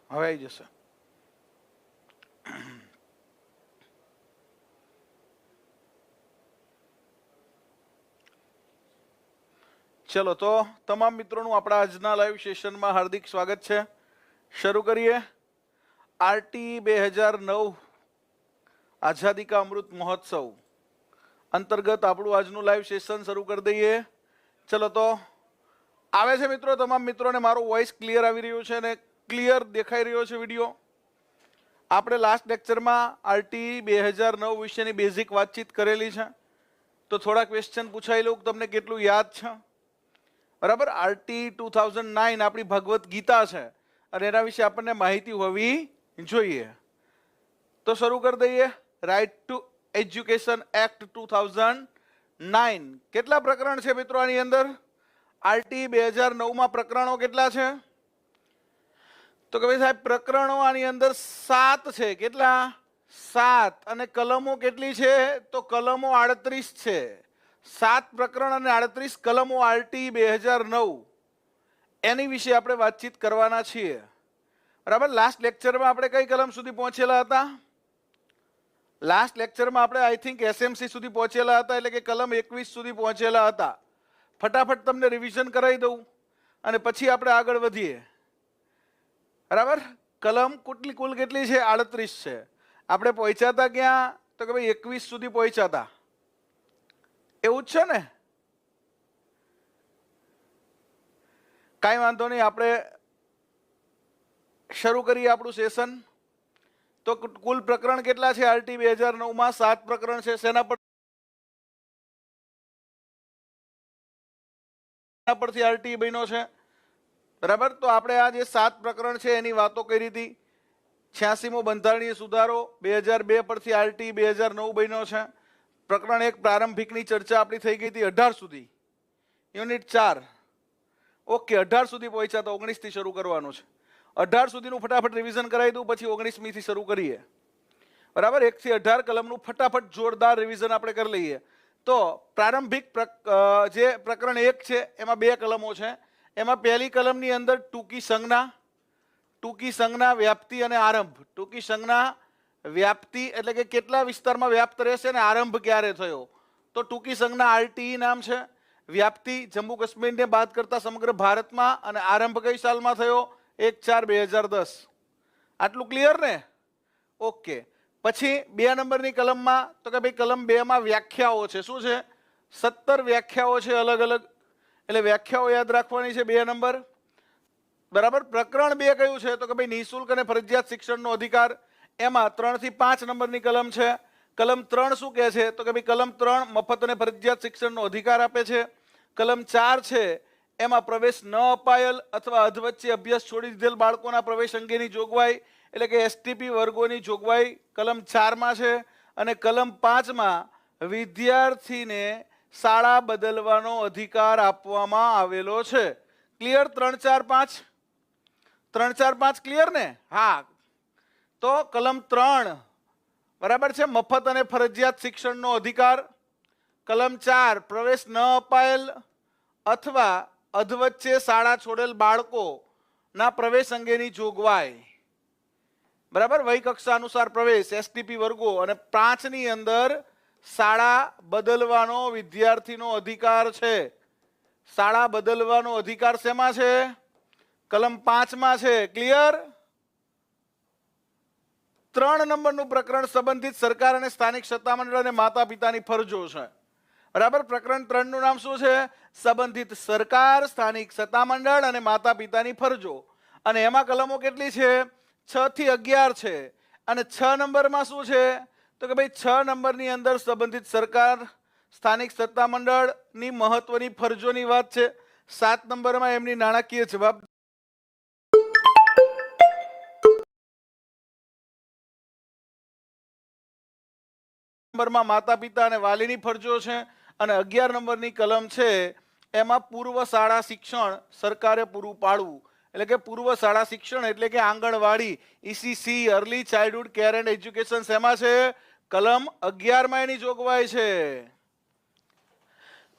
હવે આવી જશે. ચલો તો તમામ મિત્રોનું આપણા આજના લાઈવ સેશનમાં હાર્દિક સ્વાગત છે. શરૂ કરીએ. આરટી 2009 આઝાદી કા અમૃત મહોત્સવ અંતર્ગત આપણું આજનું લાઈવ સેશન શરૂ કરી દઈએ. ચલો તો આવે છે મિત્રો, તમામ મિત્રોને મારો વોઇસ ક્લિયર આવી રહ્યો છે અને ક્લિયર દેખાઈ રહ્યો છે વિડીયો? આપણે લાસ્ટ લેક્ચરમાં આરટી 2009 વિશેની બેઝિક વાતચીત કરેલી છે, તો થોડા ક્વેશ્ચન પૂછાઈ લઉં તમને કેટલું યાદ છે. બરાબર, આરટી 2009 આપણી ભગવદ્ ગીતા છે અને એના વિશે આપણને માહિતી હોવી જોઈએ. તો શરૂ કરી દઈએ. Right to education act 2009. કેટલા પ્રકરણ છે મિત્રો આની અંદર? આરટી 2009 પ્રકરણો કેટલા છે? તો કે ભાઈ સાહેબ પ્રકરણો આની અંદર 7 છે. કેટલા? 7. અને કલમો કેટલી છે? તો કલમો 38 છે. 7 પ્રકરણ અને 38 કલમો આરટી 2009 એની વિશે આપણે વાતચીત કરવાના છીએ. બરાબર, લાસ્ટ લેક્ચરમાં આપણે કઈ કલમ સુધી પહોંચેલા હતા? લાસ્ટ લેક્ચરમાં આપણે આઈ થિંક એસએમસી સુધી પહોંચેલા હતા, એટલે કે કલમ 21 સુધી પહોંચેલા હતા. ફટાફટ તમને રિવિઝન કરાવી દઉં અને પછી આપણે આગળ વધીએ. બરાબર, કલમ કુલ કેટલી છે? 38 છે. આપણે પહોંચ્યા હતા ક્યાં? તો કે ભાઈ 21 સુધી પહોંચ્યા હતા. એવું જ છે ને? કાંઈ વાંધો નહીં, આપણે શરૂ કરીએ આપણું સેશન. તો કુલ પ્રકરણ કેટલા છે આરટી 2009 7 પ્રકરણ છે. શેના પરથી આરટી બન્યો છે? બરાબર, તો આપણે આ જે 7 પ્રકરણ છે એની વાતો કરી હતી. 86મો બંધારણીય સુધારો 2002 પરથી આરટી 2009 બન્યો છે. પ્રકરણ 1 પ્રારંભિકની ચર્ચા આપણી થઈ ગઈ હતી 18 સુધી, યુનિટ 4. ઓકે, 18 સુધી પહોંચ્યા તો 19 થી શરૂ કરવાનું છે. 18 સુધીનું ફટાફટ રિવિઝન કરાવી દઉં, પછી 19મી થી શરૂ કરીએ. બરાબર, 1 થી 18 કલમનું ફટાફટ જોરદાર રિવિઝન આપણે કરી લઈએ. તો પ્રારંભિક જે પ્રકરણ 1 છે એમાં 2 કલમો છે. એમાં પહેલી કલમની અંદર ટૂંકી સંજ્ઞા, વ્યાપ્તિ અને આરંભ. ટૂંકી સંજ્ઞા, વ્યાપ્તિ એટલે કે કેટલા વિસ્તારમાં વ્યાપ્ત રહેશે ને આરંભ ક્યારે થયો. તો ટૂંકી સંજ્ઞા આરટી નામ છે. વ્યાપ્તિ જમ્મુ કાશ્મીરને બાદ કરતા સમગ્ર ભારતમાં, અને આરંભ કઈ સાલમાં થયો? 1/4/2010. આટલું ક્લિયર ને? ઓકે. પછી 2 નંબરની કલમમાં, તો કે ભાઈ કલમ 2 માં વ્યાખ્યાઓ છે. શું છે? 17 વ્યાખ્યાઓ છે અલગ અલગ, એટલે વ્યાખ્યાઓ યાદ રાખવાની છે. 2 નંબર. બરાબર, પ્રકરણ 2 કયું છે? તો કે ભાઈ નિઃશુલ્ક અને ફરજિયાત શિક્ષણનો અધિકાર. એમાં 3 થી 5 નંબરની કલમ છે. કલમ 3 શું કહે છે? તો કે ભાઈ કલમ 3 મફત અને ફરજિયાત શિક્ષણનો અધિકાર આપે છે. કલમ 4 છે એમાં પ્રવેશ ન અપાયેલ અથવા અધવચ્ચે અભ્યાસ છોડી દીધેલ બાળકોના પ્રવેશ અંગેની જોગવાઈ, એટલે કે એસટીપી વર્ગોની જોગવાઈ કલમ 4 છે. અને કલમ 5 વિદ્યાર્થીને શાળા બદલવાનો અધિકાર આપવામાં આવેલો છે. ક્લિયર? 3, 4, 5 3, 4, 5 ક્લિયર ને? હા. તો કલમ 3 બરાબર છે, મફત અને ફરજિયાત શિક્ષણનો અધિકાર. કલમ 4 પ્રવેશ ન અપાયેલ અથવા અધવચ્ચે શાળા છોડેલ બાળકોના પ્રવેશ અંગેની જોગવાઈ. બરાબર, વય કક્ષા અનુસાર પ્રવેશ, એસટીપી વર્ગો. અને 5 ની અંદર શાળા બદલવાનો વિદ્યાર્થીનો અધિકાર છે. શાળા બદલવાનો અધિકાર શેમાં છે? કલમ 5 છે. ક્લિયર? 3 નંબરનું પ્રકરણ સંબંધિત સરકાર અને સ્થાનિક સત્તામંડળ અને માતા પિતાની ફરજો છે. બરાબર, પ્રકરણ 3 નું નામ શું છે? સંબંધિત સરકાર, સ્થાનિક સત્તામંડળ અને માતા પિતાની ફરજો. અને એમાં કલમો કેટલી છે? 6 થી 11 છે. અને 6 નંબરમાં શું છે? તો કે ભાઈ 6 નંબરની અંદર સંબંધિત સરકાર, સ્થાનિક સત્તામંડળની મહત્વની ફરજોની વાત છે. 7 નંબરમાં એમની નાણાકીય જવાબદારી, નંબરમાં માતા પિતા અને વાલીની ફરજો છે. અને 11 નંબરની કલમ છે એમાં પૂર્વ શાળા શિક્ષણ સરકારે પૂરું પાડવું. એટલે કે પૂર્વ શાળા શિક્ષણ એટલે કે anganwadi, ECC, early childhood care and education શેમાં છે? કલમ 11 એની જોગવાઈ છે.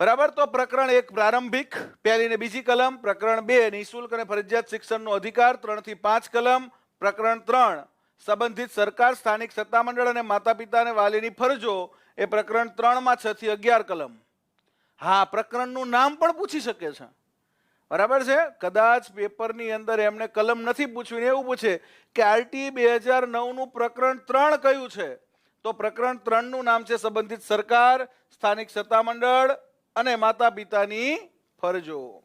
બરાબર, તો પ્રકરણ 1 પ્રારંભિક પહેલી ને બીજી કલમ. પ્રકરણ 2 નિઃશુલ્ક અને ફરજિયાત શિક્ષણનો અધિકાર 3 થી 5 કલમ. પ્રકરણ 3 સંબંધિત સરકાર, સ્થાનિક સત્તામંડળ અને માતા પિતા અને વાલીની ફરજો, એ પ્રકરણ 3 માં 6 થી 11 કલમ. હા, પ્રકરણનું નામ પણ પૂછી શકે છે, બરાબર છે. કદાચ પેપરની અંદર એમને કલમ નથી પૂછવી, એવું પૂછે કે આરટી 2009 નું પ્રકરણ 3 કયું છે, તો પ્રકરણ 3 નું નામ છે સંબંધિત સરકાર, સ્થાનિક સત્તામંડળ અને માતા પિતાની ફરજો.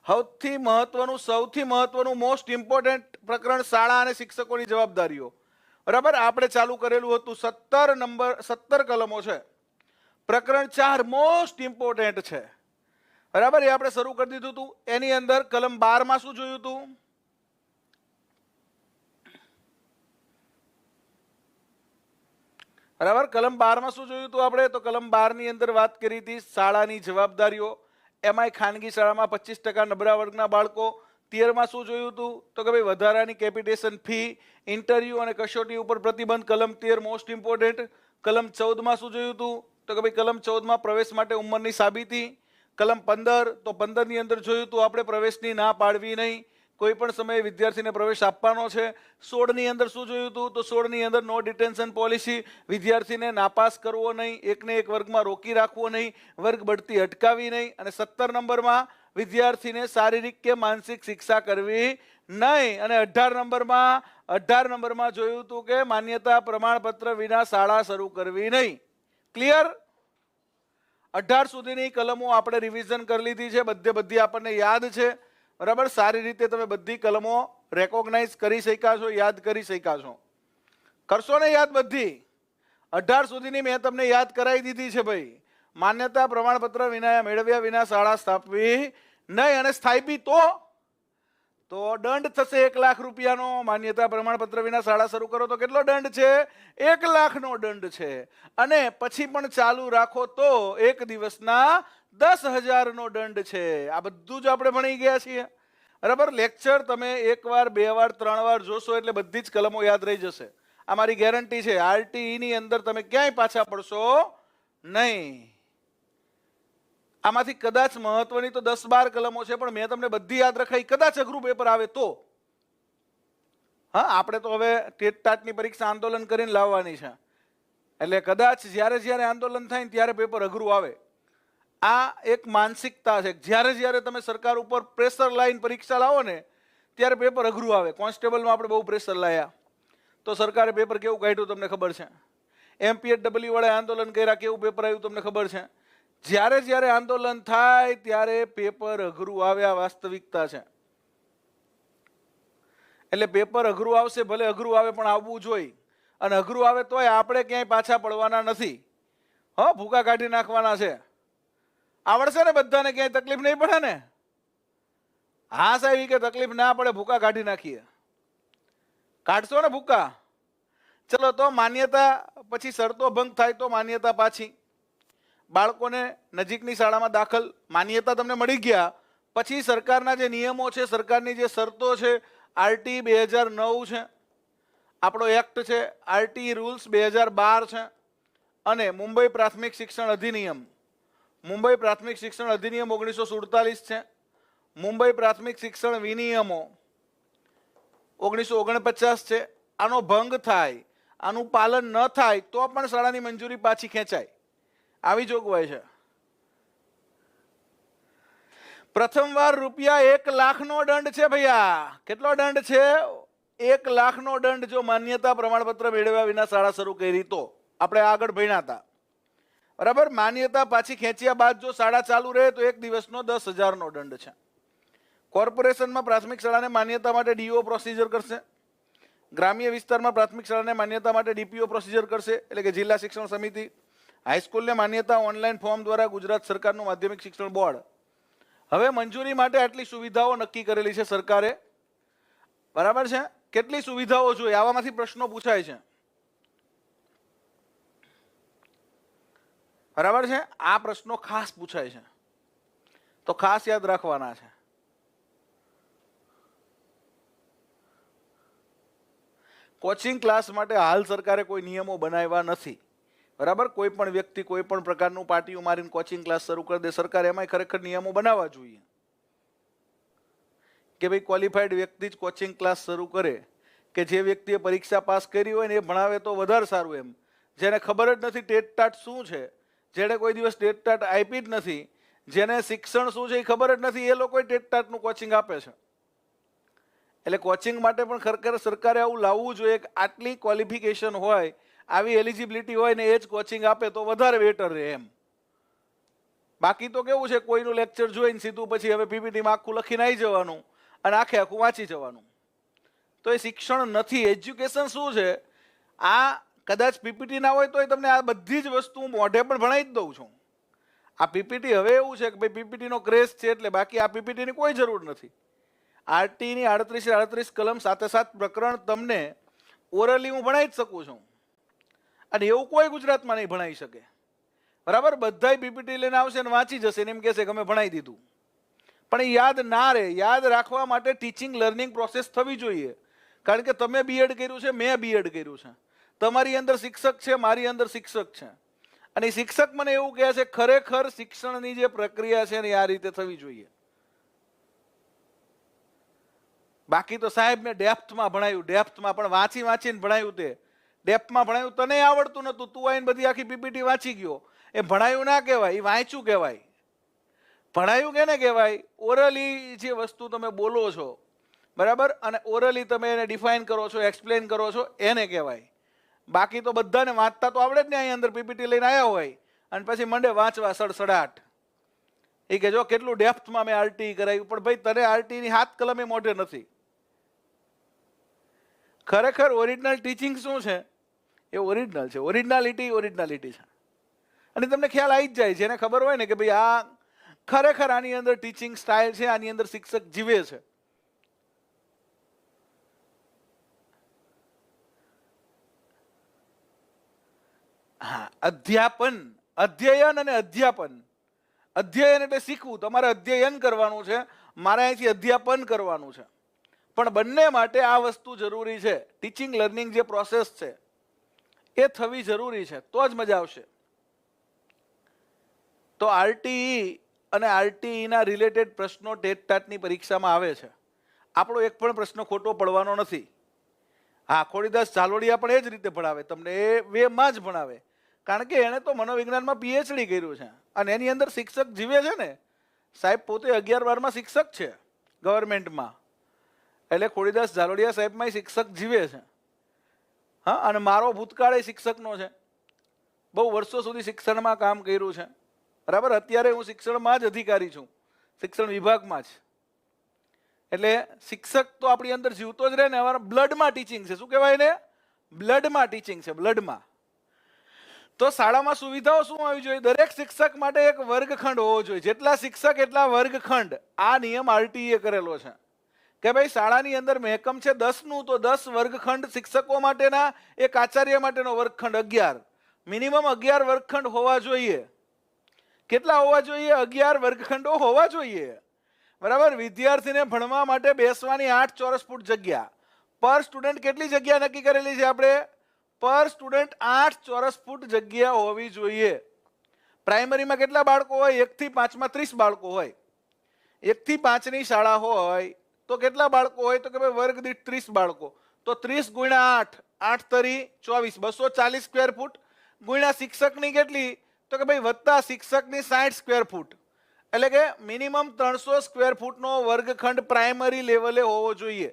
સૌથી મહત્વનું મોસ્ટ ઇમ્પોર્ટન્ટ પ્રકરણ શાળા અને શિક્ષકોની જવાબદારીઓ. બરાબર, આપણે ચાલુ કરેલું હતું 17 કલમો છે. પ્રકરણ 4 મોસ્ટ ઇમ્પોર્ટન્ટ છે, બરાબર, એ આપણે શરૂ કરી દીધું હતું. એની અંદર કલમ 12 માં શું જોયું હતું? બરાબર, કલમ 12 માં શું જોયું હતું આપણે? તો કલમ 12 ની અંદર વાત કરી હતી શાળાની જવાબદારીઓ. એમાંય ખાનગી શાળામાં 25% નબળા વર્ગના બાળકો. 13 માં શું જોયું હતું? તો કે ભાઈ વધારાની કેપિટેશન ફી, ઇન્ટરવ્યુ અને કસોટી ઉપર પ્રતિબંધ. કલમ 13 મોસ્ટ ઇમ્પોર્ટન્ટ. કલમ 14 માં શું જોયું હતું? તો કે ભાઈ કલમ 14 માં પ્રવેશ માટે ઉંમરની સાબિતી. કલમ 15, તો 15 ની અંદર જોયું હતું આપણે પ્રવેશની ના પાડવી નહીં, કોઈ પણ સમયે વિદ્યાર્થીને પ્રવેશ આપવાનો છે. 16 ની અંદર શું જોયું હતું? તો 16 ની અંદર નો ડિટેન્શન પોલિસી, વિદ્યાર્થીને નાપાસ કરવો નહીં, એકને એક વર્ગમાં રોકી રાખવો નહીં, વર્ગ બઢતી અટકાવી નહીં. અને 17 નંબરમાં વિદ્યાર્થીને શારીરિક કે માનસિક શિક્ષા કરવી નહીં. અને 18 નંબરમાં જોયું હતું કે માન્યતા પ્રમાણપત્ર વિના શાળા શરૂ કરવી નહીં. ક્લિયર? 18 સુધીની કલમો આપણે રિવિઝન કરી લીધી છે, બધી આપણને યાદ છે, બરાબર. સારી રીતે તમે બધી કલમો રેકોગ્નાઇઝ કરી શક્યા છો, યાદ કરી શક્યા છો. કરશો ને યાદ બધી? 18 સુધીની મેં તમને યાદ કરાવી દીધી છે ભાઈ. માન્યતા પ્રમાણપત્ર વિના મેળવ્યા વિના શાળા સ્થાપવી નહીં, અને સ્થાપી તો દંડ થશે 1 લાખ રૂપિયાનો. માન્યતા પ્રમાણપત્ર વિના શાળા શરૂ કરો તો કેટલો દંડ છે? 1 લાખનો દંડ છે. અને પછી પણ ચાલુ રાખો તો 1 દિવસના 10,000 નો દંડ છે. આ બધું જ આપણે ભણી ગયા છીએ, બરાબર. લેક્ચર તમે 1 વાર 2 વાર 3 વાર જોશો એટલે બધી જ કલમો યાદ રહી જશે. આ મારી ગેરંટી છે. આરટીઈ ની અંદર તમે ક્યાંય પાછા પડશો નહીં. આમાંથી કદાચ મહત્વની તો 10-12 કલમો છે, પણ મેં તમને બધી યાદ રખાઈ. કદાચ અઘરું પેપર આવે તો. હા, આપણે તો હવે ટેટ ટાટની પરીક્ષા આંદોલન કરીને લાવવાની છે, એટલે કદાચ જ્યારે આંદોલન થાય ને ત્યારે પેપર અઘરું આવે. આ એક માનસિકતા છે. જ્યારે તમે સરકાર ઉપર પ્રેશર લાઈન પરીક્ષા લાવો ને ત્યારે પેપર અઘરું આવે. કોન્સ્ટેબલમાં આપણે બહુ પ્રેશર લાયા તો સરકારે પેપર કેવું કાઢ્યું તમને ખબર છે. MPHW વાળા આંદોલન કર્યા, કેવું પેપર આવ્યું તમને ખબર છે. જ્યારે આંદોલન થાય ત્યારે પેપર અઘરું આવે. આ વાસ્તવિકતા છે. એટલે પેપર અઘરું આવશે, ભલે અઘરું આવે પણ આવવું જોઈએ. અને અઘરું આવે તોય આપણે ક્યાંય પાછા પડવાના નથી. ભૂકા કાઢી નાખવાના છે. આવડશે ને બધાને? ક્યાંય તકલીફ નહીં પડે ને? હા સાહેબ, કે તકલીફ ના પડે, ભૂકા કાઢી નાખીએ. કાઢશો ને ભૂકા? ચલો, તો માન્યતા પછી શરતો ભંગ થાય તો માન્યતા પાછી. બાળકોને નજીકની શાળામાં દાખલ, માન્યતા તમને મળી ગયા પછી સરકારના જે નિયમો છે, સરકારની જે શરતો છે, આરટી 2009 છે, આપણો એક્ટ છે, આરટી રૂલ્સ 2012 છે, અને મુંબઈ પ્રાથમિક શિક્ષણ અધિનિયમ 1947 છે, મુંબઈ પ્રાથમિક શિક્ષણ વિનિયમો 1949 છે. આનો ભંગ થાય, આનું પાલન ન થાય તો પણ શાળાની મંજૂરી પાછી ખેંચાય, આવી જોગવાઈ છે. પ્રથમવાર ₹1 લાખનો દંડ છે ભૈયા. કેટલો દંડ છે? 1 લાખનો દંડ જો માન્યતા પ્રમાણપત્ર મેળવ્યા વિના શાળા શરૂ કરી તો. આપણે આગળ ભણ્યા હતા, બરાબર. માન્યતા પાછી ખેંચ્યા બાદ જો શાળા ચાલુ રહે તો 1 દિવસનો 10,000 નો દંડ છે. કોર્પોરેશનમાં પ્રાથમિક શાળાને માન્યતા માટે ડીઓ પ્રોસિજર કરશે. ગ્રામ્ય વિસ્તારમાં પ્રાથમિક શાળાને માન્યતા માટે ડીપીઓ પ્રોસિજર કરશે, એટલે કે જિલ્લા શિક્ષણ સમિતિ. હાઈસ્કૂલને માન્યતા ઓનલાઈન ફોર્મ દ્વારા ગુજરાત સરકારનું માધ્યમિક શિક્ષણ બોર્ડ. હવે મંજૂરી માટે આટલી સુવિધાઓ નક્કી કરેલી છે સરકારે, બરાબર છે. કેટલી સુવિધાઓ જોઈએ? આવામાંથી પ્રશ્નો પૂછાય છે, બરાબર છે. આ પ્રશ્નો ખાસ પૂછાય છે તો ખાસ યાદ રાખવાના છે. કોચિંગ ક્લાસ માટે હાલ સરકારે કોઈ નિયમો બનાવ્યા નથી, બરાબર. કોઈ પણ વ્યક્તિ કોઈ પણ પ્રકારનું પાટિયું મારીને કોચિંગ ક્લાસ શરૂ કરી દે. સરકારે એમાંય ખરેખર નિયમો બનાવવા જોઈએ કે ભાઈ ક્વોલિફાઈડ વ્યક્તિ જ કોચિંગ ક્લાસ શરૂ કરે, કે જે વ્યક્તિએ પરીક્ષા પાસ કરી હોય ને એ ભણાવે તો વધારે સારું એમ. જેને ખબર જ નથી ટેટ ટાટ શું છે, જેણે કોઈ દિવસ ટેટ ટાટ આપી જ નથી, જેને શિક્ષણ શું છે એ ખબર જ નથી, એ લોકોએ ટેટ ટાટનું કોચિંગ આપે છે. એટલે કોચિંગ માટે પણ ખરેખર સરકારે આવું લાવવું જોઈએ કે આટલી ક્વોલિફિકેશન હોય, આવી એલિજિબિલિટી હોય ને એ જ કોચિંગ આપે તો વધારે બેટર રહે એમ. બાકી તો કેવું છે, કોઈનું લેક્ચર જોઈને સીધું પછી હવે પીપીટીમાં આખું લખીને આવી જવાનું અને આખે આખું વાંચી જવાનું. તો એ શિક્ષણ નથી. એજ્યુકેશન શું છે, આ કદાચ પીપીટી ના હોય તો તમને આ બધી જ વસ્તુ મોઢે પણ ભણાવી જ દઉં છું. આ પીપીટી હવે એવું છે કે ભાઈ પીપીટીનો ક્રેઝ છે એટલે, બાકી આ પીપીટીની કોઈ જરૂર નથી. આરટીની 38 કલમ 7 પ્રકરણ તમને ઓરલી હું ભણાવી જ શકું છું, અને એવું કોઈ ગુજરાતમાં નહીં ભણાવી શકે. બરાબર, બધાય પીપીટી લઈને આવશે ને વાંચી જશે ને એમ કહેશે કે અમે ભણાવી દીધું. પણ એ યાદ ના રહે. યાદ રાખવા માટે ટીચિંગ લર્નિંગ પ્રોસેસ થવી જોઈએ. કારણ કે તમે બીએડ કર્યું છે, મેં બીએડ કર્યું છે, તમારી અંદર શિક્ષક છે, મારી અંદર શિક્ષક છે, અને શિક્ષક મને એવું કહે છે ખરેખર શિક્ષણની જે પ્રક્રિયા છે ને આ રીતે થવી જોઈએ. બાકી તો સાહેબ મેં ડેપ્થમાં ભણાવ્યું, ડેપ્થમાં પણ વાંચી વાંચીને ભણાવ્યું. તે ડેપ્થમાં ભણાવ્યું, તને આવડતું નહોતું, તું આવીને બધી આખી પીપીટી વાંચી ગયો. એ ભણાયું ના કહેવાય, એ વાંચ્યું કહેવાય. ભણાયું કેને કહેવાય? ઓરલી જે વસ્તુ તમે બોલો છો, બરાબર, અને ઓરલી તમે એને ડિફાઇન કરો છો, એક્સપ્લેન કરો છો, એને કહેવાય. બાકી તો બધાને વાંચતા તો આવડે જ ને, અહીં અંદર પીપીટી લઈને આવ્યા હોય અને પછી મંડે વાંચવા સડસડાટ. એ કે જો કેટલું ડેપ્થમાં મેં આરટી કરાવ્યું, પણ ભાઈ તને આરટીની 7 કલમે મોઢે નથી. ખરેખર ઓરિજિનલ ટીચિંગ શું છે? એ ઓરિજિનલ છે. ઓરિજિનાલિટી છે. અને તમને ખ્યાલ આવી જ જાય, જેને ખબર હોય ને કે ભાઈ આ ખરેખર આની અંદર ટીચિંગ સ્ટાઇલ છે, આની અંદર શિક્ષક જીવે છે. હા, અધ્યાપન, અધ્યયન અને અધ્યાપન. અધ્યયન એટલે શીખવું, તમારે અધ્યયન કરવાનું છે, મારે અહીંથી અધ્યાપન કરવાનું છે. પણ બંને માટે આ વસ્તુ જરૂરી છે. ટીચિંગ લર્નિંગ જે પ્રોસેસ છે એ થવી જરૂરી છે, તો જ મજા આવશે. તો આરટીઈ અને આરટીઈના રિલેટેડ પ્રશ્નો ટેટ ટાટની પરીક્ષામાં આવે છે. આપણો એક પણ પ્રશ્ન ખોટો પડવાનો નથી. હા, ખોડીદાસ ઝાલોડિયા પણ એ જ રીતે ભણાવે તમને, એ વેમાં જ ભણાવે. કારણ કે એણે તો મનોવિજ્ઞાનમાં પીએચડી કર્યું છે અને એની અંદર શિક્ષક જીવે છે ને. સાહેબ પોતે 11-12માં શિક્ષક છે ગવર્મેન્ટમાં. એટલે ખોડીદાસ ઝાલોડિયા સાહેબમાં શિક્ષક જીવે છે. હા, અને મારો ભૂતકાળ એ શિક્ષકનો છે. બહુ વર્ષો સુધી શિક્ષણમાં કામ કર્યું છે. બરાબર, અત્યારે હું શિક્ષણમાં જ અધિકારી છું, શિક્ષણ વિભાગમાં જ. એટલે શિક્ષક તો આપણી અંદર જીવતો જ રહે ને. અમારા બ્લડમાં ટીચિંગ છે. શું કહેવાય ને? બ્લડમાં ટીચિંગ છે, બ્લડમાં. તો શાળામાં સુવિધાઓ શું હોવી જોઈએ? દરેક શિક્ષક માટે એક વર્ગખંડ હોવો જોઈએ. જેટલા શિક્ષક એટલા વર્ગખંડ. આ નિયમ આરટીઈએ કરેલો છે કે ભાઈ શાળાની અંદર મહેકમ છે 10નું, તો 10 વર્ગખંડ શિક્ષકો માટેના, એક આચાર્ય માટેનો વર્ગખંડ 11. મિનિમમ 11 વર્ગખંડ હોવા જોઈએ. કેટલા હોવા જોઈએ? 11 વર્ગખંડો હોવા જોઈએ. બરાબર. વિદ્યાર્થીને ભણવા માટે બેસવાની 8 ચોરસ ફૂટ જગ્યા. પર સ્ટુડન્ટ કેટલી જગ્યા નક્કી કરેલી છે આપણે? પર સ્ટુડન્ટ 8 ચોરસ ફૂટ જગ્યા હોવી જોઈએ. પ્રાઇમરીમાં કેટલા બાળકો હોય? 1 થી 5માં 30 બાળકો હોય. 1 થી 5ની શાળા હોય તો કેટલા બાળકો હોય? તો કે ભાઈ વર્ગ દીઠ 30 બાળકો. તો 30 ગુણ્યા 8, 8 તરી 24, 240 સ્ક્વેર ફૂટ. ગુણ્યા શિક્ષકની કેટલી? તો કે ભાઈ વત્તા શિક્ષકની 60 સ્ક્વેર ફૂટ. એટલે કે મિનિમમ 300 સ્ક્વેર ફૂટનો વર્ગખંડ પ્રાઇમરી લેવલે હોવો જોઈએ.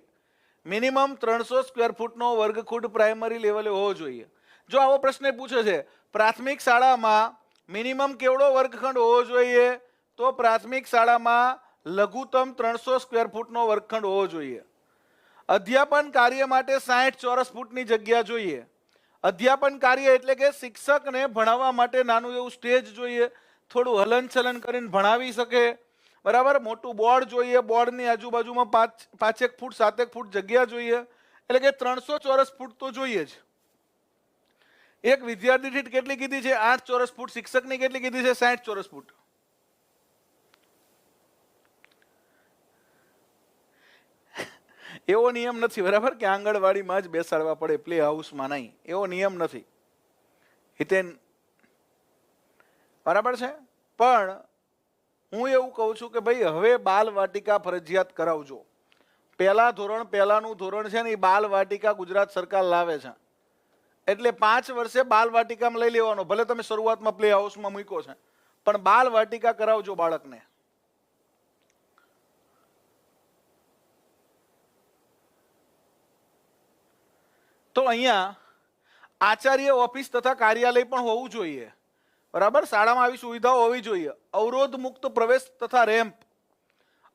મિનિમમ 300 સ્ક્વેર ફૂટનો વર્ગખંડ પ્રાઇમરી લેવલે હોવો જોઈએ. જો આવો પ્રશ્ન પૂછે છે પ્રાથમિક શાળામાં મિનિમમ કેવડો વર્ગખંડ હોવો જોઈએ? તો પ્રાથમિક શાળામાં લઘુત્તમ 300 સ્ક્વેર ફૂટનો વર્ગખંડ હોવો જોઈએ. અધ્યાપન કાર્ય માટે 60 ચોરસ ફૂટની જગ્યા જોઈએ. અધ્યાપન કાર્ય એટલે કે શિક્ષકને ભણાવવા માટે નાનું એવું સ્ટેજ જોઈએ, થોડું હલનચલન કરીને ભણાવી શકે. બરાબર. મોટું બોર્ડ જોઈએ, બોર્ડની આજુબાજુમાં 5 ફૂટ 7 ફૂટ જગ્યા જોઈએ. એટલે કે 300 ચોરસ ફૂટ તો જોઈએ જ. એક વિદ્યાર્થી દીઠ કેટલી કીધી છે? 8 ચોરસ ફૂટ. શિક્ષકની કેટલી કીધી છે? 60 ચોરસ ફૂટ. એવો નિયમ નથી, બરાબર, કે આંગણવાડીમાં જ બેસાડવા પડે, પ્લે હાઉસમાં નહીં. એવો નિયમ નથી. હિતેન, બરાબર છે. પણ હું એવું કહું છું કે ભાઈ હવે બાલ વાટિકા ફરજિયાત કરાવજો. પહેલા ધોરણ પહેલાનું ધોરણ છે ને એ બાલ વાટિકા ગુજરાત સરકાર લાવે છે, એટલે 5 વર્ષે બાલ વાટિકામાં લઈ લેવાનો. ભલે તમે શરૂઆતમાં પ્લે હાઉસમાં મૂક્યો છે, પણ બાલ વાટિકા કરાવજો બાળકને. તો અહીંયા આચાર્ય ઓફિસ તથા કાર્યાલય પણ હોવું જોઈએ, બરાબર. શાળામાં આવી સુવિધાઓ હોવી જોઈએ. અવરોધ મુક્ત પ્રવેશ તથા રેમ્પ.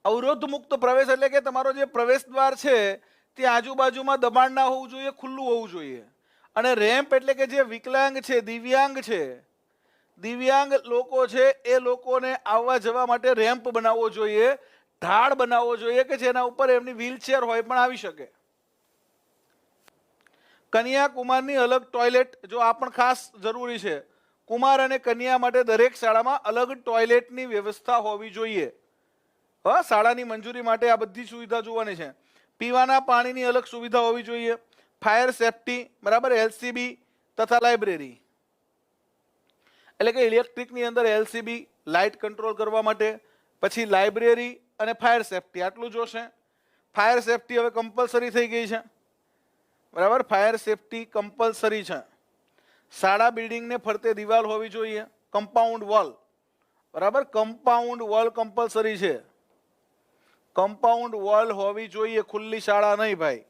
અવરોધ મુક્ત પ્રવેશ એટલે કે તમારો જે પ્રવેશ દ્વાર છે તે આજુબાજુમાં દબાણ ના હોવું જોઈએ, ખુલ્લું હોવું જોઈએ. અને રેમ્પ એટલે કે જે વિકલાંગ છે, દિવ્યાંગ છે, દિવ્યાંગ લોકો છે એ લોકોને આવવા જવા માટે રેમ્પ બનાવવો જોઈએ, ઢાળ બનાવવો જોઈએ કે જેના ઉપર એમની વ્હીલચેર હોય પણ આવી શકે. કન્યા કુમારની અલગ ટોયલેટ, જો આ પણ ખાસ જરૂરી છે. કુમાર અને કન્યા માટે દરેક શાળામાં અલગ ટોયલેટની વ્યવસ્થા હોવી જોઈએ. હા, શાળાની મંજૂરી માટે આ બધી સુવિધા જોવાની છે. પીવાના પાણીની અલગ સુવિધા હોવી જોઈએ. ફાયર સેફટી, બરાબર, એલસીબી તથા લાઇબ્રેરી. એટલે કે ઇલેક્ટ્રિકની અંદર એલસીબી લાઇટ કંટ્રોલ કરવા માટે, પછી લાઇબ્રેરી અને ફાયર સેફટી આટલું જોશે. ફાયર સેફટી હવે કમ્પલસરી થઈ ગઈ છે, બરાબર. ફાયર સેફટી કમ્પલસરી છે. શાળા બિલ્ડિંગને ફરતે દિવાલ હોવી જોઈએ, કમ્પાઉન્ડ વોલ, બરાબર. કમ્પાઉન્ડ વોલ કમ્પલસરી છે, કમ્પાઉન્ડ વોલ હોવી જોઈએ, ખુલ્લી શાળા નહીં ભાઈ.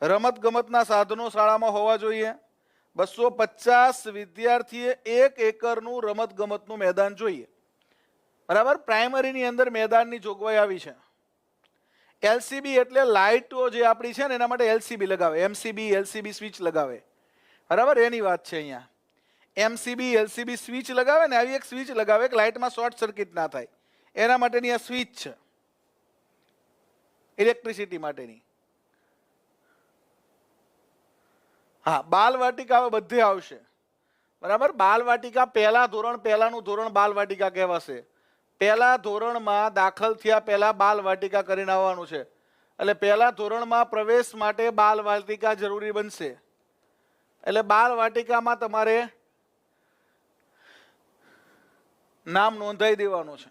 રમત ગમતના સાધનો શાળામાં હોવા જોઈએ. 250 વિદ્યાર્થીએ 1 એકરનું રમત ગમતનું મેદાન જોઈએ, બરાબર. પ્રાઇમરીની અંદર મેદાનની જોગવાઈ આવી છે. એલસીબી એટલે લાઇટો જે આપણી છે ને એના માટે એલસીબી લગાવે, એમસીબી એલસીબી સ્વિચ લગાવે, બરાબર. એની વાત છે અહીંયા. એમસીબી એલસીબી સ્વિચ લગાવે ને, આવી એક સ્વિચ લગાવે કે લાઇટમાં શોર્ટ સર્કિટ ના થાય, એના માટેની આ સ્વિચ છે, ઇલેક્ટ્રિસિટી માટેની. હા, બાલ વાટિકા હવે બધે આવશે, બરાબર. બાલ વાટિકા પહેલા ધોરણ પહેલાનું ધોરણ બાલ વાટિકા કહેવાશે. પહેલા ધોરણમાં દાખલ થયા પહેલા બાલ વાટિકા કરીને આવવાનું છે. એટલે પહેલા ધોરણમાં પ્રવેશ માટે બાલ વાટિકા જરૂરી બનશે. એટલે બાલ વાટિકામાં તમારે નામ નોંધાઈ દેવાનું છે.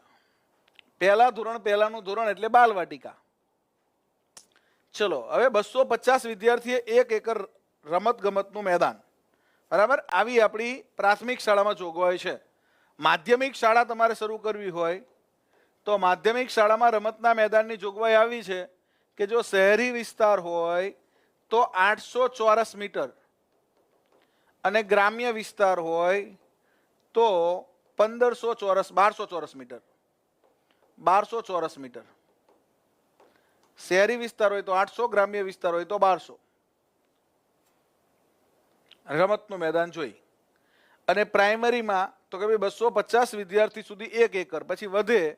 પહેલા ધોરણ પહેલાનું ધોરણ એટલે બાલ વાટિકા. ચલો, હવે 250 વિદ્યાર્થીએ 1 એકર રમત ગમતનું મેદાન, બરાબર. આવી આપણી પ્રાથમિક શાળામાં જોગવાઈ છે. માધ્યમિક શાળા તમારે શરૂ કરવી હોય તો માધ્યમિક શાળામાં રમતના મેદાનની જોગવાઈ આવી છે કે જો શહેરી વિસ્તાર હોય તો 800 ચોરસ મીટર અને ગ્રામ્ય વિસ્તાર હોય તો 1200 ચોરસ મીટર. 1200 ચોરસ મીટર. શહેરી વિસ્તાર હોય તો 800, ગ્રામ્ય વિસ્તાર હોય તો 1200. રમતનું મેદાન જોઈ. અને પ્રાઇમરીમાં તો કે ભાઈ 250 વિદ્યાર્થી સુધી 1 એકર, પછી વધે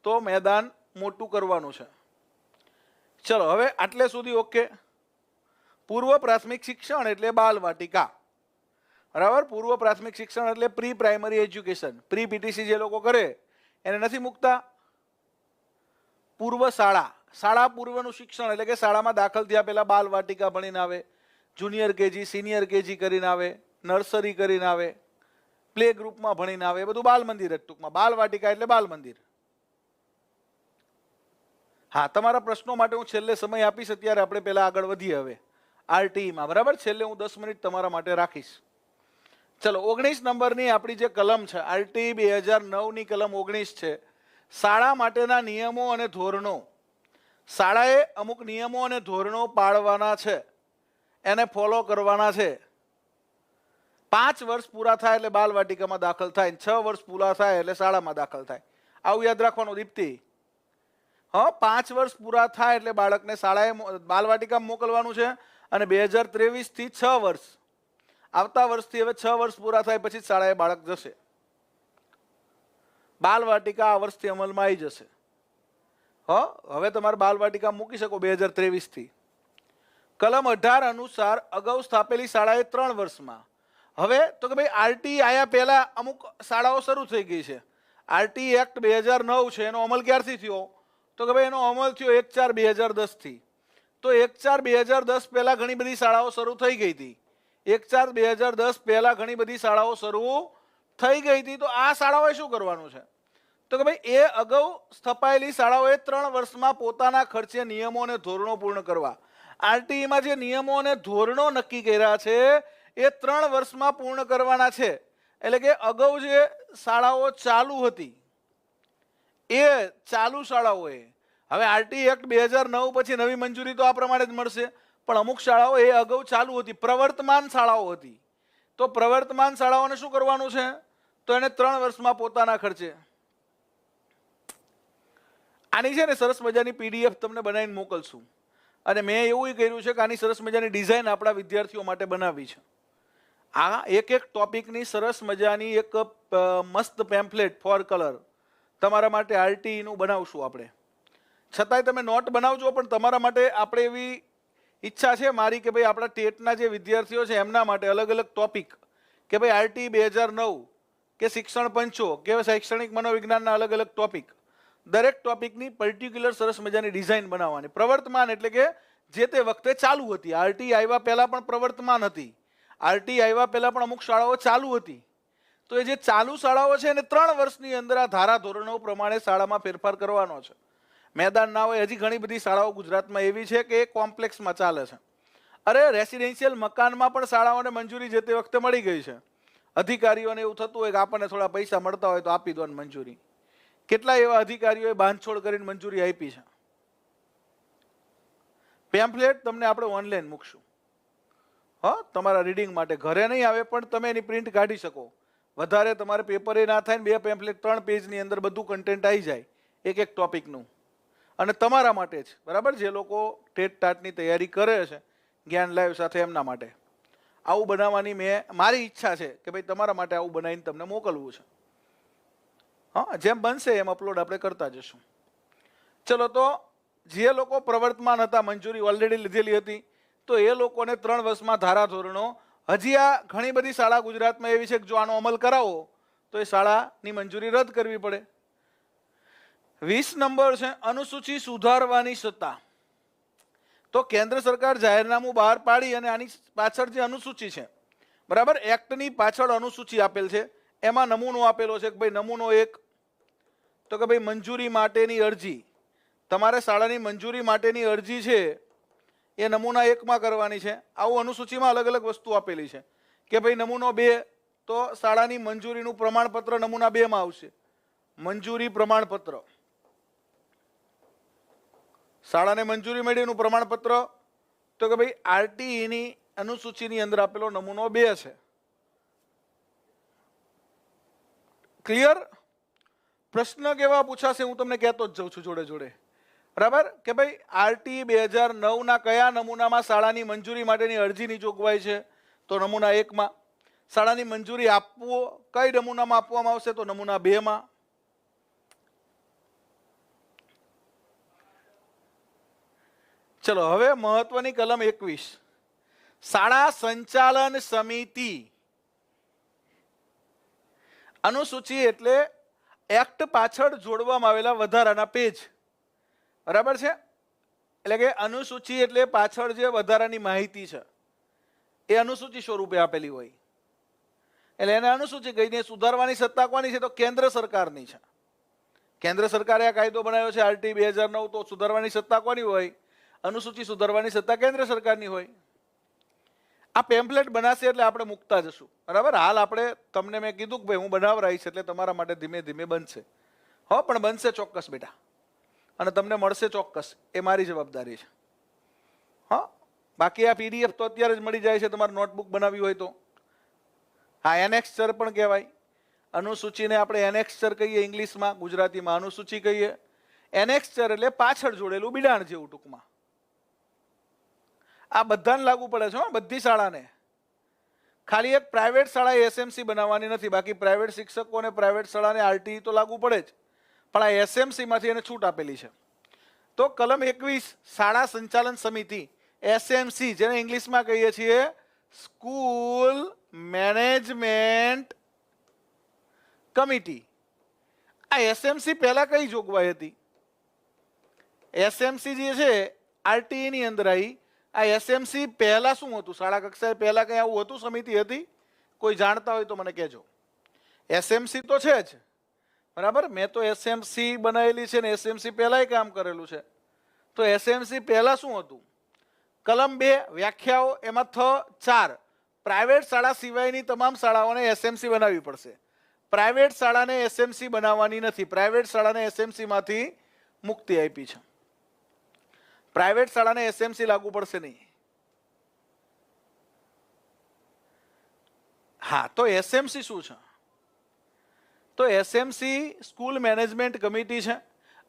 તો મેદાન મોટું કરવાનું છે. ચલો, હવે આટલે સુધી ઓકે. પૂર્વ પ્રાથમિક શિક્ષણ એટલે બાલ વાટિકા, બરાબર. પૂર્વ પ્રાથમિક શિક્ષણ એટલે pre primary education. Pre PTC જે લોકો કરે એને નથી મૂકતા. પૂર્વ શાળા, શાળા પૂર્વનું શિક્ષણ એટલે કે શાળામાં દાખલ થયા પહેલા બાલ વાટિકા ભણીને આવે, જુનિયર કેજી સિનિયર કેજી કરીને આવે, નર્સરી કરીને આવે, પ્લે ગ્રુપમાં ભણીને આવે, એ બધું બાલ મંદિર જ ટૂંકમાં. બાલ વાટિકા એટલે બાલ મંદિર. હા, તમારા પ્રશ્નો માટે હું છેલ્લે સમય આપીશ. અત્યારે આપણે પહેલા આગળ વધીએ હવે આરટીઈમાં, બરાબર. છેલ્લે હું 10 મિનિટ તમારા માટે રાખીશ. ચલો, 19 નંબરની આપણી જે કલમ છે, આરટીઈ 2009ની કલમ 19 છે. શાળા માટેના નિયમો અને ધોરણો. શાળાએ અમુક નિયમો અને ધોરણો પાળવાના છે, એને ફોલો કરવાના છે. 5 વર્ષ પૂરા થાય એટલે બાલ વાટિકામાં દાખલ થાય, 6 વર્ષ પૂરા થાય એટલે શાળામાં દાખલ થાય. આવું યાદ રાખવાનું દીપ્તિ. હા, 5 વર્ષ પૂરા થાય એટલે બાળકને શાળાએ બાલ વાટિકામાં મોકલવાનું છે. અને 2023 થી 6 વર્ષ, આવતા વર્ષથી હવે 6 વર્ષ પૂરા થાય પછી શાળાએ બાળક જશે. બાલ વાટિકા આ વર્ષથી અમલમાં આવી જશે. હવે તમારે બાલ વાટિકા મૂકી શકો 2023 થી. કલમ 18 અનુસાર અગાઉ સ્થાપેલી શાળાએ 3 વર્ષમાં. હવે તો કે ભાઈ આરટી આયા પહેલા અમુક શાળાઓ શરૂ થઈ ગઈ છે. આરટી એક્ટ 2009 છે, એનો અમલ ક્યારથી થયો? તો કે ભાઈ એનો અમલ થયો 1/4/2010 થી. તો 1/4/2010 પહેલા ઘણી બધી શાળાઓ શરૂ થઈ ગઈ હતી. 1/4/2010 પહેલા ઘણી બધી શાળાઓ શરૂ થઈ ગઈ હતી. તો આ શાળાઓએ શું કરવાનું છે? તો કે ભાઈ એ અગાઉ સ્થપાયેલી શાળાઓએ 3 વર્ષમાં પોતાના ખર્ચે નિયમો અને ધોરણો પૂર્ણ કરવા. આરટીઈમાં જે નિયમો અને ધોરણો નક્કી કર્યા છે એ 3 વર્ષમાં પૂર્ણ કરવાના છે. એટલે કે અગાઉ જે શાળાઓ ચાલુ હતી એ ચાલુ શાળાઓએ, હવે આરટી એક્ટ 2009 પછી નવી મંજૂરી તો આ પ્રમાણે જ મળશે, પણ અમુક શાળાઓ એ અગાઉ ચાલુ હતી, પ્રવર્તમાન શાળાઓ હતી. તો પ્રવર્તમાન શાળાઓને શું કરવાનું છે? તો એને 3 વર્ષમાં પોતાના ખર્ચે. આની છે ને સરસ મજાની પીડીએફ તમને બનાવીને મોકલશું. અને મેં એવું કર્યું છે કે આની સરસ મજાની ડિઝાઇન આપણા વિદ્યાર્થીઓ માટે બનાવી છે. આ એક એક ટોપિકની સરસ મજાની એક મસ્ત પેમ્ફલેટ ફોર કલર તમારા માટે આરટીઈ નું બનાવશું આપણે. છતાંય તમે નોટ બનાવજો, પણ તમારા માટે આપણે એવી ઈચ્છા છે મારી કે ભાઈ આપણા ટેટના જે વિદ્યાર્થીઓ છે એમના માટે અલગ અલગ ટોપિક, કે ભાઈ આરટીઈ 2009 કે શિક્ષણ પંચો કે શૈક્ષણિક મનોવિજ્ઞાનના અલગ અલગ ટોપિક, દરેક ટોપિકની પર્ટિક્યુલર સરસ મજાની ડિઝાઇન બનાવવાની. પ્રવર્તમાન એટલે કે જે તે વખતે ચાલુ હતી. આરટીઈ આવ્યા પહેલા પણ પ્રવર્તમાન હતી, આરટીઈ આવ્યા પહેલા પણ અમુક શાળાઓ ચાલુ હતી. તો એ જે ચાલુ શાળાઓ છે એને 3 વર્ષની અંદર આ ધારા ધોરણો પ્રમાણે શાળામાં ફેરફાર કરવાનો છે. મેદાન ના હોય, હજી ઘણી બધી શાળાઓ ગુજરાતમાં એવી છે કે એ કોમ્પ્લેક્સમાં ચાલે છે. અરે રેસિડેન્શિયલ મકાનમાં પણ શાળાઓને મંજૂરી જે તે વખતે મળી ગઈ છે. અધિકારીઓને એવું થતું હોય કે આપણને થોડા પૈસા મળતા હોય તો આપી દો મંજૂરી. કેટલા એવા અધિકારીઓએ બાંધછોડ કરીને મંજૂરી આપી છે. પેમ્ફલેટ તમને આપણે ઓનલાઈન મૂકશું, હા, તમારા રીડિંગ માટે. ઘરે નહીં આવે પણ તમે એની પ્રિન્ટ કાઢી શકો. વધારે તમારે પેપરે ના થાય ને 2 પેમ્ફલેટ 3 પેજની અંદર બધું કન્ટેન્ટ આવી જાય એક એક ટોપિકનું. અને તમારા માટે જ, બરાબર, જે લોકો ટેટ ટાટની તૈયારી કરે છે જ્ઞાન લાઈવ સાથે એમના માટે આવું બનાવવાની મારી ઈચ્છા છે કે ભાઈ તમારા માટે આવું બનાવીને તમને મોકલવું છે. હા, જેમ બનશે એમ અપલોડ આપણે કરતા જશું. ચલો, તો જે લોકો પ્રવર્તમાન હતા, મંજૂરી ઓલરેડી લીધેલી હતી, તો એ લોકોને 3 વર્ષમાં ધારા ધોરણો. હજી આ ઘણી બધી શાળા ગુજરાતમાં એવી છે કે જો આનો અમલ કરાવો તો એ શાળાની મંજૂરી રદ કરવી પડે. 20 નંબર છે અનુસૂચિ સુધારવાની સત્તા. તો કેન્દ્ર સરકાર જાહેરનામું બહાર પાડી અને આની પાછળ જે અનુસૂચિ છે, બરાબર, એક્ટની પાછળ અનુસૂચિ આપેલ છે, એમાં નમૂનો આપેલો છે કે ભાઈ નમૂનો 1, તો કે ભાઈ મંજૂરી માટેની અરજી. તમારે શાળાની મંજૂરી માટેની અરજી છે એ નમૂના 1માં કરવાની છે. આવું અનુસૂચિમાં અલગ અલગ વસ્તુ આપેલી છે કે ભાઈ નમૂનો 2, તો શાળાની મંજૂરીનું પ્રમાણપત્ર નમૂના 2માં આવશે. મંજૂરી પ્રમાણપત્ર, શાળાને મંજૂરી મળીનું પ્રમાણપત્ર, તો કે ભાઈ આરટીઈની અનુસૂચિની અંદર આપેલો નમૂનો 2 છે. ક્લિયર? પ્રશ્ન કેવા પૂછાશે હું તમને કહેતો જ જાઉં છું જોડે જોડે, બરાબર, કે ભાઈ આરટીઈ 2009 કયા નમૂનામાં શાળાની મંજૂરી માટેની અરજીની જોગવાઈ છે? તો નમૂના 1માં. શાળાની મંજૂરી આપવો કઈ નમૂનામાં આપવામાં આવશે? તો નમૂના 2માં. ચલો, હવે મહત્વની કલમ 21, શાળા સંચાલન સમિતિ. અનુસૂચિ એટલે એક્ટ પાછળ જોડવામાં આવેલા વધારાના પેજ, બરાબર છે. એટલે કે અનુસૂચિ એટલે પાછળ જે વધારાની માહિતી છે એ અનુસૂચિ સ્વરૂપે આપેલી હોય, એટલે એને અનુસૂચિ કહીને. સુધારવાની સત્તા કોની છે? તો કેન્દ્ર સરકારની છે. કેન્દ્ર સરકારે આ કાયદો બનાવ્યો છે આરટી 2009, તો સુધારવાની સત્તા કોની હોય? અનુસૂચિ સુધારવાની સત્તા કેન્દ્ર સરકારની હોય. આ પેમ્ફલેટ બનાવશે એટલે આપણે મૂકતા જશું, બરાબર. હાલ આપણે તમને મેં કીધું કે ભાઈ હું બનાવરાઈશ એટલે તમારા માટે ધીમે ધીમે બનશે. હો, પણ બનશે ચોક્કસ બેટા, અને તમને મળશે ચોક્કસ, એ મારી જવાબદારી છે. હા, બાકી આ પીડીએફ તો અત્યારે જ મળી જાય છે તમારે નોટબુક બનાવી હોય તો. હા, એનેક્સ્ચર પણ કહેવાય. અનુસૂચિને આપણે એનેક્સ્ચર કહીએ ઇંગ્લિશમાં, ગુજરાતીમાં અનુસૂચિ કહીએ. એનેક્સ્ચર એટલે પાછળ જોડેલું બિડાણ જેવું ટૂંકમાં. આ બધાને લાગુ પડે છે, બધી શાળાને. ખાલી એક પ્રાઇવેટ શાળાએ એસએમસી બનાવવાની નથી, બાકી પ્રાઇવેટ શિક્ષકો અને પ્રાઇવેટ શાળાને આરટીઈ તો લાગુ પડે જ, પણ આ એસએમસી માંથી એને છૂટ આપેલી છે. તો કલમ 21, શાળા સંચાલન સમિતિ, એસએમસી, જેને ઇંગ્લિશમાં કહીએ છીએ સ્કૂલ મેનેજમેન્ટ કમિટી. આ એસએમસી પહેલા કઈ જોગવાઈ હતી? એસએમસી જે છે આરટીઈ ની અંદર આવી. આ એસએમસી પહેલા શું હતું? શાળા કક્ષાએ પહેલા કઈ આવું હતું? સમિતિ હતી? કોઈ જાણતા હોય તો મને કહેજો. એસએમસી તો છે જ, બરાબર. મેં તો એસએમસી બનાવેલી છે ને એસએમસી પહેલાય કામ કરેલું છે. તો એસએમસી પહેલા શું હતું? કલમ 2 વ્યાખ્યાઓ, એમાં 4 પ્રાઇવેટ શાળા સિવાયની તમામ શાળાઓને એસએમસી બનાવવી પડશે. પ્રાઇવેટ શાળાને એસએમસી બનાવવાની નથી. પ્રાઇવેટ શાળાને એસએમસી માંથી મુક્તિ આપી છે. પ્રાઇવેટ શાળાને એસએમસી લાગુ પડશે નહીં. હા, તો એસએમસી શું છે? તો એસએમસી સ્કૂલ મેનેજમેન્ટ કમિટી છે.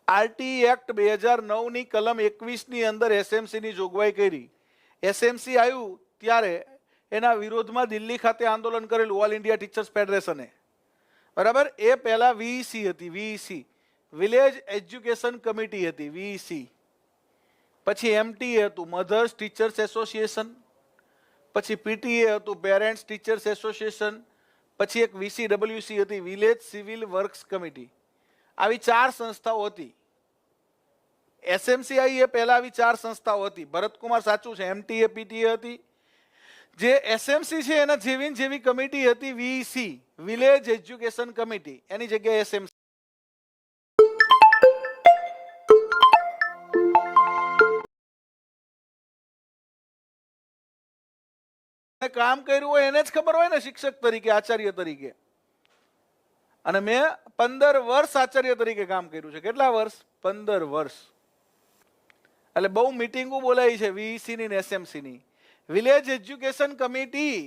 આરટી એક્ટ 2009 ની કલમ 21 ની અંદર એસએમસી ની જોગવાઈ કરી. એસએમસી આવ્યું ત્યારે એના વિરોધમાં દિલ્હી ખાતે આંદોલન કરેલું ઓલ ઇન્ડિયા ટીચર્સ ફેડરેશને. બરાબર. એ પહેલા વીઈસી હતી. વીઈસી વિલેજ એજ્યુકેશન કમિટી હતી. વીઈસી પછી એમટીએ હતું, મધર્સ ટીચર્સ એસોસિએશન. પછી પીટીએ હતું, પેરેન્ટ્સ ટીચર્સ એસોસિએશન. પછી એક વીસીડબ્લ્યુસી હતી, વિલેજ સિવિલ વર્ક્સ કમિટી. આવી 4 સંસ્થાઓ હતી. એસએમસીઆઈ એ પહેલા આવી 4 સંસ્થાઓ હતી. ભરતકુમાર સાચું છે, એમટીએ પીટીએ હતી. જે એસએમસી છે એના જેવી કમિટી હતી વીસી, વિલેજ એજ્યુકેશન કમિટી. એની જગ્યાએ એસએમસી કામ કર્યું હોય એને જ ખબર હોય ને, શિક્ષક તરીકે, આચાર્ય તરીકે. અને મેં 15 વર્ષ આચાર્ય તરીકે કામ કર્યું છે. કેટલા વર્ષ? 15 વર્ષ. એટલે બહુ મીટિંગો બોલાવી છે વીસી ની ને એસએમસી ની. વિલેજ એજ્યુકેશન કમિટી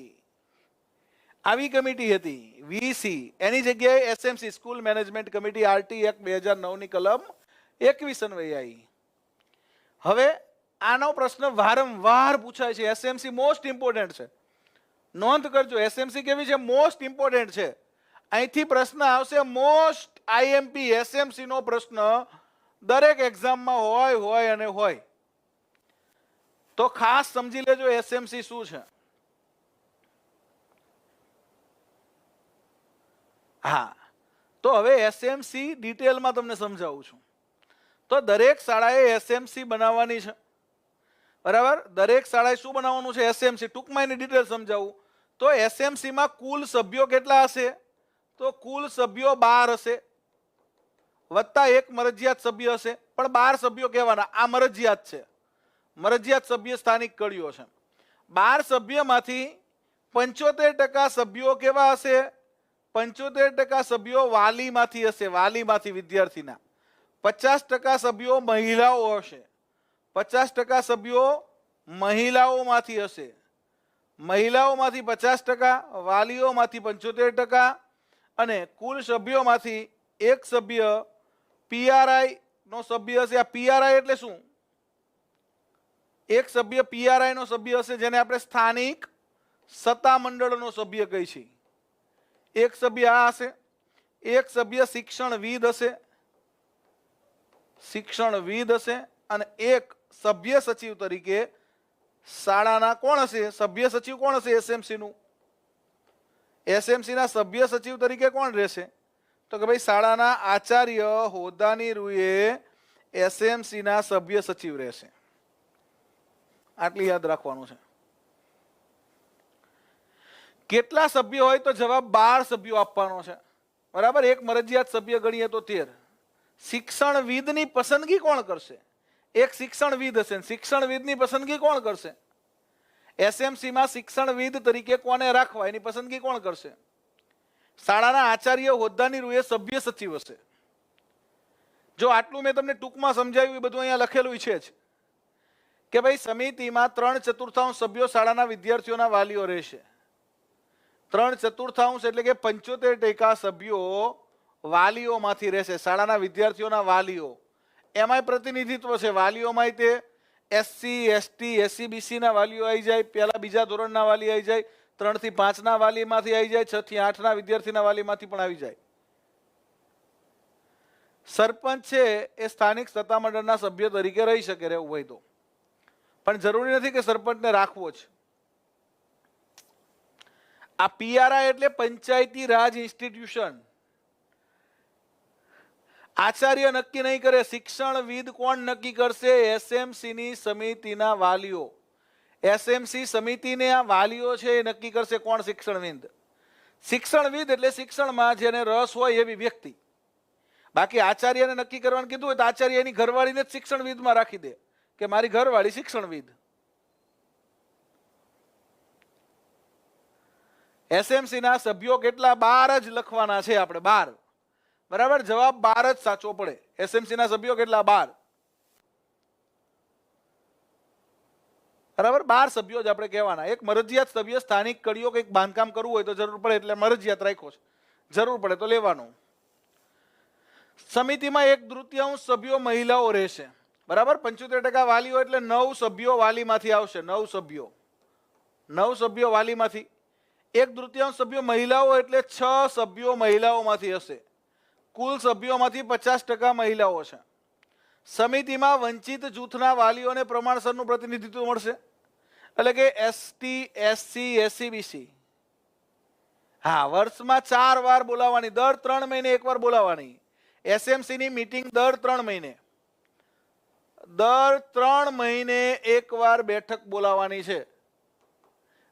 આવી કમિટી હતી વીસી, એની જગ્યાએ SMC school management committee RT act 2009 ની કલમ 21 અન્વયે આવી. હવે આનો પ્રશ્ન વારંવાર પૂછાય છે. એસએમસી મોસ્ટ ઇમ્પોર્ટન્ટ છે. નોંધ કરજો, એસએમસી કેવી છે? મોસ્ટ ઇમ્પોર્ટન્ટ છે. અહીંથી પ્રશ્ન આવશે મોસ્ટ આઈએમપી. એસએમસી નો પ્રશ્ન દરેક એક્ઝામમાં હોય અને હોય. તો ખાસ સમજી લેજો એસએમસી શું છે. હા, તો હવે એસએમસી ડિટેલમાં તમને સમજાવું છું. તો દરેક શાળાએ એસએમસી બનાવવાની છે. બરાબર. દરેક શાળાએ શું બનાવવાનું છે? એસએમસી. ટૂંકમાં એની ડિટેલ સમજાવું તો એસએમસી માં કુલ સભ્યો કેટલા હશે? તો કુલ સભ્યો 12 હશે, વત્તા એક મરજિયાત સભ્ય હશે. પણ 12 સભ્યો કહેવાના, આ મરજિયાત છે. મરજિયાત સભ્ય સ્થાનિક કડીઓ છે. 12 સભ્યમાંથી 75% સભ્યો કેવા હશે? 75% સભ્યો વાલીમાંથી હશે, વાલીમાંથી, વિદ્યાર્થીના. 50% સભ્યો મહિલાઓ હશે. 50% સભ્યો મહિલાઓમાંથી હશે. મહિલાઓમાંથી 50%, વાલીઓમાંથી 75%, અને કુલ સભ્યોમાંથી એક સભ્ય પીઆરઆઈ નો સભ્ય હશે. આ પીઆરઆઈ એટલે શું? એક સભ્ય પીઆરઆઈ નો સભ્ય હશે, જેને આપણે સ્થાનિક સત્તા મંડળનો સભ્ય કહી છીએ. એક સભ્ય આ હશે. એક સભ્ય શિક્ષણવિદ હશે, શિક્ષણવિદ હશે. અને એક સભ્ય સચિવ તરીકે શાળાના કોણ હશે? સભ્ય સચિવ કોણ હશે? એસએમસી નું. એસએમસી ના સભ્ય સચિવ તરીકે કોણ રહેશે? તો કે ભાઈ શાળાના આચાર્ય હોદ્દાની રૂએ એસએમસી ના સભ્ય સચિવ રહેશે. આટલી યાદ રાખવાનું છે. કેટલા સભ્યો હોય? તો જવાબ 12 સભ્યો આપવાનો છે. બરાબર. એક મરજિયાત સભ્ય ગણીએ તો 13. શિક્ષણવિદની પસંદગી કોણ કરશે? એક શિક્ષણવિદ હશે. શિક્ષણવિદની પસંદગી કોણ કરશે? એસએમસી માં શિક્ષણવિદ તરીકે કોને રાખવા એની પસંદગી કોણ કરશે? શાળાના આચાર્ય હોદ્દાની રૂએ સભ્ય સચિવ હશે. જો આટલું મેં તમને ટૂંકમાં સમજાવ્યું, એ બધું અહીંયા લખેલું છે જ કે ભાઈ સમિતિમાં 3/4 સભ્યો શાળાના વિદ્યાર્થીઓના વાલીઓ રહેશે. 3/4 એટલે કે 75% સભ્યો વાલીઓમાંથી રહેશે, શાળાના વિદ્યાર્થીઓના વાલીઓ. એમાંય પ્રતિનિધિત્વ છે. વાલીઓમાંય તે એસસી, એસટી, એસસીબીસી ના વાલીઓ આવી જાય, પહેલા બીજા ધોરણના વાલી આવી જાય, 3 થી 5 ના વાલીમાંથી આવી જાય, 6 થી 8 ના વિદ્યાર્થીના વાલીમાંથી પણ આવી જાય. સરપંચ છે એ સ્થાનિક સત્તામંડળના સભ્ય તરીકે રહી શકે, રહેવું હોય તો. પણ જરૂરી નથી કે સરપંચને રાખવો જ. આ પીઆરઆઈ એટલે પંચાયતી રાજ ઇન્સ્ટિટ્યુશન. આચાર્ય નક્કી નહીં કરે. શિક્ષણવિદ કોણ નક્કી કરશે? એસએમસી ની સમિતિના વાલીઓ. એસએમસી સમિતિના વાલીઓ છે એ નક્કી કરશે કોણ શિક્ષણવિદ. શિક્ષણવિદ એટલે શિક્ષણમાં જેને રસ હોય એવી વ્યક્તિ. બાકી આચાર્યને નક્કી કરવાનું કીધું હોય તો આચાર્ય એની ઘરવાળીને જ શિક્ષણવિદમાં રાખી દે કે મારી ઘરવાળી શિક્ષણવિદ. એસએમસી ના સભ્યો કેટલા? 12 જ લખવાના છે આપણે, 12. બરાબર, જવાબ 12 જ સાચો પડે. એસએમસી ના સભ્યો કેટલા? 12. બરાબર, 12 સભ્યો જ આપણે કહેવાના. એક મરજિયાત સભ્ય સ્થાનિક કડીઓ કંઈક બાંધકામ કરવું હોય તો જરૂર પડે એટલે મરજિયાત રાખ્યો છે, જરૂર પડે તો લેવાનું. સમિતિમાં 1/3 સભ્યો મહિલાઓ રહેશે. બરાબર, 75% વાલીઓ એટલે 9 સભ્યો વાલીમાંથી આવશે. 9 સભ્યો, 9 સભ્યો વાલીમાંથી. 1/3 સભ્યો મહિલાઓ એટલે 6 સભ્યો મહિલાઓમાંથી હશે. કુલ સભ્યોમાંથી 50% મહિલાઓ છે. સમિતિમાં વંચિત જૂથના વાલીઓને પ્રમાણસરનું પ્રતિનિધિત્વ મળશે, એટલે કે એસટી, એસસી, એસસી, બીસી. હા, વર્ષમાં 4 વાર બોલાવવાની, દર 3 મહિને એકવાર બોલાવવાની. એસએમસી ની મીટિંગ દર 3 મહિને, દર 3 મહિને એકવાર બેઠક બોલાવવાની છે.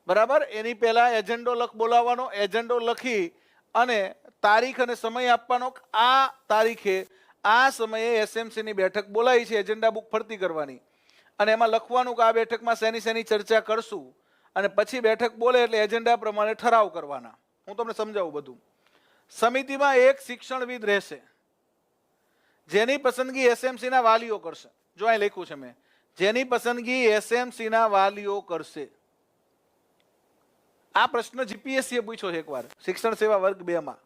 બરાબર, એની પહેલા એજન્ડો બોલાવવાનો, એજન્ડો લખી અને તારીખ અને સમય આપવાનો. આ તારીખે આ સમયે એસએમસી ની બેઠક બોલાવી છે, એજન્ડા બુક ફરતી કરવાની અને એમાં લખવાનું કે આ બેઠકમાં શેની ચર્ચા કરશું, અને પછી બેઠક બોલે એટલે એજન્ડા પ્રમાણે ઠરાવ કરવાના. હું તમને સમજાવું બધું. સમિતિમાં એક શિક્ષણવિદ રહેશે જેની પસંદગી એસએમસી ના વાલીઓ કરશે. જો અહીં લખ્યું છે મેં, જેની પસંદગી એસએમસી ના વાલીઓ કરશે. આ પ્રશ્ન જીપીએસસી પૂછ્યો છે એકવાર, શિક્ષણ સેવા વર્ગ 2 માં.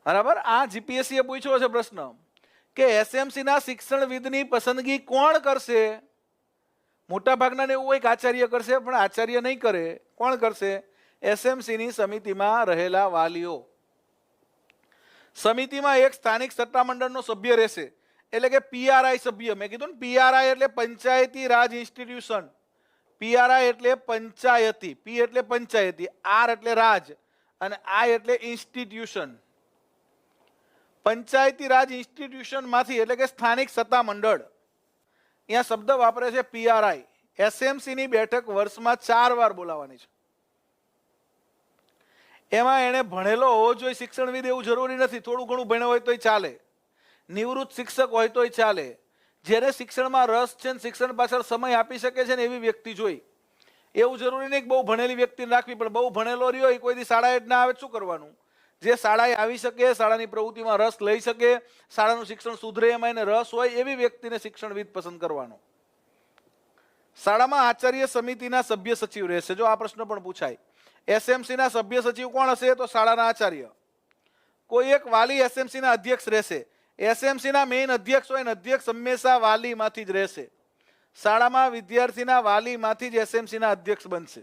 બરાબર, આ જીપીએસસી પૂછ્યો છે પ્રશ્ન કે એસએમસી ના શિક્ષણવિદની પસંદગી કોણ કરશે? મોટા ભાગના એવું હોય કે આચાર્ય કરશે, પણ આચાર્ય નહીં કરે. કોણ કરશે? એસએમસી ની સમિતિમાં રહેલા વાલીઓ. સમિતિમાં એક સ્થાનિક સત્તામંડળનો સભ્ય રહેશે, એટલે કે પીઆરઆઈ સભ્ય. મેં કીધું ને, પીઆરઆઈ એટલે પંચાયતી રાજ ઇન્સ્ટિટ્યુશન. પીઆરઆઈ એટલે પંચાયતી, પી એટલે પંચાયતી, આર એટલે રાજ અને આઈ એટલે ઇન્સ્ટિટ્યુશન. પંચાયતી રાજ ઇન્સ્ટિટ્યુશન માંથી, એટલે કે સ્થાનિક સત્તા મંડળ. અહીંયા શબ્દ વાપરે છે પીઆરઆઈ. એસએમસી ની બેઠક વર્ષમાં 4 વાર બોલાવવાની છે. એમાં એને ભણેલો હોવો જોઈએ શિક્ષણવિદ એવું જરૂરી નથી. થોડું ઘણું ભણ્યો હોય તોય ચાલે, નિવૃત્ત શિક્ષક હોય તોય ચાલે. જેને શિક્ષણમાં રસ છે ને શિક્ષણ પાછળ સમય આપી શકે છે ને એવી વ્યક્તિ જોઈ. એવું જરૂરી નહીં કે બહુ ભણેલી વ્યક્તિને રાખવી, પણ બહુ ભણેલો રહ્યો એ કોઈ દી શાળાએ જ ના આવે શું કરવાનું? જે શાળાએ આવી શકે, શાળાની પ્રવૃત્તિમાં રસ લઈ શકે, શાળાનું શિક્ષણ સુધરે એમાં એને રસ હોય એવી વ્યક્તિને શિક્ષણવિદ પસંદ કરવાનો. શાળામાં આચાર્ય સમિતિના સભ્ય સચિવ રહેશે. જો આ પ્રશ્ન પણ પૂછાય, એસએમસી ના સભ્ય સચિવ કોણ હશે? તો શાળાના આચાર્ય. કોઈ એક વાલી એસએમસી ના અધ્યક્ષ રહેશે. એસએમસી ના મેઇન અધ્યક્ષ હોય, અધ્યક્ષ હંમેશા વાલીમાંથી જ રહેશે. શાળામાં વિદ્યાર્થીના વાલીમાંથી જ એસએમસી ના અધ્યક્ષ બનશે.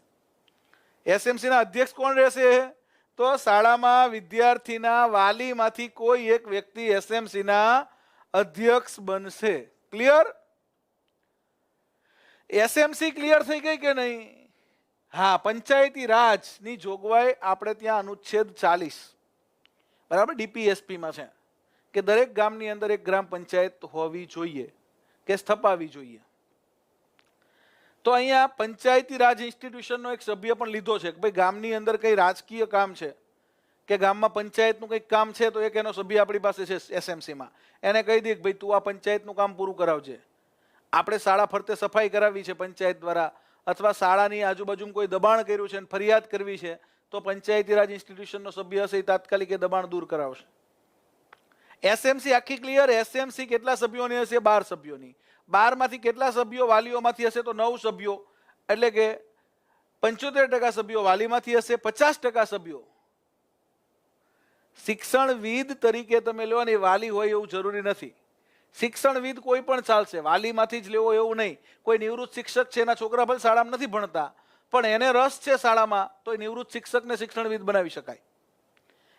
એસએમસી ના અધ્યક્ષ કોણ રહેશે? તો શાળામાં વિદ્યાર્થીના વાલીમાંથી કોઈ એક વ્યક્તિ એસએમસી ના અધ્યક્ષ બનશે. ક્લિયર? એસએમસી ક્લિયર થઈ ગઈ કે નહીં? હા, પંચાયતી રાજની જોગવાઈ આપણે ત્યાં અનુચ્છેદ 40 બરાબર ડીપીએસપી માં છે કે દરેક ગામની અંદર એક ગ્રામ પંચાયત હોવી જોઈએ કે સ્થપાવી જોઈએ. તો અહીંયા પંચાયતી રાજ ઇન્સ્ટિટ્યુશનનો એક સભ્ય પણ લીધો છે કે ભાઈ ગામની અંદર કઈ રાજકીય કામ છે કે ગામમાં પંચાયતનું કંઈક કામ છે તો એક એનો સભ્ય આપણી પાસે છે એસએમસીમાં. એને કહી દે કે ભાઈ તું આ પંચાયતનું કામ પૂરું કરાવજે. આપણે શાળા ફરતે સફાઈ કરાવી છે પંચાયત દ્વારા, અથવા શાળાની આજુબાજુ કોઈ દબાણ કર્યું છે અને ફરિયાદ કરવી છે, તો પંચાયતી રાજ ઇન્સ્ટિટ્યુશનનો સભ્ય હશે એ તાત્કાલિક એ દબાણ દૂર કરાવશે. એસએમસી આખી ક્લિયર? એસએમસી કેટલા સભ્યોની હશે? 12 સભ્યોની. 12 માંથી કેટલા સભ્યો વાલીઓમાંથી હશે? તો 9 સભ્યો, એટલે કે 75% સભ્યો વાલીમાંથી હશે. 50% સભ્યો શિક્ષણવિદ તરીકે તમે લો, અને વાલી હોય એવું જરૂરી નથી. શિક્ષણવિદ કોઈ પણ ચાલશે, વાલીમાંથી જ લેવો એવું નહીં. કોઈ નિવૃત્ત શિક્ષક છે, એના છોકરા ભલે શાળામાં નથી ભણતા પણ એને રસ છે શાળામાં, તો એ નિવૃત્ત શિક્ષકને શિક્ષણવિદ બનાવી શકાય.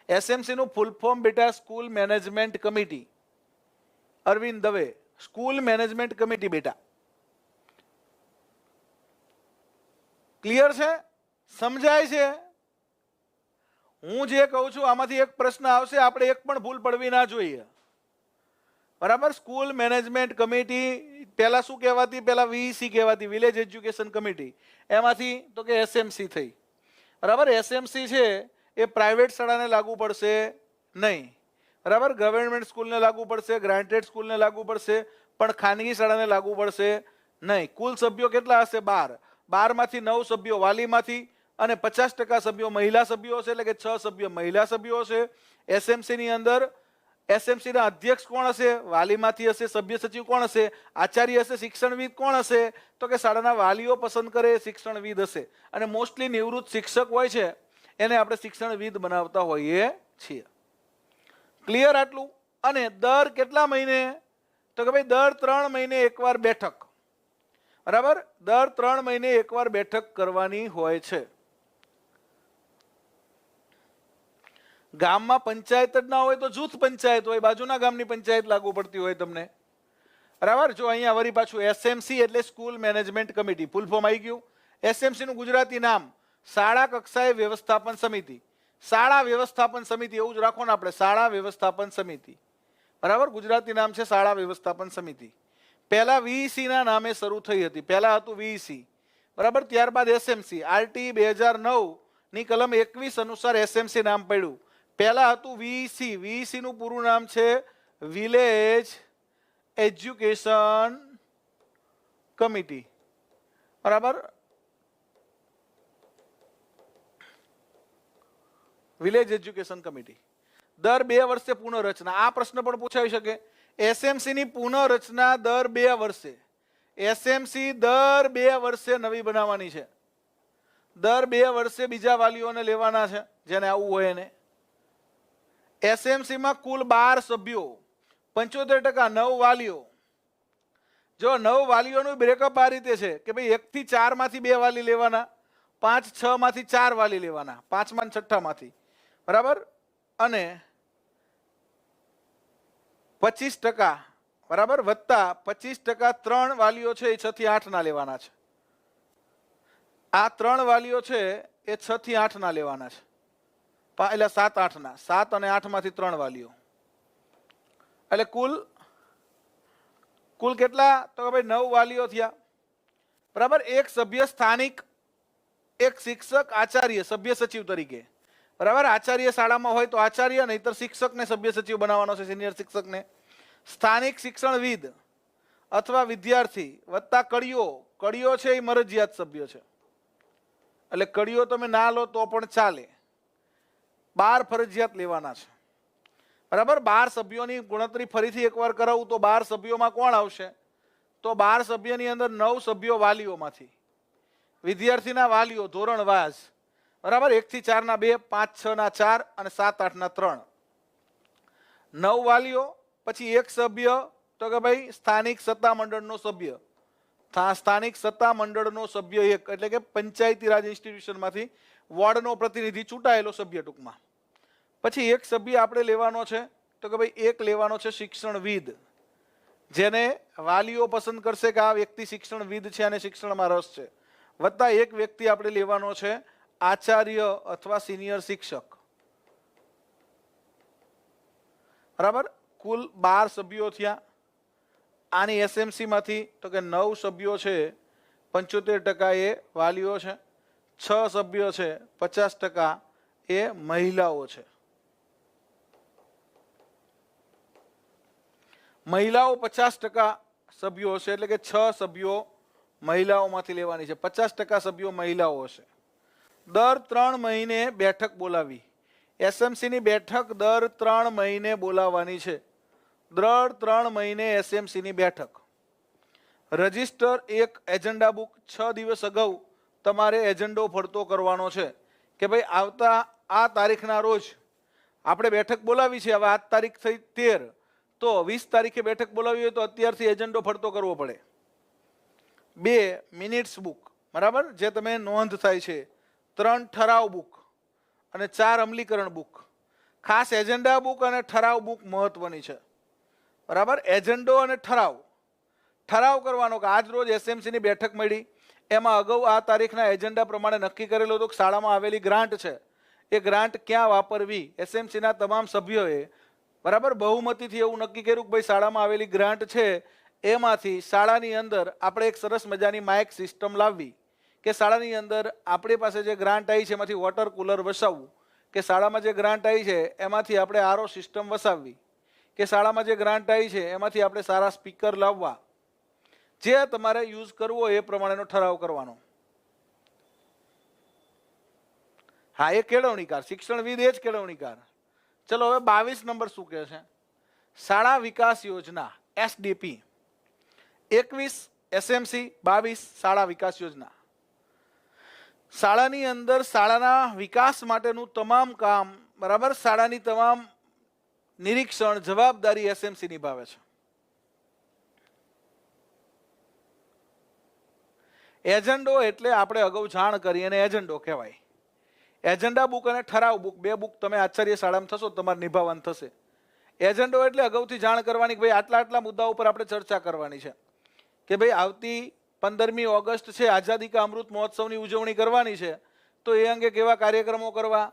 એસએમસી નું ફૂલ ફોર્મ બેટા school management committee. Arvind Dave, school management committee બેટા. ક્લિયર છે? સમજાય છે? હું જે કહું છું આમાંથી એક પ્રશ્ન આવશે, આપણે એક પણ ભૂલ પડવી ના જોઈએ. બરાબર, સ્કૂલ મેનેજમેન્ટ કમિટી પહેલા શું કહેવાતી? પહેલા વીસી કહેવાતી, વિલેજ એજ્યુકેશન કમિટી. એમાંથી તો કે એસએમસી થઈ. બરાબર, એસએમસી છે એ પ્રાઇવેટ શાળાને લાગુ પડશે નહીં. બરાબર, ગવર્મેન્ટ સ્કૂલને લાગુ પડશે, ગ્રાન્ટેડ સ્કૂલને લાગુ પડશે, પણ ખાનગી શાળાને લાગુ પડશે નહીં. કુલ સભ્યો કેટલા હશે? 12. 12 માંથી 9 સભ્યો વાલીમાંથી અને 50% સભ્યો મહિલા સભ્યો છે, એટલે કે 6 સભ્યો મહિલા સભ્યો છે. એસએમસી ની અંદર એસએમસી ના અધ્યક્ષ કોણ હશે? વાલીમાંથી હશે. સભ્ય સચિવ કોણ હશે? આચાર્ય હશે. શિક્ષણવિદ કોણ હશે? તો કે શાળાના વાલીઓ પસંદ કરે શિક્ષણવિદ હશે. અને મોસ્ટલી નિવૃત્ત શિક્ષક હોય છે એને આપણે શિક્ષણવિદ બનાવતા હોઈએ છીએ. ક્લિયર આટલું? અને દર કેટલા મહિને? તો કે ભાઈ દર 3 મહિને એકવાર બેઠક. બરાબર, દર 3 મહિને એકવાર બેઠક કરવાની હોય છે. ગામમાં પંચાયત જ ના હોય તો જૂથ પંચાયત હોય, બાજુના ગામની પંચાયત લાગુ પડતી હોય તમને. બરાબર, જો અહીંયા વળી પાછું એસએમસી એટલે school management committee, full form આવી ગયું. એસએમસી નું ગુજરાતી નામ શાળા કક્ષાએ વ્યવસ્થાપન સમિતિ. શાળા વ્યવસ્થાપન સમિતિ એવું જ રાખો ને આપણે, શાળા વ્યવસ્થાપન સમિતિ. બરાબર, ગુજરાતી નામ છે શાળા વ્યવસ્થાપન સમિતિ. પહેલા વીઈસી ના નામે શરૂ થઈ હતી. પહેલા હતું વીઈસી, બરાબર, ત્યારબાદ એસએમસી. આરટી 2009 ની કલમ 21 અનુસાર એસએમસી નામ પડ્યું. પહેલા હતું વીઈસી. વીઈસી નું પૂરું નામ છે વિલેજ એજ્યુકેશન કમિટી. બરાબર, વિલેજ એજ્યુકેશન કમિટી. દર 2 વર્ષે પુનઃરચના. આ પ્રશ્ન પણ પૂછાઈ શકે. એસએમસી ની પુનઃરચના દર 2 વર્ષે. એસએમસી દર 2 વર્ષે નવી બનાવવાની છે. દર 2 વર્ષે બીજા વાલીઓને લેવાના છે, જેને આવવું હોય એને. એસએમસી માં કુલ 12 સભ્યો, 75% 9 વાલીઓ. જો 9 વાલીઓનું બ્રેકઅપ આ રીતે છે કે ભાઈ 1 થી 4 માંથી 2 વાલી લેવાના, 5, 6 માંથી 4 વાલી લેવાના, 5મા અને 6ઠ્ઠા માંથી. બરાબર, અને 25%, બરાબર, વત્તા 25% 3 વાલીઓ છે એ 6 થી 8 ના લેવાના છે. આ 3 વાલીઓ છે એ 6 થી 8 ના લેવાના છે, એટલે 7, 8 ના. 7 અને 8 માંથી 3 વાલીઓ, એટલે કુલ કેટલા? તો ભાઈ 9 વાલીઓ થયા. બરાબર, એક સભ્ય સ્થાનિક, એક શિક્ષક, આચાર્ય, સભ્ય સચિવ તરીકે. બરાબર, આચાર્ય શાળામાં હોય તો આચાર્ય, નહીતર શિક્ષકને સભ્ય સચિવ બનાવવાનો છે, સિનિયર શિક્ષકને. સ્થાનિક શિક્ષણવિદ અથવા વિદ્યાર્થી વત્તા કડીઓ. કડીઓ છે એ મરજિયાત સભ્ય છે, એટલે કડીઓ તમે ના લો તો પણ ચાલે. 12 ફરજિયાત લેવાના છે. બરાબર, 12 સભ્યોની ગણતરી ફરીથી એકવાર કરાવું તો 12 સભ્યોમાં કોણ આવશે? તો 12 સભ્યની અંદર 9 સભ્યો વાલીઓમાંથી, વિદ્યાર્થીના વાલીઓ ધોરણ વાઇઝ. બરાબર, 1 થી 4 ના 2, 5, 6 ના 4 અને 7, 8 ના 3. 9 વાલીઓ, પછી એક સભ્ય તો કે ભાઈ સ્થાનિક સત્તા મંડળનો સભ્ય. સ્થાનિક સત્તા મંડળનો સભ્ય એક, એટલે કે પંચાયતી રાજ ઇન્સ્ટિટ્યુશનમાંથી વોર્ડનો પ્રતિનિધિ, ચૂંટાયેલો સભ્ય ટૂંકમાં. પછી એક સભ્ય આપણે લેવાનો છે તો કે ભાઈ એક લેવાનો છે શિક્ષણવિદ, જેને વાલીઓ પસંદ કરશે કે આ વ્યક્તિ શિક્ષણવિદ છે અને શિક્ષણમાં રસ છે. વત્તા એક વ્યક્તિ આપણે લેવાનો છે આચાર્ય અથવા સિનિયર શિક્ષક. બરાબર, કુલ 12 સભ્યો થયા. આની એસએમસી માંથી તો કે 9 સભ્યો છે, 75% એ વાલીઓ છે, 6 સભ્યો છે, 50% એ મહિલાઓ છે. મહિલાઓ 50% સભ્યો છે, એટલે કે 6 સભ્યો મહિલાઓમાંથી લેવાની છે. 50% સભ્યો મહિલાઓ હશે. દર 3 મહિને બેઠક બોલાવી. એસએમસી ની બેઠક દર 3 મહિને બોલાવવાની છે. દર 3 મહિને એસએમસી ની બેઠક. રજિસ્ટર એક એજન્ડા બુક. 6 દિવસ અગાઉ તમારે એજન્ડો ફરતો કરવાનો છે કે ભાઈ આવતા આ તારીખના રોજ આપણે બેઠક બોલાવી છે. હવે આ તારીખ થઈ 13, તો 20 તારીખે બેઠક બોલાવી હોય તો અત્યારથી એજન્ડો ફરતો કરવો પડે. 2 મિનિટ્સ બુક, બરાબર, જે તમે નોંધ થાય છે. 3 ઠરાવ બુક અને 4 અમલીકરણ બુક. ખાસ એજન્ડા બુક અને ઠરાવ બુક મહત્વની છે. બરાબર, એજન્ડો અને ઠરાવ કરવાનો કે આજ રોજ એસએમસી ની બેઠક મળી, એમાં અગાઉ આ તારીખના એજન્ડા પ્રમાણે નક્કી કરેલું હતું કે શાળામાં આવેલી ગ્રાન્ટ છે એ ગ્રાન્ટ ક્યાં વાપરવી. એસએમસી ના તમામ સભ્યોએ બરાબર બહુમતીથી એવું નક્કી કર્યું કે ભાઈ શાળામાં આવેલી ગ્રાન્ટ છે એમાંથી શાળાની અંદર આપણે એક સરસ મજાની માઇક સિસ્ટમ લાવવી કે શાળાની અંદર આપણી પાસે જે ગ્રાન્ટ આવી છે એમાંથી વોટર કુલર વસાવવું. કે શાળામાં જે ગ્રાન્ટ આવી છે એમાંથી આપણે આરઓ સિસ્ટમ વસાવવી, કે શાળામાં જે ગ્રાન્ટ આવી છે એમાંથી આપણે સારા સ્પીકર લાવવા, જે તમારે યુઝ કરવો એ પ્રમાણેનો ઠરાવ કરવાનો. હા, એ કેળવણીકાર, શિક્ષણવિદ એ જ કેળવણીકાર. ચલો હવે 22 નંબર શું કહે છે? શાળા વિકાસ યોજના SDP. 21 SMC, 22 શાળા વિકાસ યોજના. શાળાની અંદર શાળાના વિકાસ માટેનું તમામ કામ, બરાબર, શાળાની તમામ નિરીક્ષણ જવાબદારી SMC નિભાવે છે. એજન્ડો એટલે આપણે અગાઉ જાણ કરી એને એજન્ડો કહેવાય. એજન્ડા બુક અને ઠરાવ બુક, બે બુક તમે આચાર્ય શાળામાં થશો તમારે નિભાવવાનું થશે. એજન્ડો એટલે અગાઉથી જાણ કરવાની કે ભાઈ આટલા આટલા મુદ્દાઓ પર આપણે ચર્ચા કરવાની છે, કે ભાઈ આવતી 15મી ઓગસ્ટ છે, આઝાદી કા અમૃત મહોત્સવની ઉજવણી કરવાની છે, તો એ અંગે કેવા કાર્યક્રમો કરવા,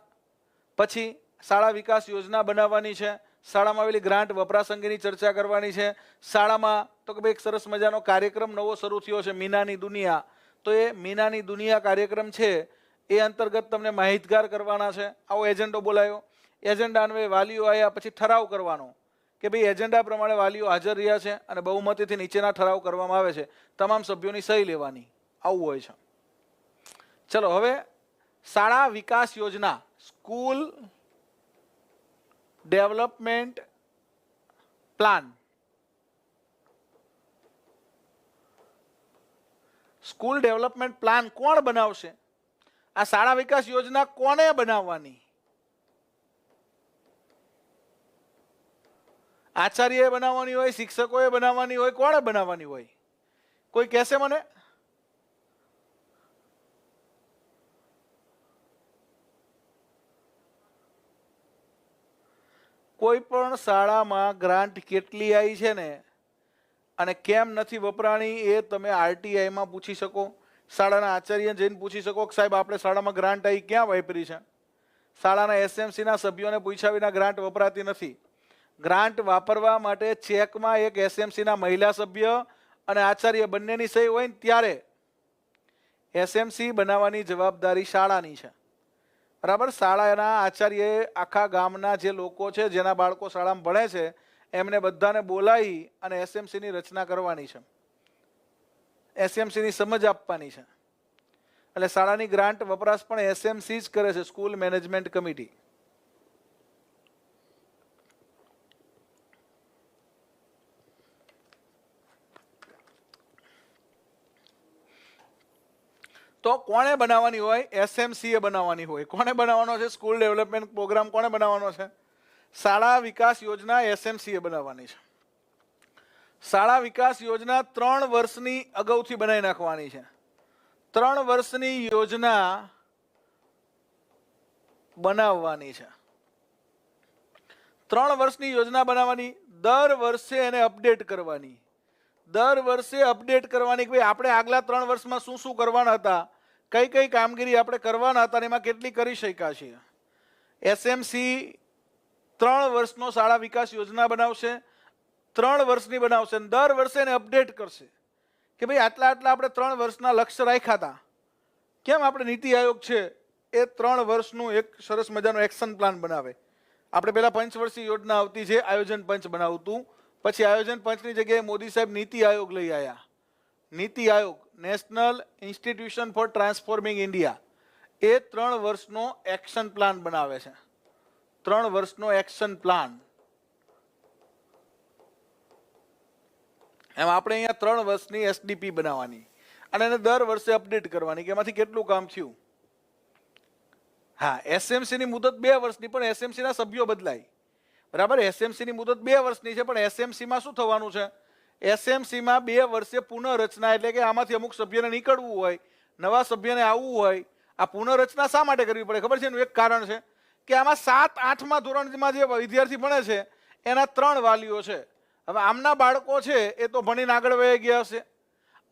પછી શાળા વિકાસ યોજના બનાવવાની છે, શાળામાં આવેલી ગ્રાન્ટ વપરાશ અંગેની ચર્ચા કરવાની છે, શાળામાં તો કે ભાઈ એક સરસ મજાનો કાર્યક્રમ નવો શરૂ થયો છે મીનાની દુનિયા, તો એ મીનાની દુનિયા કાર્યક્રમ છે એ અંતર્ગત તમને માહિતગાર કરવાના છે. આવો એજન્ડો બોલાયો. એજન્ડા અન્વયે વાલીઓ આવ્યા, પછી ઠરાવ કરવાનો કે ભાઈ એજન્ડા પ્રમાણે વાલીઓ હાજર રહ્યા છે અને બહુમતીથી નીચેના ઠરાવ કરવામાં આવે છે, તમામ સભ્યોની સહી લેવાની, આવું હોય છે. ચલો હવે શાળા વિકાસ યોજના, school development plan. School development plan કોણ બનાવશે? આ શાળા વિકાસ યોજના કોને બનાવવાની? આચાર્યએ બનાવવાની હોય, શિક્ષકોએ બનાવવાની હોય, કોણે બનાવવાની હોય? કોઈ કહેશે મને? કોઈ પણ શાળામાં ગ્રાન્ટ કેટલી આવી છે ને અને કેમ નથી વપરાણી એ તમે RTIમાં પૂછી શકો. શાળાના આચાર્ય જઈને પૂછી શકો કે સાહેબ આપણે શાળામાં ગ્રાન્ટ આવી ક્યાં વાપરી છે? શાળાના SMCના સભ્યોને પૂછ્યા વિના ગ્રાન્ટ વપરાતી નથી. ગ્રાન્ટ વાપરવા માટે ચેકમાં એક SMCના મહિલા સભ્ય અને આચાર્ય બંનેની સહી હોય ને ત્યારે SMC બનાવવાની જવાબદારી શાળાની છે, બરાબર. શાળાના આચાર્યએ આખા ગામના જે લોકો છે જેના બાળકો શાળામાં ભણે છે એમને બધાને બોલાવી અને SMCની રચના કરવાની છે, SMCની સમજ આપવાની છે. એટલે શાળાની ગ્રાન્ટ વપરાશ પણ SMC જ કરે છે, સ્કૂલ મેનેજમેન્ટ કમિટી. તો કોણે બનાવવાની હોય? SMC એ બનાવવાની હોય. કોણે બનાવવાનો છે? સ્કૂલ ડેવલપમેન્ટ પ્રોગ્રામ કોણે બનાવવાનો છે? શાળા વિકાસ યોજના SMC એ બનાવવાની છે. શાળા વિકાસ યોજના 3 વર્ષની અગાઉથી બનાવી નાખવાની છે. 3 વર્ષની યોજના બનાવવાની છે. 3 વર્ષની યોજના બનાવવાની, દર વર્ષે એને અપડેટ કરવાની. દર વર્ષે અપડેટ કરવાની કે ભાઈ આપણે આગલા 3 વર્ષમાં શું શું કરવાના હતા, કઈ કઈ કામગીરી આપણે કરવાના હતા, એમાં કેટલી કરી શક્યા છીએ. SMC 3 વર્ષનો શાળા વિકાસ યોજના બનાવશે, 3 વર્ષની બનાવશે અને દર વર્ષે એને અપડેટ કરશે કે ભાઈ આટલા આટલા આપણે 3 વર્ષના લક્ષ્ય રાખ્યા હતા. કેમ આપણે નીતિ આયોગ છે એ 3 વર્ષનું એક સરસ મજાનો એક્શન પ્લાન બનાવે. આપણે પહેલા પંચવર્ષીય યોજના આવતી છે, આયોજન પંચ બનાવતું, પછી આયોજન પંચની જગ્યાએ મોદી સાહેબ નીતિ આયોગ લઈ આવ્યા. NITI Aayog, national institution for transforming India, એ 3 વર્ષનો એક્શન પ્લાન બનાવે છે. 3 વર્ષનો એક્શન પ્લાન. એમ આપણે અહીંયા 3 વર્ષની SDP બનાવવાની અને એને દર વર્ષે અપડેટ કરવાની કે એમાંથી કેટલું કામ થયું. હા, SMCની મુદત 2 વર્ષની, પણ SMCના સભ્યો બદલાય, બરાબર. SMCની મુદત 2 વર્ષની છે, પણ SMCમાં શું થવાનું છે? SMCમાં 2 વર્ષે પુનઃરચના, એટલે કે આમાંથી અમુક સભ્યને નીકળવું હોય, નવા સભ્યને આવવું હોય. આ પુનઃરચના શા માટે કરવી પડે ખબર છે? એનું એક કારણ છે કે આમાં 7-8મા ધોરણમાં જે વિદ્યાર્થી ભણે છે એના 3 વાલીઓ છે. હવે આમના બાળકો છે એ તો ભણીને આગળ વહી ગયા હશે.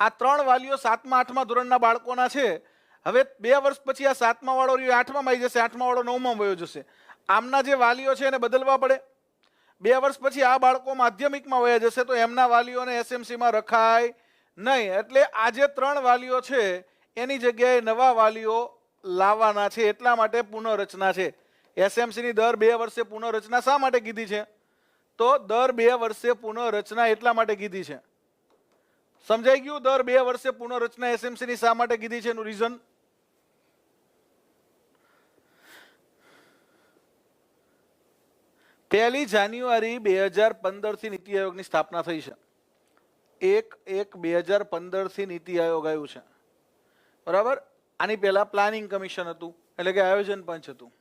આ 3 વાલીઓ 7મા-8મા ધોરણના બાળકોના છે. હવે 2 વર્ષ પછી આ 7મા વાળો 8મામાં આવી જશે, 8મા વાળો 9માં વયો જશે. આમના જે વાલીઓ છે એને બદલવા પડે. 2 વર્ષ પછી આ બાળકો માધ્યમિકમાં વયા જશે તો એમના વાલીઓને SMCમાં રખાય નહીં. એટલે આ જે 3 વાલીઓ છે એની જગ્યાએ નવા વાલીઓ લાવવાના છે, એટલા માટે પુનઃરચના છે. એસએમસી ની દર 2 વર્ષે પુનઃરચના શા માટે કીધી છે? તો દર 2 વર્ષે પુનઃરચના એટલા માટે કીધી છે. સમજાઈ ગયું? દર 2 વર્ષે પુનઃરચના એસએમસી ની શા માટે કીધી છે એનું રીઝન? પહેલી જાન્યુઆરી 2015 થી નીતિ આયોગની સ્થાપના થઈ છે. 1/1/2015 થી નીતિ આયોગ આવ્યું છે. બરાબર. આની પહેલા પ્લાનિંગ કમિશન હતું, એટલે કે આયોજન પંચ હતું.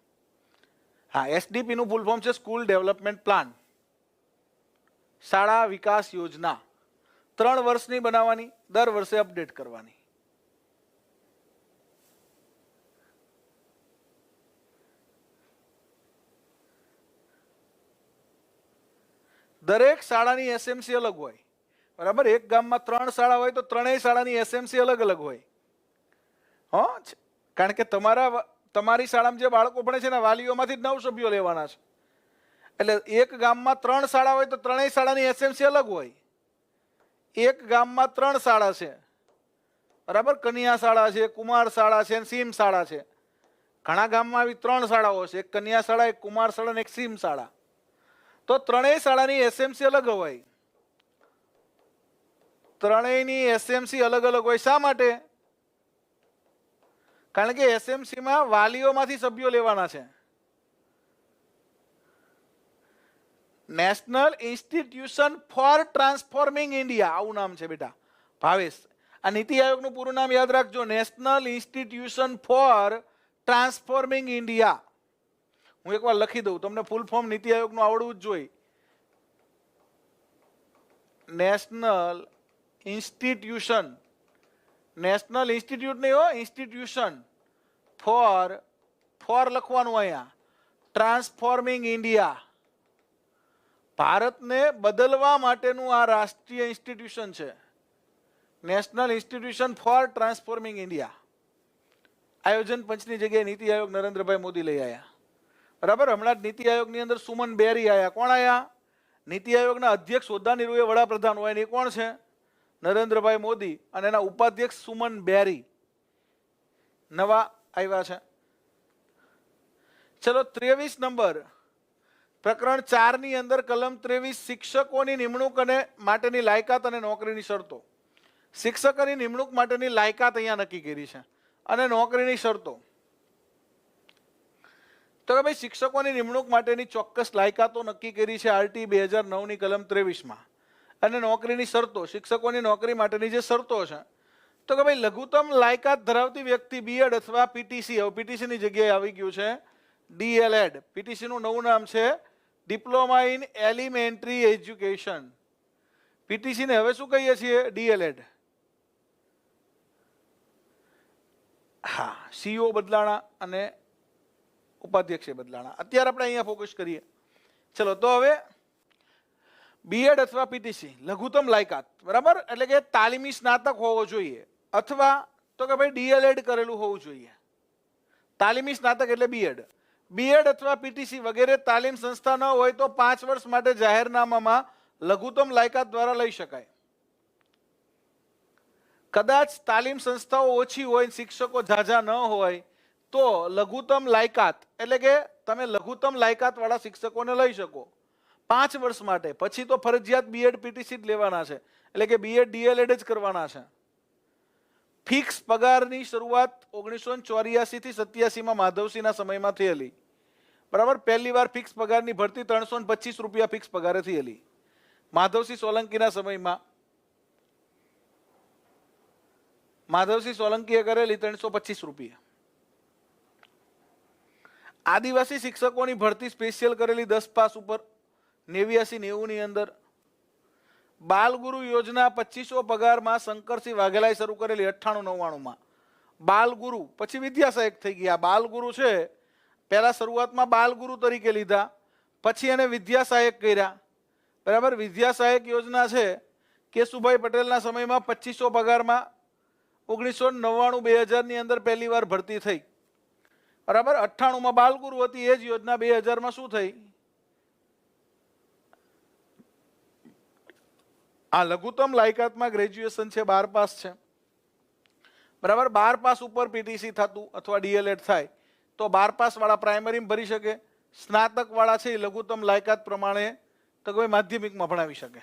હા, એસડીપી નું ફૂલ ફોર્મ છે સ્કૂલ ડેવલપમેન્ટ પ્લાન, શાળા વિકાસ યોજના. 3 વર્ષની બનાવવાની, દર વર્ષે અપડેટ કરવાની. દરેક શાળાની એસએમસી અલગ હોય. બરાબર. એક ગામમાં 3 શાળા હોય તો ત્રણેય શાળાની એસએમસી અલગ અલગ હોય. કારણ કે તમારી શાળામાં જે બાળકો ભણે છે ને વાલીઓમાંથી 9 સભ્યો લેવાના છે. એટલે એક ગામમાં 3 શાળા હોય તો ત્રણેય શાળાની એસએમસી અલગ હોય. એક ગામમાં 3 શાળા છે, બરાબર, કન્યા શાળા છે, કુમાર શાળા છે, સીમ શાળા છે. ઘણા ગામમાં આવી 3 શાળાઓ છે, એક કન્યા શાળા, એક કુમાર શાળા અને એક સીમ શાળા. તો ત્રણેય શાળાની એસએમસી અલગ હોય. ત્રણેયની એસએમસી અલગ અલગ હોય. શા માટે? કારણ કે એસએમસી માં વાલીઓમાંથી સભ્યો લેવાના છે. National institution for transforming India, આવું નામ છે બેટા, ભાવેશ. આ નીતિ આયોગનું પૂરું નામ યાદ રાખજો, national institution for transforming India. હું એકવાર લખી દઉં, તમને ફૂલ ફોર્મ નીતિ આયોગનું આવડવું જ જોઈએ. નેશનલ ઇન્સ્ટિટ્યુશન, નેશનલ ઇન્સ્ટિટ્યૂટ નહીં હો, ઇન્સ્ટિટ્યુશન ફોર લખવાનું અહીંયા, ટ્રાન્સફોર્મિંગ ઇન્ડિયા. ભારતને બદલવા માટેનું આ રાષ્ટ્રીય ઇન્સ્ટિટ્યુશન છે, national institution for transforming India. આયોજન પંચની જગ્યાએ નીતિ આયોગ નરેન્દ્રભાઈ મોદી લઈ આવ્યા. બરાબર. હમણાં જ નીતિ આયોગની અંદર સુમન બેરી આવ્યા. કોણ આવ્યા? નીતિ આયોગના અધ્યક્ષ હોદ્દાની રૂએ વડાપ્રધાન હોય ને એ કોણ છે? નરેન્દ્રભાઈ મોદી. અને એના ઉપાધ્યક્ષ સુમન બેરી નવા આવ્યા છે. ચલો 23 નંબર, પ્રકરણ 4 ની અંદર કલમ 23, શિક્ષકોની નિમણૂક અને માટેની લાયકાત અને નોકરીની શરતો. શિક્ષકોની નિમણૂક માટેની લાયકાત અહીંયા નક્કી કરી છે અને નોકરીની શરતો. તો કે ભાઈ શિક્ષકોની નિમણૂક માટેની ચોક્કસ લાયકાતો નક્કી કરી છે આરટી 2009 ની કલમ 23 માં. અને નોકરીની શરતો, શિક્ષકોની નોકરી માટેની જે શરતો છે, તો કે ભાઈ લઘુત્તમ લાયકાત ધરાવતી વ્યક્તિ બીએડ અથવા પીટીસી, હવે પીટીસી ની જગ્યાએ આવી ગયું છે ડીએલએડ. પીટીસી નું નવું નામ છે diploma in elementary education. PTC ને હવે શું કહીએ છીએ? ડીએલએડ. હા, સીઓ બદલાણા અને ઉપાધ્યક્ષે બદલાણા. અત્યારે આપણે અહીંયા ફોકસ કરીએ. ચલો, તો હવે બીએડ અથવા પીટીસી લઘુત્તમ લાયકાત, બરાબર, એટલે કે તાલીમી સ્નાતક હોવો જોઈએ અથવા તો કે ભાઈ ડીએલએડ કરેલું હોવું જોઈએ. તાલીમી સ્નાતક એટલે બીએડ. બીએડ અથવા પીટીસી વગેરે તાલીમ સંસ્થા ન હોય તો 5 વર્ષ માટે જાહેરનામામાં લઘુત્તમ લાયકાત દ્વારા લઈ શકાય. કદાચ તાલીમ સંસ્થાઓ ઓછી હોય, શિક્ષકો ઝાઝા ન હોય તો લઘુત્તમ લાયકાત એટલે કે તમે લઘુત્તમ લાયકાત વાળા શિક્ષકોને લઈ શકો 5 વર્ષ માટે. પછી તો ફરજિયાત બીએડ પીટીસી જ લેવાના છે, એટલે કે બીએડ ડીએલએડ જ કરવાના છે. ફિક્સ પગારની શરૂઆત 1984 થી 87 માં માધવસિંહના સમયમાં થયેલી. બરાબર. પહેલી વાર ફિક્સ પગારની ભરતી 325 રૂપિયા ફિક્સ પગારે થયેલી માધવસિંહ સોલંકીના સમયમાં. માધવસિંહ સોલંકીએ કરેલી 325 રૂપિયા. આદિવાસી શિક્ષકોની ભરતી સ્પેશિયલ કરેલી 10 પાસ ઉપર 89-90 ની અંદર. બાલગુરુ યોજના 2500 પગારમાં શંકરસિંહ વાઘેલાએ શરૂ કરેલી 98-99 માં. બાલગુરુ પછી વિદ્યા સહાયક થઈ ગયા. બાલગુરુ છે પહેલા શરૂઆતમાં બાલગુરુ તરીકે લીધા, પછી એને વિદ્યા સહાયક કર્યા. બરાબર. વિદ્યા સહાયક યોજના છે કેશુભાઈ પટેલના સમયમાં 2500 પગારમાં 1999-2000 ની અંદર પહેલી વાર ભરતી થઈ. બરાબર. 98 માં બાલગુરુ હતી એ જ યોજના 2000 માં શું થઈ? આ લઘુત્તમ લાયકાતમાં ગ્રેજ્યુએશન છે, 12 પાસ છે. બરાબર. 12 પાસ ઉપર પીટીસી થતું અથવા ડીએલએડ થાય તો 12 પાસ વાળા પ્રાઇમરીમાં ભરી શકે, સ્નાતક વાળા છે એ લઘુત્તમ લાયકાત પ્રમાણે તો કોઈ માધ્યમિકમાં ભણાવી શકે.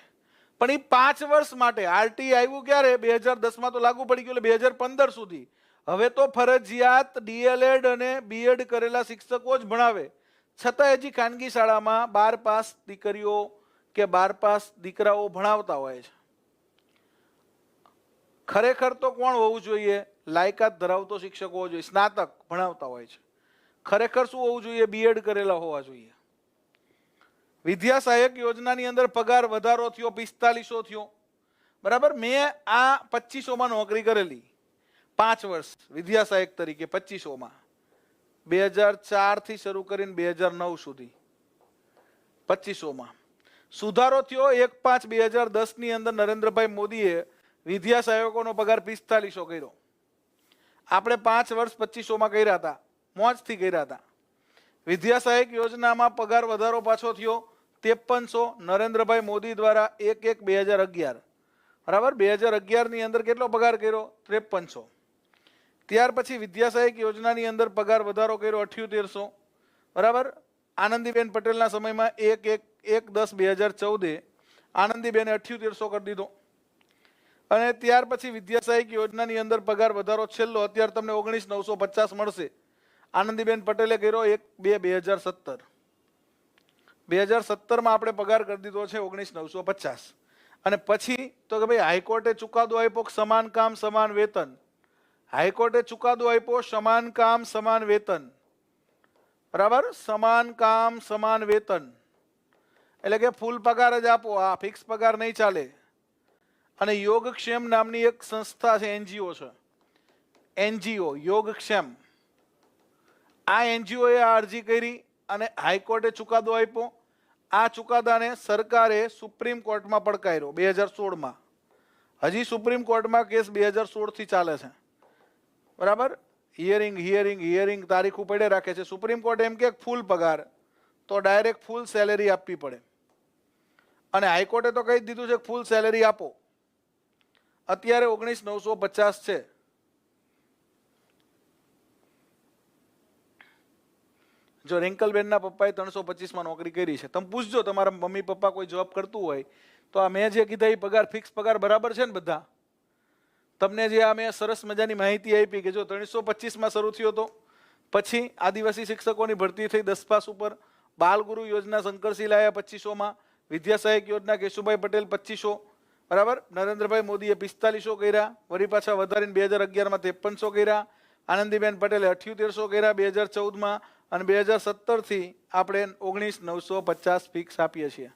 પણ એ 5 વર્ષ માટે આરટી આવ્યું ક્યારે? 2010માં તો લાગુ પડી ગયું, એટલે 2015 સુધી. હવે તો ફરજિયાત ડીએલએડ અને બીએડ કરેલા શિક્ષકો જ ભણાવે. છતાં હજી ખાનગી શાળામાં 12 પાસ દીકરીઓ કે 12 પાસ દીકરાઓ ભણાવતા હોય છે. ખરેખર તો કોણ હોવું જોઈએ? લાયકાત ધરાવતો શિક્ષક હોવો જોઈએ, સ્નાતક ભણાવતા હોય છે. ખરેખર શું હોવું જોઈએ? બીએડ કરેલા હોવા જોઈએ. વિદ્યા સહાયક યોજનાની અંદર પગાર વધારો થયો, 4500 થયો, બરાબર. મેં આ 2500માં નોકરી કરેલી 5 વર્ષ વિદ્યા સહાયક તરીકે. 2500માં 2004 થી શરૂ કરીને 2009 સુધી 2500માં સુધારો થયો. 1/5/2010 ની અંદર નરેન્દ્રભાઈ મોદીએ વિદ્યા સહાયકોનો પગાર 4500 કર્યો. આપણે 5 વર્ષ 2500માં કર્યા હતા, મોજથી કર્યા હતા. વિદ્યા સહાયક યોજનામાં પગાર વધારો પાછો થયો 5300 નરેન્દ્રભાઈ મોદી દ્વારા 1/1/2011, બરાબર. 2011 ની અંદર કેટલો પગાર કર્યો? 5300. ત્યાર પછી વિદ્યા સહાયક યોજનાની અંદર પગાર વધારો કર્યો 7800, બરાબર. આનંદીબેન પટેલના સમયમાં 1/10/2014 આનંદીબેને 7800 કરી દીધો. અને ત્યાર પછી વિદ્યા સહાયક યોજનાની અંદર પગાર વધારો છેલ્લો અત્યારે તમને 19,950 મળશે. આનંદીબેન પટેલે કર્યો 1/2/2017. 2017માં આપણે પગાર કરી દીધો છે 19,950. અને પછી તો કે ભાઈ હાઈકોર્ટે ચુકાદો આપ્યો સમાન કામ સમાન વેતન. હાઈકોર્ટે ચુકાદો આપ્યો સમાન કામ સમાન વેતન, બરાબર. સમાન કામ સમાન વેતન એટલે કે ફૂલ પગાર જ આપો, આ ફિક્સ પગાર નહીં ચાલે. અને યોગક્ષેમ નામની એક સંસ્થા છે, એનજીઓ છે, એનજીઓ યોગક્ષેમ. આ એનજીઓએ આ અરજી કરી અને હાઈકોર્ટે ચુકાદો આપ્યો. આ ચુકાદાને સરકારે સુપ્રીમ કોર્ટમાં પડકાર્યો 2016માં. હજી સુપ્રીમ કોર્ટમાં કેસ 2016 થી ચાલે છે, બરાબર. હિયરિંગ તારીખ પડે રાખે છે. સુપ્રીમ કોર્ટ એમ કે ફૂલ પગાર તો ડાયરેક્ટ ફૂલ સેલેરી આપવી પડે. અને હાઈકોર્ટે તો કહી દીધું છે કે ફૂલ સેલેરી આપો. અત્યારે 19,950 છે. જો રિંકલબેનના પપ્પાએ 325માં નોકરી કરી છે, તમે પૂછજો તમારા મમ્મી પપ્પા કોઈ જોબ કરતું હોય તો આ મેં જે કીધા એ પગાર ફિક્સ પગાર બરાબર છે ને બધા? તમને જે આ મેં સરસ મજાની માહિતી આપી કે જો 325માં શરૂ થયો તો પછી આદિવાસી શિક્ષકોની ભરતી થઈ 10 પાસ ઉપર. બાલગુરુ યોજના શંકરસિંહ લાયા 2500માં. વિદ્યા સહાયક યોજના કેશુભાઈ પટેલ 2500, બરાબર. નરેન્દ્રભાઈ મોદીએ 4500 કર્યા, વળી પાછા વધારીને 2011માં 5300 કર્યા. આનંદીબેન પટેલે 7800 કર્યા 2014માં. અને 2017 થી આપણે 19,950 ફિક્સ આપીએ છીએ.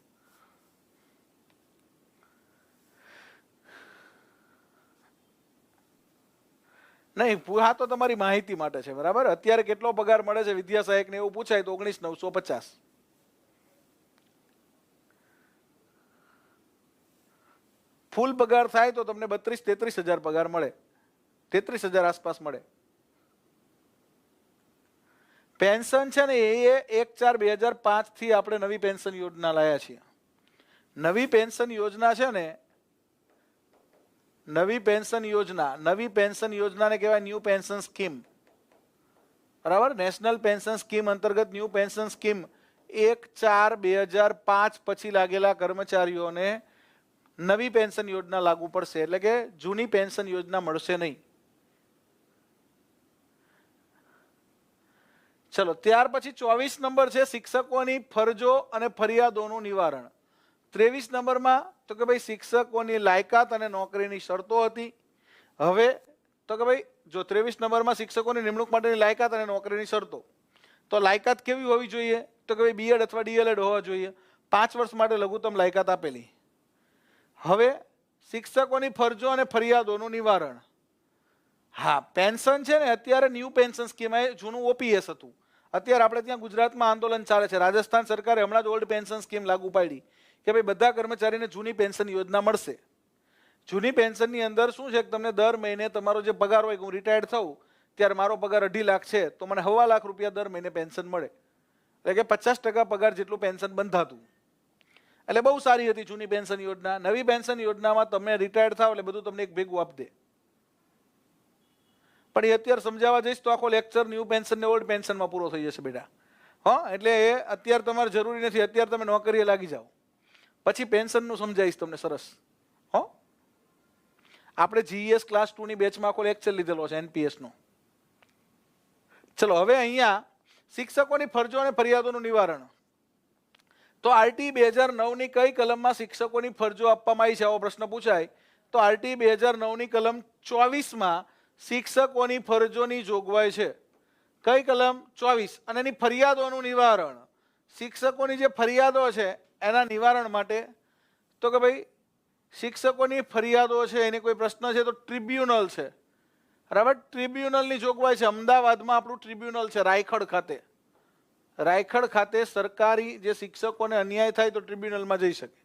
નહીં, હા તો તમારી માહિતી માટે છે, બરાબર. અત્યારે કેટલો પગાર મળે છે વિદ્યા સહાયકને એવું પૂછાય તો 19,950. ફૂલ પગાર થાય તો તમને 32-33 હજાર પગાર મળે, 33,000 આસપાસ મળે. પેન્શન છે ને એ 1/4/2005 થી આપણે નવી પેન્શન યોજના લાયા છીએ. નવી પેન્શન યોજના છે ને, નવી પેન્શન યોજનાને કહેવાય ન્યૂ પેન્શન સ્કીમ, બરાબર. નેશનલ પેન્શન સ્કીમ અંતર્ગત ન્યૂ પેન્શન સ્કીમ 1/4/2005 પછી લાગેલા કર્મચારીઓને નવી પેન્શન યોજના લાગુ પડશે. એટલે કે જૂની પેન્શન યોજના મળશે નહીં. ચલો, ત્યાર પછી 24 નંબર છે શિક્ષકોની ફરજો અને ફરિયાદોનું નિવારણ. 23 નંબરમાં તો કે ભાઈ શિક્ષકોની લાયકાત અને નોકરીની શરતો હતી. હવે તો કે ભાઈ જો 23 નંબરમાં શિક્ષકોની નિમણૂક માટેની લાયકાત અને નોકરીની શરતો, તો લાયકાત કેવી હોવી જોઈએ? તો કે ભાઈ બીએડ અથવા ડીએલએડ હોવા જોઈએ. 5 વર્ષ માટે લઘુત્તમ લાયકાત આપેલી. હવે શિક્ષકોની ફરજો અને ફરિયાદોનું નિવારણ. હા, પેન્શન છે ને અત્યારે ન્યૂ પેન્શન સ્કીમ, જૂનું ઓપીએસ હતું. અત્યારે આપણે ત્યાં ગુજરાતમાં આંદોલન ચાલે છે. રાજસ્થાન સરકારે હમણાં જ ઓલ્ડ પેન્શન સ્કીમ લાગુ પાડી કે ભાઈ બધા કર્મચારીને જૂની પેન્શન યોજના મળશે. જૂની પેન્શનની અંદર શું છે કે તમને દર મહિને તમારો જે પગાર હોય, હું રિટાયર્ડ થઉં ત્યારે મારો પગાર 2.5 લાખ છે તો મને 1.25 લાખ રૂપિયા દર મહિને પેન્શન મળે. એટલે કે 50% પગાર જેટલું પેન્શન બંધાતું. એટલે બહુ સારી હતી જૂની પેન્શન યોજના. નવી પેન્શન યોજનામાં તમે રિટાયર્ડ થાવ એટલે બધું તમને એક ભેગું આપી દે. પણ એ અત્યારે સમજાવવા જઈશ તો આખો લેક્ચર ન્યૂ પેન્શન ને ઓલ્ડ પેન્શનમાં પૂરો થઈ જશે બેટા. હા, એટલે એ અત્યારે તમારે જરૂરી નથી, અત્યારે તમે નોકરીએ લાગી જાઓ, પછી પેન્શનનું સમજાવીશ તમને સરસ. હો, આપણે જીએસ ક્લાસ 2 ની બેચમાં આખો લેક્ચર લીધેલો છે એનપીએસ નો. ચલો હવે અહીંયા શિક્ષકોની ફરજો અને ફરિયાદોનું નિવારણ. તો આરટી 2009 ની કઈ કલમમાં શિક્ષકોની ફરજો આપવામાં આવી છે આવો પ્રશ્ન પૂછાય તો આરટી 2009 ની કલમ 24 માં શિક્ષકોની ફરજોની જોગવાઈ છે. કઈ કલમ? 24. અને એની ફરિયાદોનું નિવારણ, શિક્ષકોની જે ફરિયાદો છે એના નિવારણ માટે તો કે ભાઈ શિક્ષકોની ફરિયાદો છે એને કોઈ પ્રશ્ન છે તો ટ્રિબ્યુનલ છે, બરાબર. ટ્રિબ્યુનલની જોગવાઈ છે. અમદાવાદમાં આપણું ટ્રિબ્યુનલ છે રાયખડ ખાતે. રાયખડ ખાતે સરકારી જે શિક્ષકોને અન્યાય થાય તો ટ્રિબ્યુનલમાં જઈ શકે.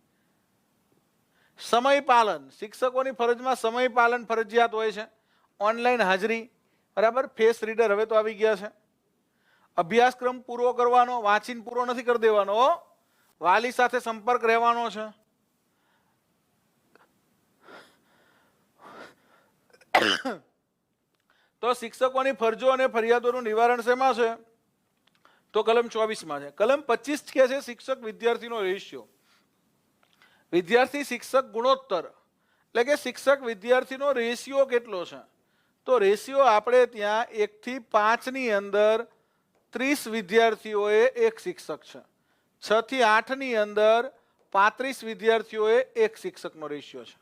સમય પાલન, શિક્ષકોની ફરજમાં સમય પાલન ફરજિયાત હોય છે. ઓનલાઈન હાજરી, બરાબર. ફેસ રીડર હવે તો આવી ગયા છે. અભ્યાસક્રમ પૂરો કરવાનો, વાંચીને પૂરો નથી કરી દેવાનો, વાલી સાથે સંપર્ક રહેવાનો છે. તો શિક્ષકોની ફરજો અને ફરિયાદોનું નિવારણ શેમાં છે તો કલમ 24 માં છે. કલમ 25 કે છે શિક્ષક વિદ્યાર્થીનો રેશિયો, વિદ્યાર્થી શિક્ષક ગુણોત્તર, એટલે કે શિક્ષક વિદ્યાર્થીનો રેશિયો કેટલો છે. તો રેશિયો આપણે ત્યાં 1 થી 5 ની અંદર 30 વિદ્યાર્થીઓએ એક શિક્ષક છે, 6 થી 8 ની અંદર 35 વિદ્યાર્થીઓએ એક શિક્ષકનો રેશિયો છે.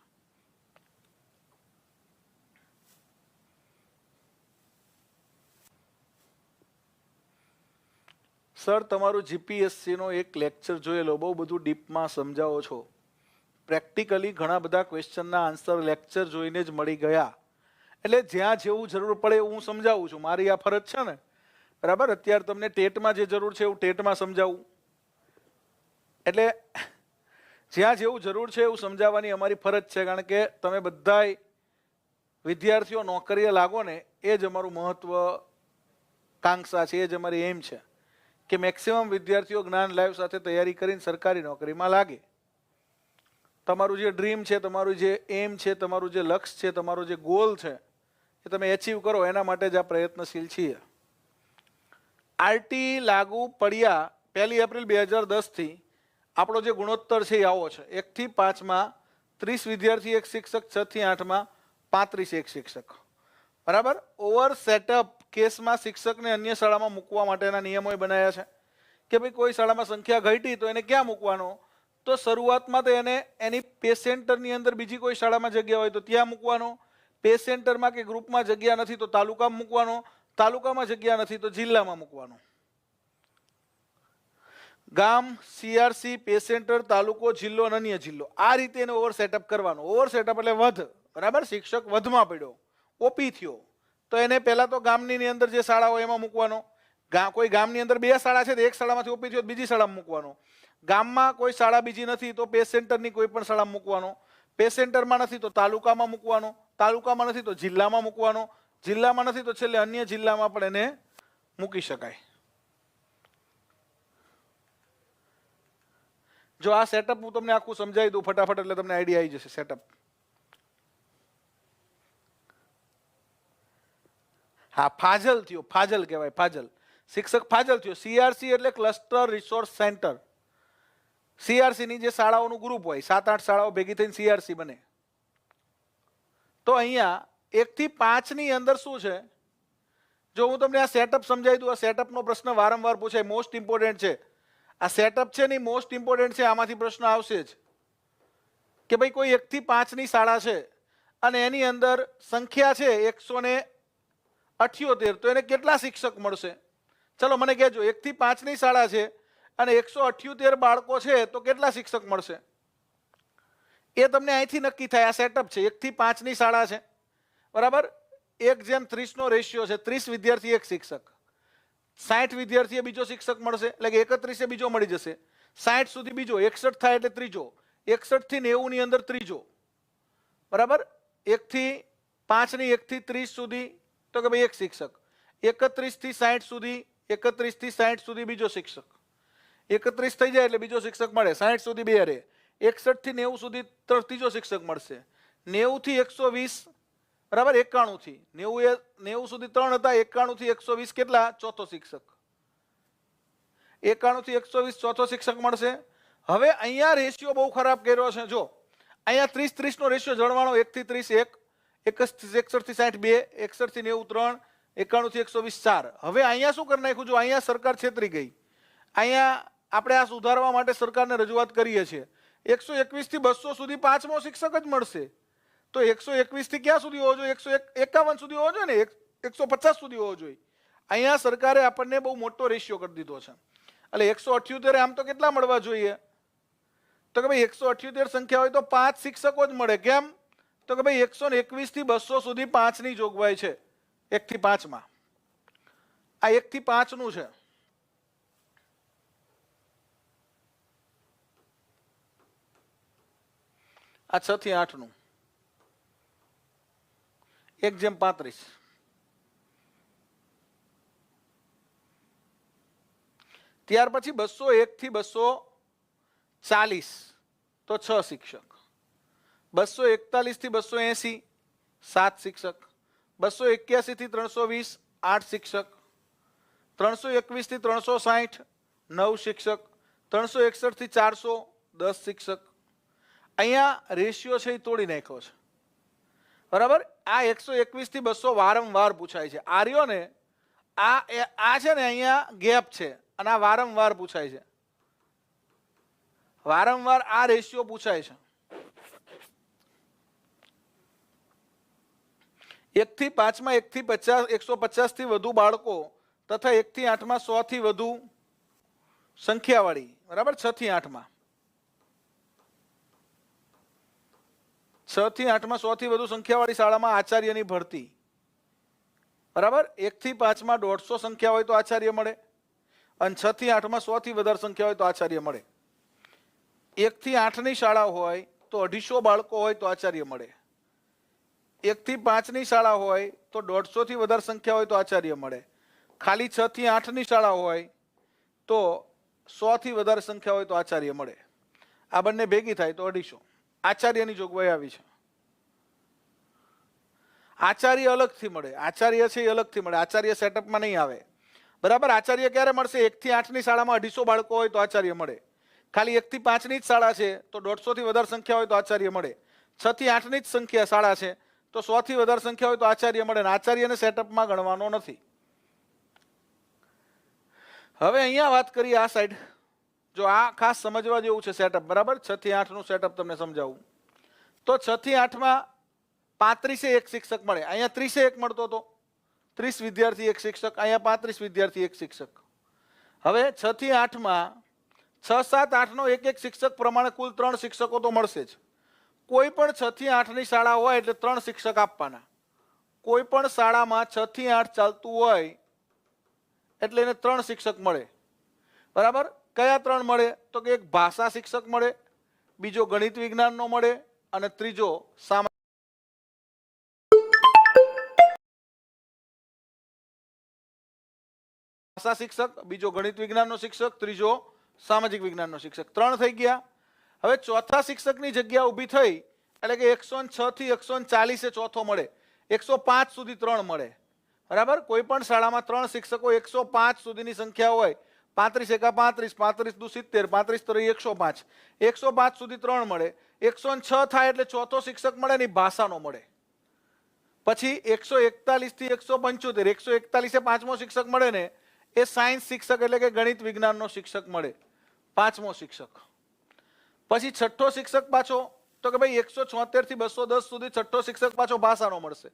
સર તમારું જીપીએસસી નો એક લેક્ચર જોયેલો, બહુ બધું ડીપમાં સમજાવો છો, પ્રેક્ટિકલી ઘણા બધા ક્વેશ્ચનના આન્સર લેક્ચર જોઈને જ મળી ગયા, એટલે જ્યાં જેવું જરૂર પડે એવું હું સમજાવું છું, મારી આ ફરજ છે ને, બરાબર. અત્યારે તમને ટેટમાં જે જરૂર છે એવું ટેટમાં સમજાવું, એટલે જ્યાં જેવું જરૂર છે એવું સમજાવવાની અમારી ફરજ છે, કારણ કે તમે બધાય વિદ્યાર્થીઓ નોકરીએ લાગો ને એ જ અમારું મહત્વકાંક્ષા છે, એ જ અમારી એમ છે કે મેક્સિમમ વિદ્યાર્થીઓ જ્ઞાન લાઈવ સાથે તૈયારી કરીને સરકારી નોકરીમાં લાગે. તમારું જે ડ્રીમ છે, તમારું જે એમ છે, તમારું જે લક્ષ્ય છે, તમારો જે ગોલ છે એ તમે એચીવ કરો, એના માટે જ આ પ્રયત્નશીલ છીએ. આરટી લાગુ પડ્યા 1 એપ્રિલ 2010 થી આપણો જે ગુણોત્તર છે એ આવો છે. 1 થી 5 માં 30 વિદ્યાર્થી એક શિક્ષક, 6 થી 8 માં 35 એક શિક્ષક, બરાબર. ઓવર સેટઅપ કેસમાં શિક્ષકને અન્ય શાળામાં મૂકવા માટેના નિયમો બનાવ્યા છે કે ભાઈ કોઈ શાળામાં સંખ્યા ઘટી તો એને ક્યાં મૂકવાનો, તો શરૂઆતમાં તો એને એની પે સેન્ટરની અંદર બીજી કોઈ શાળામાં જગ્યા હોય તો ત્યાં મૂકવાનો, પે સેન્ટરમાં કે ગ્રુપમાં જગ્યા નથી તો તાલુકામાં મૂકવાનો, તાલુકામાં જગ્યા નથી તો જિલ્લામાં મૂકવાનો. ગામ, સીઆરસી, પે સેન્ટર, તાલુકો, જિલ્લો અને અન્ય જિલ્લો, આ રીતે એને ઓવર સેટઅપ કરવાનો. ઓવર સેટઅપ એટલે વધ, બરાબર. શિક્ષક વધમાં પડ્યો, ઓપી થયો તો એને પહેલા તો ગામની અંદર જે શાળા હોય એમાં મૂકવાનો. કોઈ ગામની અંદર 2 શાળા છે તો એક શાળામાંથી ઓપી થયો બીજી શાળામાં મૂકવાનો. ગામમાં કોઈ શાળા બીજી નથી તો પે સેન્ટરની કોઈ પણ શાળામાં મૂકવાનો. પે સેન્ટરમાં નથી તો તાલુકામાં મૂકવાનો, તાલુકામાં નથી તો જિલ્લામાં મૂકવાનો, જિલ્લામાં નથી તો છેલ્લે અન્ય જિલ્લામાં પણ એને મૂકી શકાય. જો આ સેટઅપ હું તમને આખું સમજાવી દઉં ફટાફટ એટલે તમને આઈડિયા આવી જશે. સેટઅપ, હા, ફાજલ થયો, ફાજલ કહેવાય, ફાજલ. શિક્ષક ફાજલ થયો. સીઆરસી એટલે ક્લસ્ટર રિસોર્સ સેન્ટર. સીઆરસી ની જે શાળાઓનું ગ્રુપ હોય, 7-8 શાળાઓ ભેગી થઈને સીઆરસી બને. તો અહીંયા 1 થી 5 ની અંદર શું છે, જો હું તમને આ સેટઅપ સમજાવી દઉં, આ સેટઅપનો પ્રશ્ન વારંવાર પૂછાય, મોસ્ટ ઇમ્પોર્ટન્ટ છે. આ સેટઅપ છે ને મોસ્ટ ઇમ્પોર્ટન્ટ છે, આમાંથી પ્રશ્ન આવશે જ કે ભાઈ કોઈ 1 થી 5 ની શાળા છે અને એની અંદર સંખ્યા છે 178, તો એને કેટલા શિક્ષક મળશે? ચલો મને કહેજો, 1 થી 5 ની શાળા છે અને 178 બાળકો છે તો કેટલા શિક્ષક મળશે? એ તમને અહીંથી નક્કી થાય. આ સેટઅપ છે. 1 થી 5 ની શાળા છે, બરાબર. 1:30 નો રેશિયો છે, 30 વિદ્યાર્થી એક શિક્ષક, 60 વિદ્યાર્થીએ બીજો શિક્ષક મળશે, એટલે કે 31 બીજો મળી જશે, 60 સુધી બીજો, 61 થાય એટલે ત્રીજો, 61 થી 90 ની અંદર ત્રીજો, બરાબર. 1 થી 5 ની 1 થી 30 સુધી તો કે ભાઈ એક શિક્ષક, 31 થી 60 સુધી, 31 થી 60 સુધી બીજો શિક્ષક, 31 થઈ જાય એટલે બીજો શિક્ષક મળે, 60 સુધી 2 રહે, 61 થી 90 સુધી ત્રીજો શિક્ષક મળશે, 90 થી 120 બરાબર 91 થી 90 સુધી 3 હતા, 91 થી 120 કેટલા? ચોથો શિક્ષક. 91 થી 120 ચોથો શિક્ષક મળશે. હવે અહીંયા રેશિયો બહુ ખરાબ કર્યો છે. જો અહીંયા 30-30 નો રેશિયો જળવાણો, 1 થી 30 1, 61 થી 60 2, 61 થી 90 3, 91 થી 120 4. હવે અહીંયા શું કરી નાખ્યું? જો અહીંયા સરકાર છેતરી ગઈ. અહીંયા આપણે આ સુધારવા માટે સરકારને રજૂઆત કરીએ છીએ. 121 થી 200 સુધી પાંચમો શિક્ષક જ મળશે. તો 121 થી ક્યાં સુધી હોવો જોઈએ? 151 સુધી હોવો જોઈએ ને, 150 સુધી હોવો જોઈએ. અહીંયા સરકારે આપણને બહુ મોટો રેશિયો કરી દીધો છે. એટલે 178 આમ તો કેટલા મળવા જોઈએ? તો કે ભાઈ 178 સંખ્યા હોય તો 5 શિક્ષકો જ મળે. કેમ? તો કે ભાઈ 121 થી 200 સુધી 5 ની જોગવાઈ છે. 1 થી 5 માં આ 1 થી 5 નું છે. આ 6 થી 8 નું 1:35. ત્યાર પછી 201 થી 240 તો 6 શિક્ષક. 241 થી 280 7 શિક્ષક. 281 થી 320 8 શિક્ષક. 321 થી 360 9 શિક્ષક. 361 થી 400 10 શિક્ષક. અહીંયા રેશિયો છે એ તોડી નાખ્યો છે. બરાબર? આ 121 થી 200 વારંવાર પૂછાય છે. આ રહ્યો ને, આ છે ને અહીંયા ગેપ છે અને આ વારંવાર પૂછાય છે. વારંવાર આ રેશિયો પૂછાય છે. 1 થી 5 માં 1 થી 150 થી વધુ બાળકો તથા 1 થી 8 માં 100 થી વધુ સંખ્યાવાળી. બરાબર? 6 થી 8 માં 6 થી 8 માં 100 થી વધુ સંખ્યાવાળી શાળામાં આચાર્યની ભરતી. બરાબર? 1 થી 5 માં 150 સંખ્યા હોય તો આચાર્ય મળે, અને 6 થી 8 માં 100 થી વધારે સંખ્યા હોય તો આચાર્ય મળે. 1 થી 8 ની શાળા હોય તો 250 બાળકો હોય તો આચાર્ય મળે. 1 થી 5 ની શાળા હોય તો 150 થી વધારે સંખ્યા હોય તો આચાર્ય મળે. ખાલી 6 થી 8 ની શાળા હોય તો 100 થી વધારે સંખ્યા હોય તો આચાર્ય મળે. આ બંને ભેગી થાય તો 250. આચાર્યની જોગવાઈ આવી છે. આચાર્ય અલગથી મળે. આચાર્ય છે એ અલગથી મળે. આચાર્ય સેટઅપમાં નહીં આવે. બરાબર? આચાર્ય ક્યારે મળશે? 1 થી 8 ની શાળામાં 250 બાળકો હોય તો આચાર્ય મળે. ખાલી 1 થી 5 ની જ શાળા છે તો 150 થી વધારે સંખ્યા હોય તો આચાર્ય મળે. 6 થી 8 ની જ સંખ્યા શાળા છે તો 100 થી વધારે સંખ્યા હોય તો આચાર્ય મળે. અને આચાર્યને સેટઅપમાં ગણવાનો નથી. હવે અહીંયા વાત કરીએ આ સાઈડ. જો આ ખાસ સમજવા જેવું છે સેટઅપ. બરાબર? 6 થી 8 નું સેટઅપ તમને સમજાવું તો 6 થી 8 માં 35 એક શિક્ષક મળે. અહીંયા 30 મળતો હતો. 30 વિદ્યાર્થી એક શિક્ષક. અહીંયા 35 વિદ્યાર્થી એક શિક્ષક. હવે 6 થી 8 માં 6 7 8 નો એક શિક્ષક પ્રમાણે કુલ 3 શિક્ષકો તો મળશે જ. કોઈ પણ 6 થી 8 ની શાળા હોય એટલે 3 શિક્ષક આપવાના. કોઈ પણ શાળામાં 6 થી 8 ચાલતું હોય એટલે એને 3 શિક્ષક મળે. બરાબર? કયા 3 મળે? તો કે એક ભાષા શિક્ષક મળે, બીજો ગણિત વિજ્ઞાનનો મળે, અને ત્રીજો ભાષા શિક્ષક, બીજો ગણિત વિજ્ઞાનનો શિક્ષક, ત્રીજો સામાજિક વિજ્ઞાનનો શિક્ષક. 3 થઈ ગયા. હવે ચોથા શિક્ષકની જગ્યા ઊભી થઈ એટલે કે 106 થી 140 ચોથો મળે. 105 સુધી 3 મળે. બરાબર? કોઈ પણ શાળામાં 3 શિક્ષકો 105 સુધીની સંખ્યા હોય. 35 એકા 35, 35 દુ 70, 35 તરી 105. 105 સુધી 3 મળે. 106 થાય એટલે ચોથો શિક્ષક મળે ને ભાષાનો મળે. પછી 141 થી 175, 141 પાંચમો શિક્ષક મળે ને એ સાયન્સ શિક્ષક એટલે કે ગણિત વિજ્ઞાનનો શિક્ષક મળે. પાંચમો શિક્ષક. પછી છઠ્ઠો શિક્ષક પાછો તો કે ભાઈ 176 થી 210 સુધી છઠ્ઠો શિક્ષક પાછો ભાષાનો મળશે.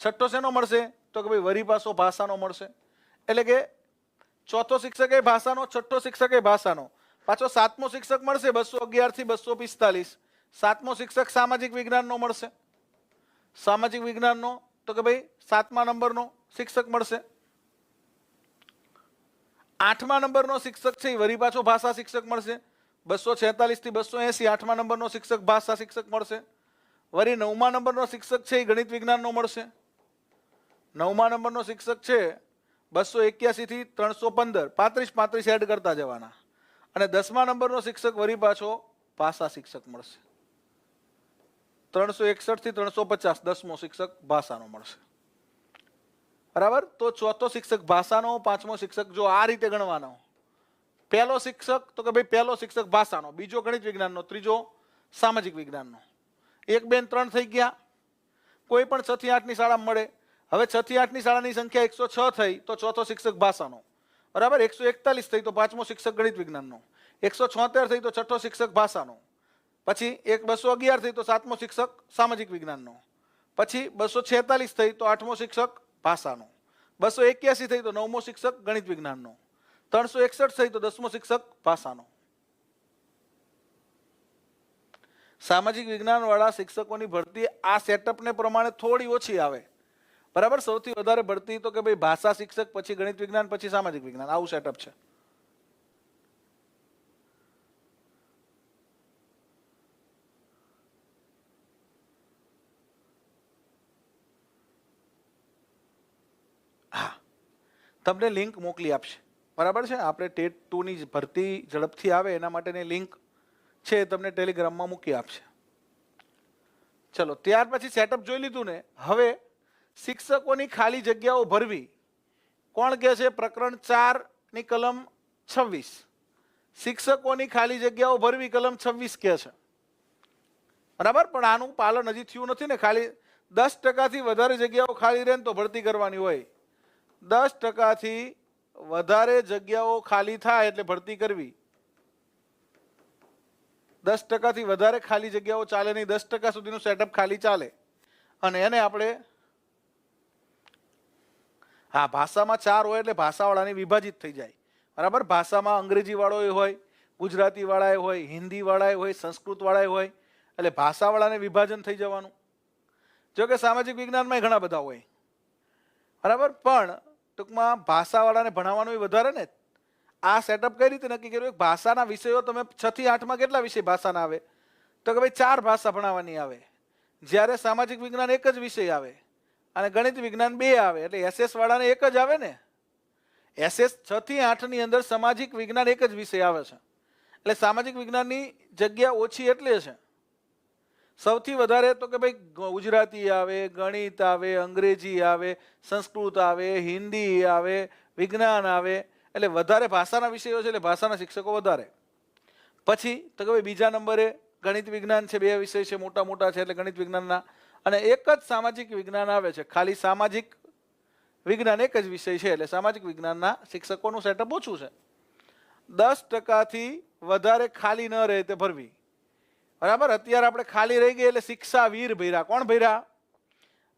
છઠ્ઠો શેનો મળશે? તો કે ભાઈ વરી પાછો ભાષાનો મળશે. એટલે કે ચોથો શિક્ષક એ ભાષાનો, છઠ્ઠો શિક્ષક એ ભાષાનો. પાછો સાતમો શિક્ષક મળશે 211 થી 245. સાતમો શિક્ષક સામાજિક વિજ્ઞાનનો મળશે. સામાજિક વિજ્ઞાનનો તો કે ભાઈ 7મા નંબરનો શિક્ષક મળશે. 8મા નંબરનો શિક્ષક છે એ વરી પાછો ભાષા શિક્ષક મળશે. 246 થી 280 8મા નંબરનો શિક્ષક ભાષા શિક્ષક મળશે. વરી 9મા નંબરનો શિક્ષક છે એ ગણિત વિજ્ઞાનનો મળશે. 9મા નંબરનો શિક્ષક છે 281 થી 315, 35 એડ કરતા જવાના. અને 10મા નંબરનો શિક્ષક વરી પાછો ભાષા શિક્ષક મળશે. 361 થી 350 10મો શિક્ષક ભાષાનો મળશે, બરાબર. તો ચોથો શિક્ષક ભાષાનો, પાંચમો શિક્ષક જો આ રીતે ગણવાનો, પહેલો શિક્ષક તો કે ભાઈ પહેલો શિક્ષક ભાષાનો, બીજો ગણિત વિજ્ઞાનનો, ત્રીજો સામાજિક વિજ્ઞાનનો. 1 2 3 થઈ ગયા. કોઈ પણ 6 થી 8 ની શાળા મળે. હવે 6 થી 8 ની શાળાની સંખ્યા 106 થઈ તો ચોથો શિક્ષક ભાષાનો, બરાબર. 141 થઈ તો પાંચમો શિક્ષક ગણિત વિજ્ઞાનનો, 176 થઈ તો છઠ્ઠો શિક્ષક ભાષાનો, પછી 211 થઈ તો સાતમો શિક્ષક સામાજિક વિજ્ઞાનનો, પછી 246 થઈ તો આઠમો શિક્ષક ભાષાનો, 281 થઈ તો નવમો શિક્ષક ગણિત વિજ્ઞાનનો, 361 થઈ તો 10મો શિક્ષક ભાષાનો. સામાજિક વિજ્ઞાન વાળા શિક્ષકોની ભરતી આ સેટઅપને પ્રમાણે થોડી ઓછી આવે, બરાબર. સૌથી વધારે ભરતી તો કે ભાઈ ભાષા શિક્ષક, પછી ગણિત વિજ્ઞાન, પછી સામાજિક વિજ્ઞાન, આવું સેટઅપ છે. હા, તમને લિંક મોકલી આપશે, બરાબર છે. આપણે ટેટ 2 ની ભરતી ઝડપથી આવે એના માટેની લિંક છે, તમને ટેલિગ્રામમાં મૂકી આપશે. ચલો, ત્યાર પછી સેટઅપ જોઈ લીધું ને. હવે શિક્ષકોની ખાલી જગ્યાઓ ભરવી કોણ કહે છે? પ્રકરણ 4 ની કલમ 26. શિક્ષકોની ખાલી જગ્યાઓ ભરવી કલમ 26 કહે છે, બરાબર. પણ આનું પાલન હજી થયું નથી ને. ખાલી 10% થી વધારે જગ્યાઓ ખાલી રહે તો ભરતી કરવાની હોય. 10% થી વધારે જગ્યાઓ ખાલી થાય એટલે ભરતી કરવી. 10% થી વધારે ખાલી જગ્યાઓ ચાલે નહીં. 10% સુધીનું સેટઅપ ખાલી ચાલે અને એને આપણે, હા, ભાષામાં 4 હોય એટલે ભાષાવાળાની વિભાજિત થઈ જાય, બરાબર. ભાષામાં અંગ્રેજી વાળો હોય, ગુજરાતી વાળાએ હોય, હિન્દી વાળાએ હોય, સંસ્કૃત વાળાએ હોય, એટલે ભાષાવાળાને વિભાજન થઈ જવાનું. જો કે સામાજિક વિજ્ઞાનમાં ઘણા બધા હોય, બરાબર. પણ ટૂંકમાં ભાષાવાળાને ભણાવવાનું વધારે ને. આ સેટઅપ કઈ રીતે નક્કી કર્યું? ભાષાના વિષયો તમે 6 થી 8માં કેટલા વિષય ભાષાના આવે? તો કે ભાઈ 4 ભાષા ભણાવવાની આવે, જ્યારે સામાજિક વિજ્ઞાન એક જ વિષય આવે અને ગણિત વિજ્ઞાન 2 આવે, એટલે એસએસ વાળાને એક જ આવે ને. એસએસ 6 થી 8 ની અંદર સામાજિક વિજ્ઞાન એક જ વિષય આવે છે, એટલે સામાજિક વિજ્ઞાનની જગ્યા ઓછી એટલે છે. સૌથી વધારે તો કે ભાઈ ગુજરાતી આવે, ગણિત આવે, અંગ્રેજી આવે, સંસ્કૃત આવે, હિન્દી આવે, વિજ્ઞાન આવે, એટલે વધારે ભાષાના વિષયો છે એટલે ભાષાના શિક્ષકો વધારે. પછી તો કે ભાઈ બીજા નંબરે ગણિત વિજ્ઞાન છે, 2 વિષય છે, મોટા મોટા છે એટલે ગણિત વિજ્ઞાનના, અને એક જ સામાજિક વિજ્ઞાન આવે છે. ખાલી સામાજિક વિજ્ઞાન એક જ વિષય છે એટલે સામાજિક વિજ્ઞાનના શિક્ષકોનું સેટઅપ ઓછું છે. 10% થી વધારે ખાલી ન રહે તે ભરવી, બરાબર. અત્યારે આપણે ખાલી રહી ગઈ એટલે શિક્ષાવીર ભર્યા. કોણ ભર્યા?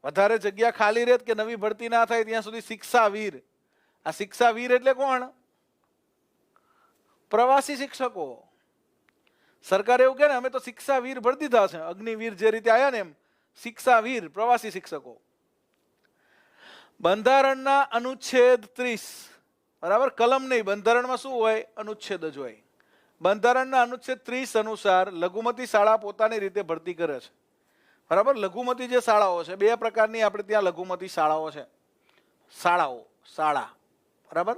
વધારે જગ્યા ખાલી રહે કે નવી ભરતી ના થાય ત્યાં સુધી શિક્ષાવીર. આ શિક્ષાવીર એટલે કોણ? પ્રવાસી શિક્ષકો. સરકાર એવું કહે ને અમે તો શિક્ષાવીર ભરી દીધા છે, અગ્નિવીર જે રીતે આવ્યા ને એમ શિક્ષાવીર પ્રવાસી શિક્ષકો. બંધારણના અનુચ્છેદ 30, બરાબર. કલમ નહીં, બંધારણમાં શું હોય? અનુચ્છેદ જ હોય. બંધારણના અનુચ્છેદ 30 અનુસાર લઘુમતી શાળા પોતાની રીતે ભરતી કરે છે, બરાબર. લઘુમતી જે શાળાઓ છે, 2 પ્રકારની આપણે ત્યાં લઘુમતી શાળાઓ છે. શાળા, બરાબર.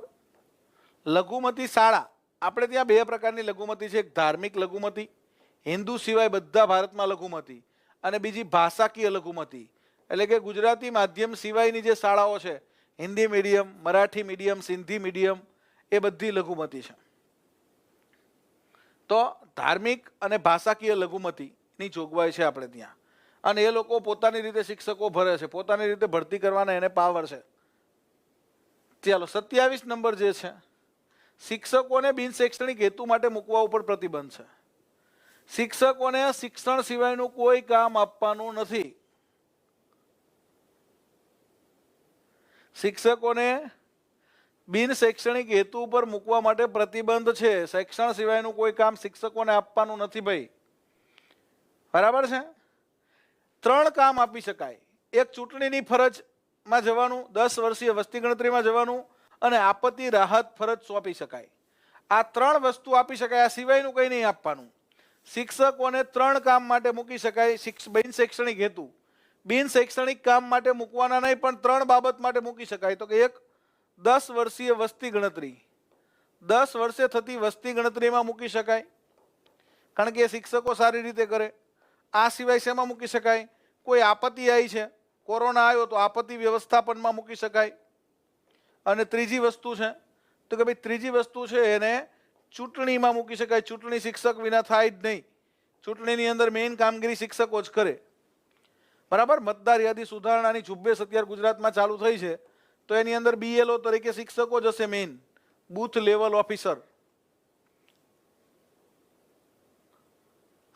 લઘુમતી શાળા આપણે ત્યાં 2 પ્રકારની લઘુમતી છે. એક ધાર્મિક લઘુમતી, હિન્દુ સિવાય બધા ભારતમાં લઘુમતી, અને બીજી ભાષાકીય લઘુમતી, એટલે કે ગુજરાતી માધ્યમ સિવાયની જે શાળાઓ છે, Hindi medium, Marathi medium, Sindhi medium, એ બધી લઘુમતી છે. તો ધાર્મિક અને ભાષાકીય લઘુમતીની જોગવાઈ છે આપણે ત્યાં, અને એ લોકો પોતાની રીતે શિક્ષકો ભરે છે, પોતાની રીતે ભરતી કરવાના એને પાવર છે. ચાલો, 27 નંબર જે છે, શિક્ષકોને બિન શૈક્ષણિક હેતુ માટે મૂકવા ઉપર પ્રતિબંધ છે. શિક્ષકોને શિક્ષણ સિવાયનું કોઈ કામ આપવાનું નથી. શિક્ષકોને બિન શૈક્ષણિક હેતુ ઉપર મૂકવા માટે પ્રતિબંધ છે. શિક્ષણ સિવાયનું કોઈ કામ શિક્ષકોને આપવાનું નથી ભાઈ, બરાબર છે. 3 કામ આપી શકાય. એક ચૂંટણીની ફરજમાં જવાનું, 10 વર્ષીય વસ્તી ગણતરીમાં જવાનું, અને આપત્તિ રાહત ફરજ સોંપી શકાય. આ 3 વસ્તુ આપી શકાય, આ સિવાયનું કંઈ નહીં આપવાનું. શિક્ષકોને 3 કામ માટે મૂકી શકાય. બિન શૈક્ષણિક હેતુ, બિન શૈક્ષણિક કામ માટે મૂકવાના નહીં, પણ 3 બાબત માટે મૂકી શકાય. તો કે એક, 10 વર્ષીય વસ્તી ગણતરી, 10 વર્ષે થતી વસ્તી ગણતરીમાં મૂકી શકાય, કારણ કે એ શિક્ષકો સારી રીતે કરે. આ સિવાય શેમાં મૂકી શકાય? કોઈ આપત્તિ આવી છે, કોરોના આવ્યો તો આપત્તિ વ્યવસ્થાપનમાં મૂકી શકાય. અને ત્રીજી વસ્તુ છે તો કે ભાઈ ત્રીજી વસ્તુ છે એને ચૂંટણીમાં મૂકી શકાય. ચૂંટણી શિક્ષક વિના થાય જ નહીં. ચૂંટણીની અંદર મેઇન કામગીરી શિક્ષકો જ કરે. બરાબર. મતદાર યાદી સુધારણાની ઝુંબેશ અત્યારે ગુજરાતમાં ચાલુ થઈ છે, તો એની અંદર BLO તરીકે શિક્ષકો જ હશે, મેઇન બૂથ લેવલ ઓફિસર.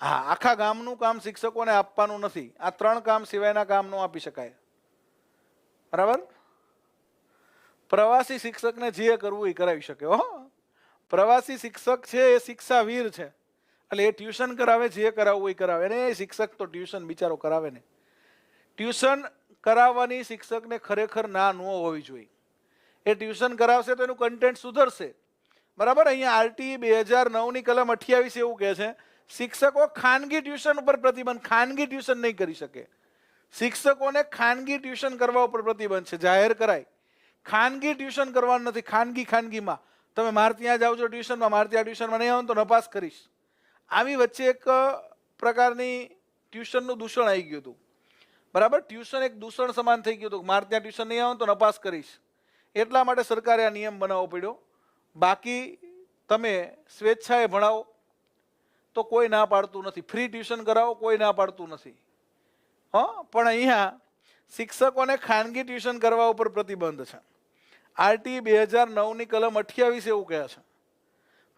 હા, આખા ગામનું કામ શિક્ષકોને આપવાનું નથી. આ 3 કામ સિવાયના કામ ન આપી શકાય. બરાબર. પ્રવાસી શિક્ષકને જે કરવું એ કરાવી શકે. હો, પ્રવાસી શિક્ષક છે એ શિક્ષાવીર છે, એટલે એ ટ્યુશન કરાવે, જે કરાવવું એ કરાવે. અને એ શિક્ષક તો ટ્યુશન બિચારો કરાવે ને. ટ્યુશન કરાવવાની શિક્ષકને ખરેખર ના ન હોવી જોઈએ. એ ટ્યુશન કરાવશે તો એનું કન્ટેન્ટ સુધરશે. બરાબર. અહીંયા RTE 2009 ની કલમ 28 એવું કહે છે, શિક્ષકો ખાનગી ટ્યુશન ઉપર પ્રતિબંધ. ખાનગી ટ્યુશન નહીં કરી શકે. શિક્ષકોને ખાનગી ટ્યુશન કરવા ઉપર પ્રતિબંધ છે, જાહેર કરાય. ખાનગી ટ્યુશન કરવાનું નથી. ખાનગીમાં તમે મારે ત્યાં જાઓ છો ટ્યુશનમાં, મારે ત્યાં ટ્યુશનમાં નહીં આવો તો નપાસ કરીશ. આવી વચ્ચે એક પ્રકારની ટ્યુશનનું દૂષણ આવી ગયું હતું. બરાબર. ટ્યુશન એક દૂષણ સમાન થઈ ગયું હતું. મારે ત્યાં ટ્યુશન નહીં આવો તો નપાસ કરીશ. એટલા માટે સરકારે આ નિયમ બનાવવો પડ્યો. બાકી તમે સ્વેચ્છાએ ભણાવો તો કોઈ ના પાડતું નથી. ફ્રી ટ્યુશન કરાવો કોઈ ના પાડતું નથી. પણ અહીંયા શિક્ષકોને ખાનગી ટ્યુશન કરવા ઉપર પ્રતિબંધ છે. RTE 2009 ની કલમ 28 એવું કહે છે.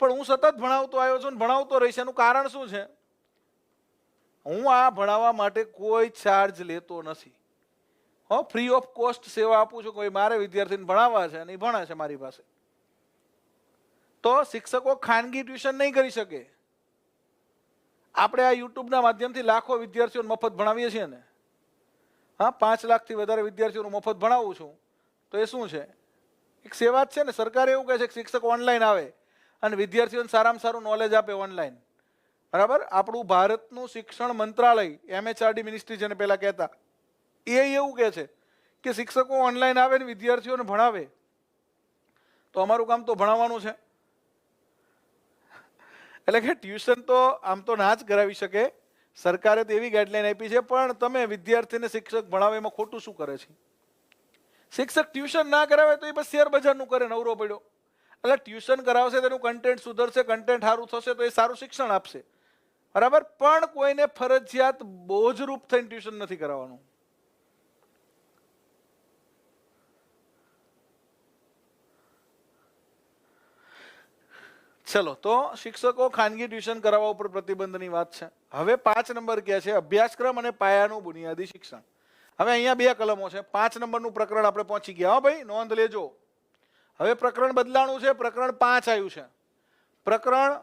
પણ હું સતત ભણાવતો આવ્યો છું ને ભણાવતો રહીશ. એનું કારણ શું છે? હું આ ભણાવવા માટે કોઈ ચાર્જ લેતો નથી. ફ્રી ઓફ કોસ્ટ સેવા આપું છું. કોઈ મારે વિદ્યાર્થીને ભણાવવા છે અને એ ભણે છે મારી પાસે, તો શિક્ષકો ખાનગી ટ્યુશન નહીં કરી શકે. આપણે આ યુટ્યુબના માધ્યમથી લાખો વિદ્યાર્થીઓને મફત ભણાવીએ છીએ ને. 5 લાખથી વધારે વિદ્યાર્થીઓને મફત ભણાવું છું, તો એ શું છે? એક સેવા જ છે ને. સરકાર એવું કહે છે કે શિક્ષક ઓનલાઈન આવે અને વિદ્યાર્થીઓને સારામાં સારું નોલેજ આપે ઓનલાઈન. બરાબર. આપણું ભારતનું શિક્ષણ મંત્રાલય, MHRD મિનિસ્ટ્રી જેને પહેલા કહેતા, એ એવું કહે છે કે શિક્ષકો ઓનલાઈન આવે ને વિદ્યાર્થીઓને ભણાવે. તો અમારું કામ તો ભણાવવાનું છે. એટલે કે ટ્યુશન તો આમ તો ના જ કરાવી શકે. સરકારે તો એવી ગાઈડલાઈન આપી છે, પણ તમે વિદ્યાર્થીને શિક્ષક ભણાવે એમાં ખોટું શું કરે છે? શિક્ષક ટ્યુશન ના કરાવે તો એ બસ શેર બજારનું કરે, નવરો પડ્યો. એટલે ટ્યુશન કરાવશે તેનું કન્ટેન્ટ સુધરશે, કન્ટેન્ટ સારું થશે તો એ સારું શિક્ષણ આપશે. બરાબર. પણ કોઈને ફરજિયાત બોજરૂપ થઈને ટ્યુશન નથી કરાવવાનું. ચલો, તો શિક્ષકો ખાનગી ટ્યુશન કરાવવા ઉપર પ્રતિબંધની વાત છે. હવે 5 નંબર કહે છે અભ્યાસક્રમ અને પાયાનું બુનિયાદી શિક્ષણ. હવે અહીંયા 2 કલમો છે. 5 નંબરનું પ્રકરણ આપણે પહોંચી ગયા. ભાઈ નોંધ લેજો. હવે પ્રકરણ બદલાણું છે. પ્રકરણ 5 આવ્યું છે. પ્રકરણ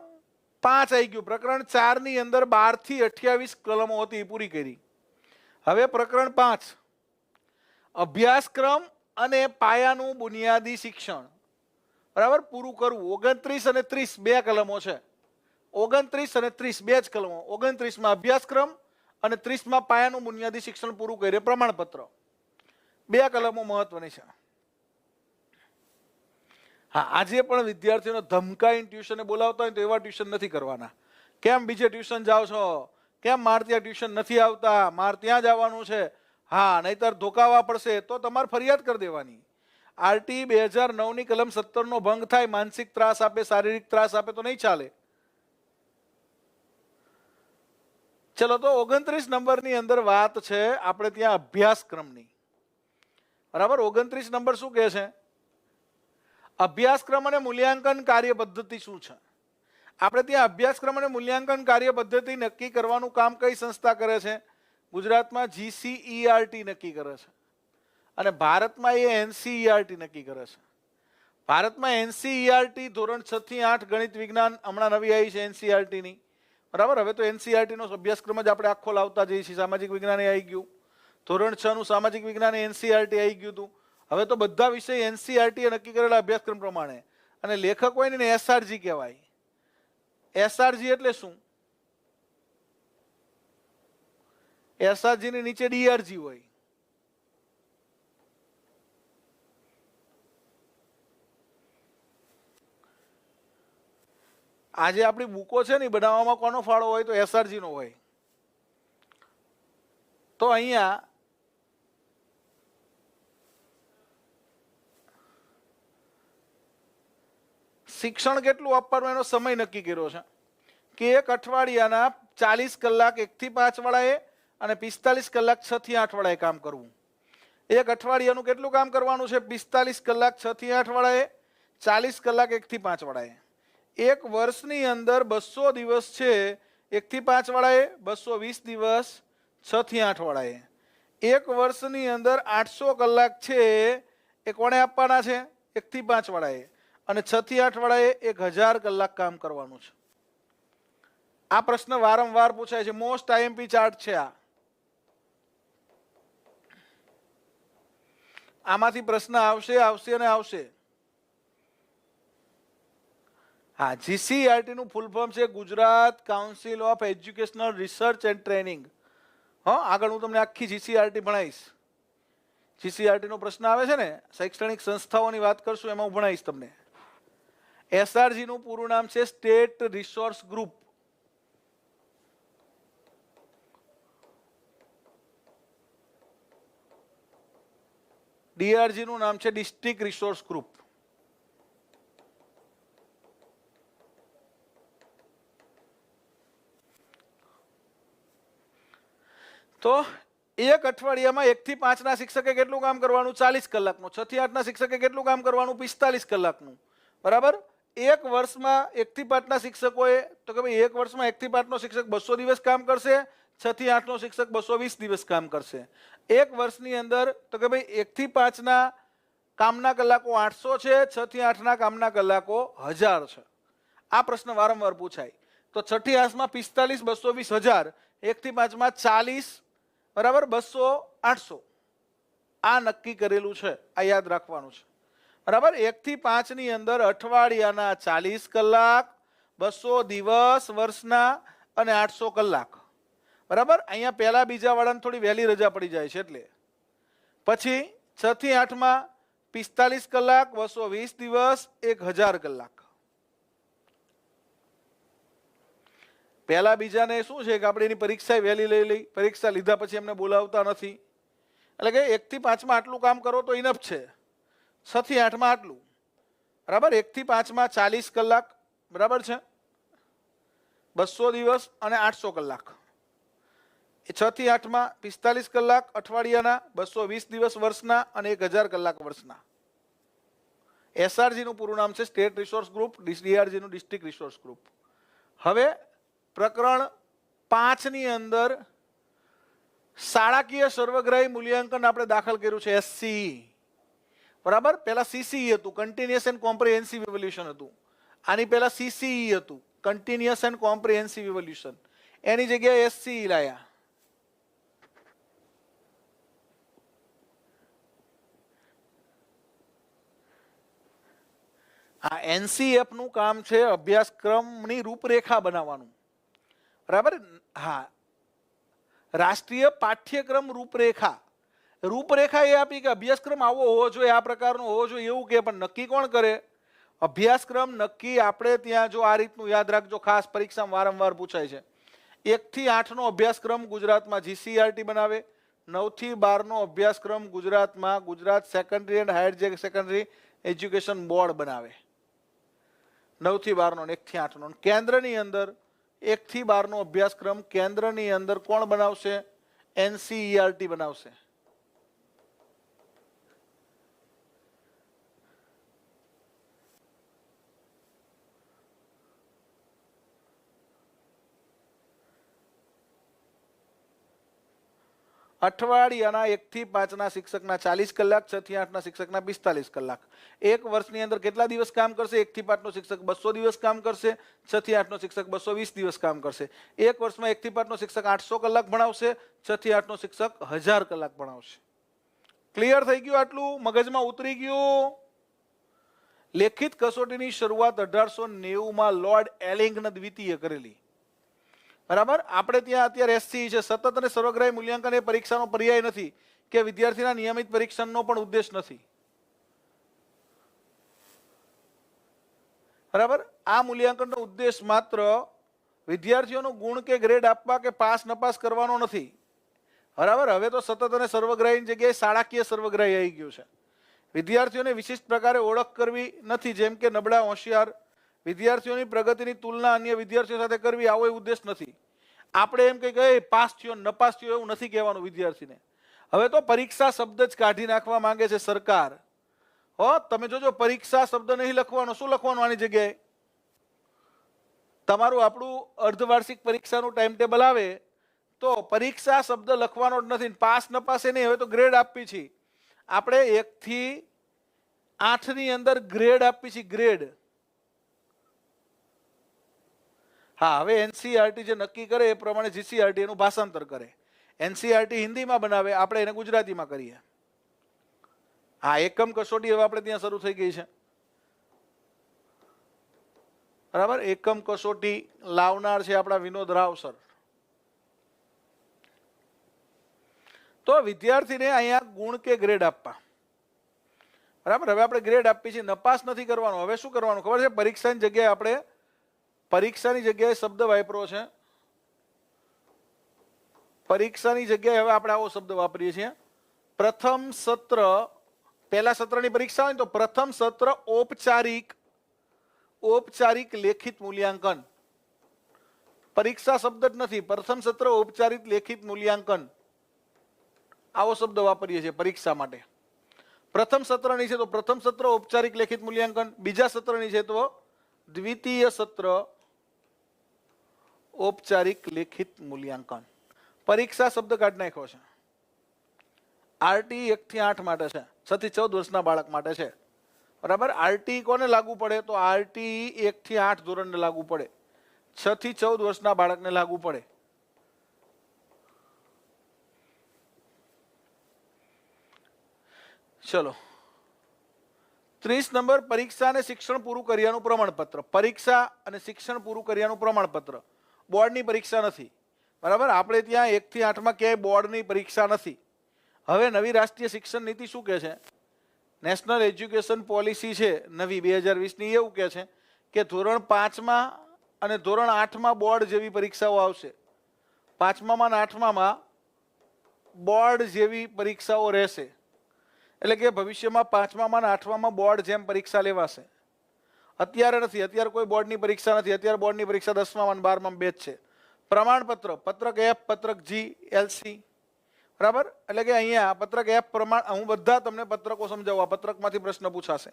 5 આવી ગયું. પ્રકરણ 4 ની અંદર 12 થી 28 કલમો હતી, એ પૂરી કરી. હવે પ્રકરણ 5 અભ્યાસક્રમ અને પાયાનું બુનિયાદી શિક્ષણ, બરાબર, પૂરું કરવું. 29 અને 30 2 કલમો છે. 29 અને 30 2 જ કલમો. 29માં અભ્યાસક્રમ અને 30માં પાયાનું બુનિયાદી શિક્ષણ પૂરું કરે પ્રમાણપત્ર. 2 કલમો મહત્વની છે. હા, આજે પણ વિદ્યાર્થીઓને ધમકાઈને ટ્યુશને બોલાવતા હોય તો એવા ટ્યુશન નથી કરવાના. કેમ બીજે ટ્યુશન જાઓ છો? કેમ મારે ત્યાં ટ્યુશન નથી આવતા? મારે ત્યાં જવાનું છે. હા, નહીતર ધોકાવા પડશે તો તમારે ફરિયાદ કરી દેવાની. RTE 2009 ની કલમ 17 નો ભંગ થાય, માનસિક ત્રાસ આપે, શારીરિક ત્રાસ આપે તો નહીં ચાલે. ચલો, તો 29 નંબરની અંદર વાત છે આપણે ત્યાં અભ્યાસક્રમની. બરાબર. 29 નંબર શું કહે છે? અભ્યાસક્રમ અને મૂલ્યાંકન કાર્ય પદ્ધતિ શું છે? આપણે ત્યાં અભ્યાસક્રમ અને મૂલ્યાંકન કાર્ય પદ્ધતિ નક્કી કરવાનું કામ કઈ સંસ્થા કરે છે? ગુજરાતમાં GCERT નક્કી કરે છે અને ભારતમાં એ NCERT નક્કી કરે છે. ભારતમાં NCERT ધોરણ 6 થી 8 ગણિત વિજ્ઞાન, હમણાં નવી આવી છે NCERT ની. બરાબર. હવે તો NCERT નો અભ્યાસક્રમ જ આપણે આખો લાવતા જઈએ છીએ. સામાજિક વિજ્ઞાન આવી ગયું. ધોરણ 6 નું સામાજિક વિજ્ઞાન NCERT આવી ગયું હતું. હવે તો બધા વિષય NCERT નક્કી કરેલા અભ્યાસક્રમ પ્રમાણે. અને લેખક હોય ને SRG કહેવાય. SRG એટલે શું? SRG ની નીચે DRG હોય. આજે આપણી બુકો છે ને બનાવવામાં કોનો ફાળો હોય? તો SRG નો હોય. તો અહીંયા શિક્ષણ કેટલું આપવાનું એનો સમય નક્કી કર્યો છે કે એક અઠવાડિયાના 40 કલાક 1 થી 5 વાળાએ અને 45 કલાક 6 થી 8 વાળાએ કામ કરવું. એક અઠવાડિયાનું કેટલું કામ કરવાનું છે? 45 કલાક 6 થી 8 વાળાએ, 40 કલાક 1 થી 5 વાળાએ. એક વર્ષની અંદર 200 દિવસ છે 1 થી 5 વાળાએ, 220 દિવસ 6 થી 8 વાળાએ. એક વર્ષની અંદર 800 કલાક છે એ કોણે આપવાના છે? 1 થી 5 વાળાએ, અને 6 થી 8 વાળાએ 1000 કલાક કામ કરવાનું છે. આ પ્રશ્ન વારંવાર પૂછાય છે, મોસ્ટ આઈએમપી ચાર્ટ છે આ. આમાંથી પ્રશ્ન આવશે અને આવશે. હા, જીસીઈઆરટી નું ફૂલ ફોર્મ છે Gujarat council of educational research and training. આગળ હું તમને આખી જીસીઈઆરટી ભણાવીશ. જીસીઈઆરટી નો પ્રશ્ન આવે છે ને, શૈક્ષણિક સંસ્થાઓની વાત કરશું, એમાં હું ભણાવીશ તમને. એસઆરજી નું પૂરું નામ છે સ્ટેટ રિસોર્સ ગ્રુપ. ડીઆરજી નું નામ છે ડિસ્ટ્રિક્ટ રિસોર્સ ગ્રુપ. તો એક અઠવાડિયામાં 1 થી 5 ના શિક્ષકે કેટલું કામ કરવાનું? 40 કલાકનું. 6 થી 8 ના શિક્ષકે કેટલું કામ કરવાનું? 45 કલાકનું. બરાબર. એક વર્ષમાં 1 થી 5 ના શિક્ષકોએ, તો કે ભાઈ એક વર્ષમાં 1 થી 5 નો શિક્ષક 200 દિવસ કામ કરશે, 6 થી 8 નો શિક્ષક 220 દિવસ કામ કરશે. એક વર્ષની અંદર તો કે ભાઈ 1 થી 5 ના કામના કલાકો 800 છે, 6 થી 8 ના કામના કલાકો 1000 છે. આ પ્રશ્ન વારંવાર પૂછાય. તો 6 થી 8 માં 45, 220, 1000. 1 થી 5 માં 40, બરાબર, 200, 800. આ નક્કી કરેલું છે, આ યાદ રાખવાનું છે. બરાબર. 1 થી 5 ની અંદર અઠવાડિયાના 40 કલાક, 200 દિવસ વર્ષના અને 800 કલાક. બરાબર. અહીંયા પહેલા બીજા વાળાને થોડી વહેલી રજા પડી જાય છે એટલે. પછી 6 થી 8 માં 45 કલાક, 220 દિવસ, 1000 કલાક. પહેલા બીજાને શું છે કે આપણે એની પરીક્ષા વહેલી લઈ લઈ, પરીક્ષા લીધા પછી એમને બોલાવતા નથી. એટલે કે 1 થી 5 માં આટલું કામ કરો તો ઇનફ છે, 6 થી 8 માં આટલું. બરાબર. 1 થી 5 માં 40 કલાક, બરાબર છે, 200 દિવસ અને 800 કલાક. 6 થી 8 માં 45 કલાક અઠવાડિયાના, 220 દિવસ વર્ષના અને 1000 કલાક વર્ષના. એસઆરજી નું પૂરું નામ છે સ્ટેટ રિસોર્સ ગ્રુપ, ડીઆરજી નું ડિસ્ટ્રિક્ટ રિસોર્સ ગ્રુપ. હવે પ્રકરણ 5 ની અંદર શાળાકીય સર્વગ્રાહી મૂલ્યાંકન આપણે દાખલ કર્યું છે, એસસીઈ. બરાબર. પહેલા સીસીઈ હતું, કન્ટિન્યુઅસ એન્ડ કોમ્પ્રિહેન્સિવ ઇવેલ્યુએશન હતું. આની પહેલા સીસીઈ હતું, કન્ટિન્યુઅસ એન્ડ કોમ્પ્રિહેન્સિવ ઇવેલ્યુએશન. એની જગ્યાએ એસસીઈ લાયા. આ એનસીએફ નું કામ છે અભ્યાસક્રમની રૂપરેખા બનાવવાનું. બરાબર. હા, રાષ્ટ્રીય પાઠ્યક્રમ રૂપરેખા. રૂપરેખા એ આપી કે અભ્યાસક્રમ આવો હોવો જોઈએ, આ પ્રકારનો હોવો જોઈએ એવું કે, પણ નક્કી કોણ કરે? અભ્યાસક્રમ નક્કી આપણે ત્યાં, જો આ રીતનું યાદ રાખજો, ખાસ પરીક્ષામાં વારંવાર પૂછાય છે. 1 થી 8 નો અભ્યાસક્રમ ગુજરાતમાં જીસીઈઆરટી બનાવે. 9 થી 12 નો અભ્યાસક્રમ ગુજરાતમાં Gujarat secondary and higher secondary education board બનાવે. 9 થી 12 નો, 1 થી 8 નો. કેન્દ્રની અંદર 1 થી 12 નો અભ્યાસક્રમ કેન્દ્રની અંદર કોણ બનાવશે? એનસીઈઆરટી બનાવશે. અઠવાડિયાના 1 થી 5 ના શિક્ષકના 40 કલાક, 6 થી 8 ના શિક્ષકના 45 કલાક. એક વર્ષની અંદર કેટલા દિવસ કામ કરશે? 1 થી 5 નો શિક્ષક 200 દિવસ કામ કરશે, 6 થી 8 નો શિક્ષક 220 દિવસ કામ કરશે. એક વર્ષમાં 1 થી 5 નો શિક્ષક 800 કલાક ભણાવશે, 6 થી 8 નો શિક્ષક 1000 કલાક ભણાવશે. ક્લિયર થઈ ગયું? આટલું મગજમાં ઉતરી ગયું? લેખિત કસોટીની શરૂઆત 1890 માં લોર્ડ એલિંગને દ્વિતીય કરેલી. બરાબર. આપણે ત્યાં અત્યારે એસસી છે, સતત અને સર્વગ્રાહી મૂલ્યાંકન એ પરીક્ષાનો પર્યાય નથી કે વિદ્યાર્થીના નિયમિત પરીક્ષણનો પણ ઉદ્દેશ નથી. બરાબર. આ મૂલ્યાંકનનો ઉદ્દેશ માત્ર વિદ્યાર્થીઓનો ગુણ કે ગ્રેડ આપવા કે પાસ નપાસ કરવાનો નથી. બરાબર, હવે તો સતત અને સર્વગ્રાહીની જગ્યાએ શાળાકીય સર્વગ્રાહી આવી ગયું છે. વિદ્યાર્થીઓને વિશિષ્ટ પ્રકારે ઓળખ કરવી નથી, જેમ કે નબળા, હોશિયાર. વિદ્યાર્થીઓની પ્રગતિની તુલના અન્ય વિદ્યાર્થીઓ સાથે કરવી, આવો એ ઉદ્દેશ નથી. આપણે એમ કઈ કે પાસ થયો નપાસ થયો એવું નથી કહેવાનું વિદ્યાર્થીને. હવે તો પરીક્ષા શબ્દ જ કાઢી નાખવા માંગે છે સરકાર. તમે જોજો, પરીક્ષા શબ્દ નહીં લખવાનો. શું લખવાનું આની જગ્યાએ? તમારું આપણું અર્ધવાર્ષિક પરીક્ષાનું ટાઈમ ટેબલ આવે તો પરીક્ષા શબ્દ લખવાનો જ નથી. પાસ નપાસ એ નહીં, હવે તો ગ્રેડ આપવી છે. આપણે 1 થી 8 ની અંદર ગ્રેડ આપવી છે, ગ્રેડ. હા, હવે એનસીઈઆરટી જે નક્કી કરે એ પ્રમાણે જીસીઈઆરટી એનું ભાષાંતર કરે. એનસીઈઆરટી હિન્દીમાં બનાવે, આપણે એને ગુજરાતીમાં કરીએ. હા, એકમ કસોટી હવે આપણે ત્યાં શરૂ થઈ ગઈ છે. બરાબર, એકમ કસોટી લાવનાર છે આપણા વિનોદ રાવ સર. તો વિદ્યાર્થીને અહીંયા ગુણ કે ગ્રેડ આપવા. બરાબર, હવે આપણે ગ્રેડ આપીએ છીએ, નપાસ નથી કરવાનો. હવે શું કરવાનું ખબર છે? પરીક્ષાની જગ્યાએ આપણે પરીક્ષાની જગ્યાએ શબ્દ વાપરો છે. પરીક્ષાની જગ્યાએ હવે આપણે આવો શબ્દ વાપરીએ છીએ. પ્રથમ સત્ર, પહેલા સત્રની પરીક્ષા હોય તો પ્રથમ સત્ર ઔપચારિક લેખિત મૂલ્યાંકન. પરીક્ષા શબ્દ જ નથી, પ્રથમ સત્ર ઔપચારિક લેખિત મૂલ્યાંકન, આવો શબ્દ વાપરીએ છીએ પરીક્ષા માટે. પ્રથમ સત્રની છે તો પ્રથમ સત્ર ઔપચારિક લેખિત મૂલ્યાંકન, બીજા સત્રની છે તો દ્વિતીય સત્ર ઔપચારિક લેખિત મૂલ્યાંકન. પરીક્ષા શબ્દ કાઢી નાખ્યો છે. આરટી 1 થી 8 માટે છે, 6 થી 14 વર્ષના બાળક માટે છે. બરાબર, આરટી કોને લાગુ પડે? તો આરટી 1 થી 8 ધોરણને લાગુ પડે, 6 થી 14 વર્ષના બાળકને લાગુ પડે. ચલો, 30 નંબર, પરીક્ષા અને શિક્ષણ પૂરું કર્યાનું પ્રમાણપત્ર. પરીક્ષા અને શિક્ષણ પૂરું કર્યાનું પ્રમાણપત્ર. બોર્ડની પરીક્ષા નથી. બરાબર, આપણે ત્યાં 1 થી 8માં ક્યાંય બોર્ડની પરીક્ષા નથી. હવે નવી રાષ્ટ્રીય શિક્ષણ નીતિ શું કહે છે? નેશનલ એજ્યુકેશન પોલિસી છે નવી 2020ની, એવું કહે છે કે ધોરણ 5માં અને ધોરણ 8માં બોર્ડ જેવી પરીક્ષાઓ આવશે. 5માં અને 8માં બોર્ડ જેવી પરીક્ષાઓ રહેશે. એટલે કે ભવિષ્યમાં 5માં અને 8માં બોર્ડ જેમ પરીક્ષા લેવાશે. અત્યારે નથી, અત્યારે કોઈ બોર્ડની પરીક્ષા નથી. અત્યારે બોર્ડની પરીક્ષા 10માં અને 12માં બે જ છે. પ્રમાણપત્ર, પત્રક F, પત્રક G, LC. બરાબર, એટલે કે અહીંયા પત્રક F પ્રમાણ, હું બધા તમને પત્રકો સમજાવવા, પત્રકમાંથી પ્રશ્ન પૂછાશે.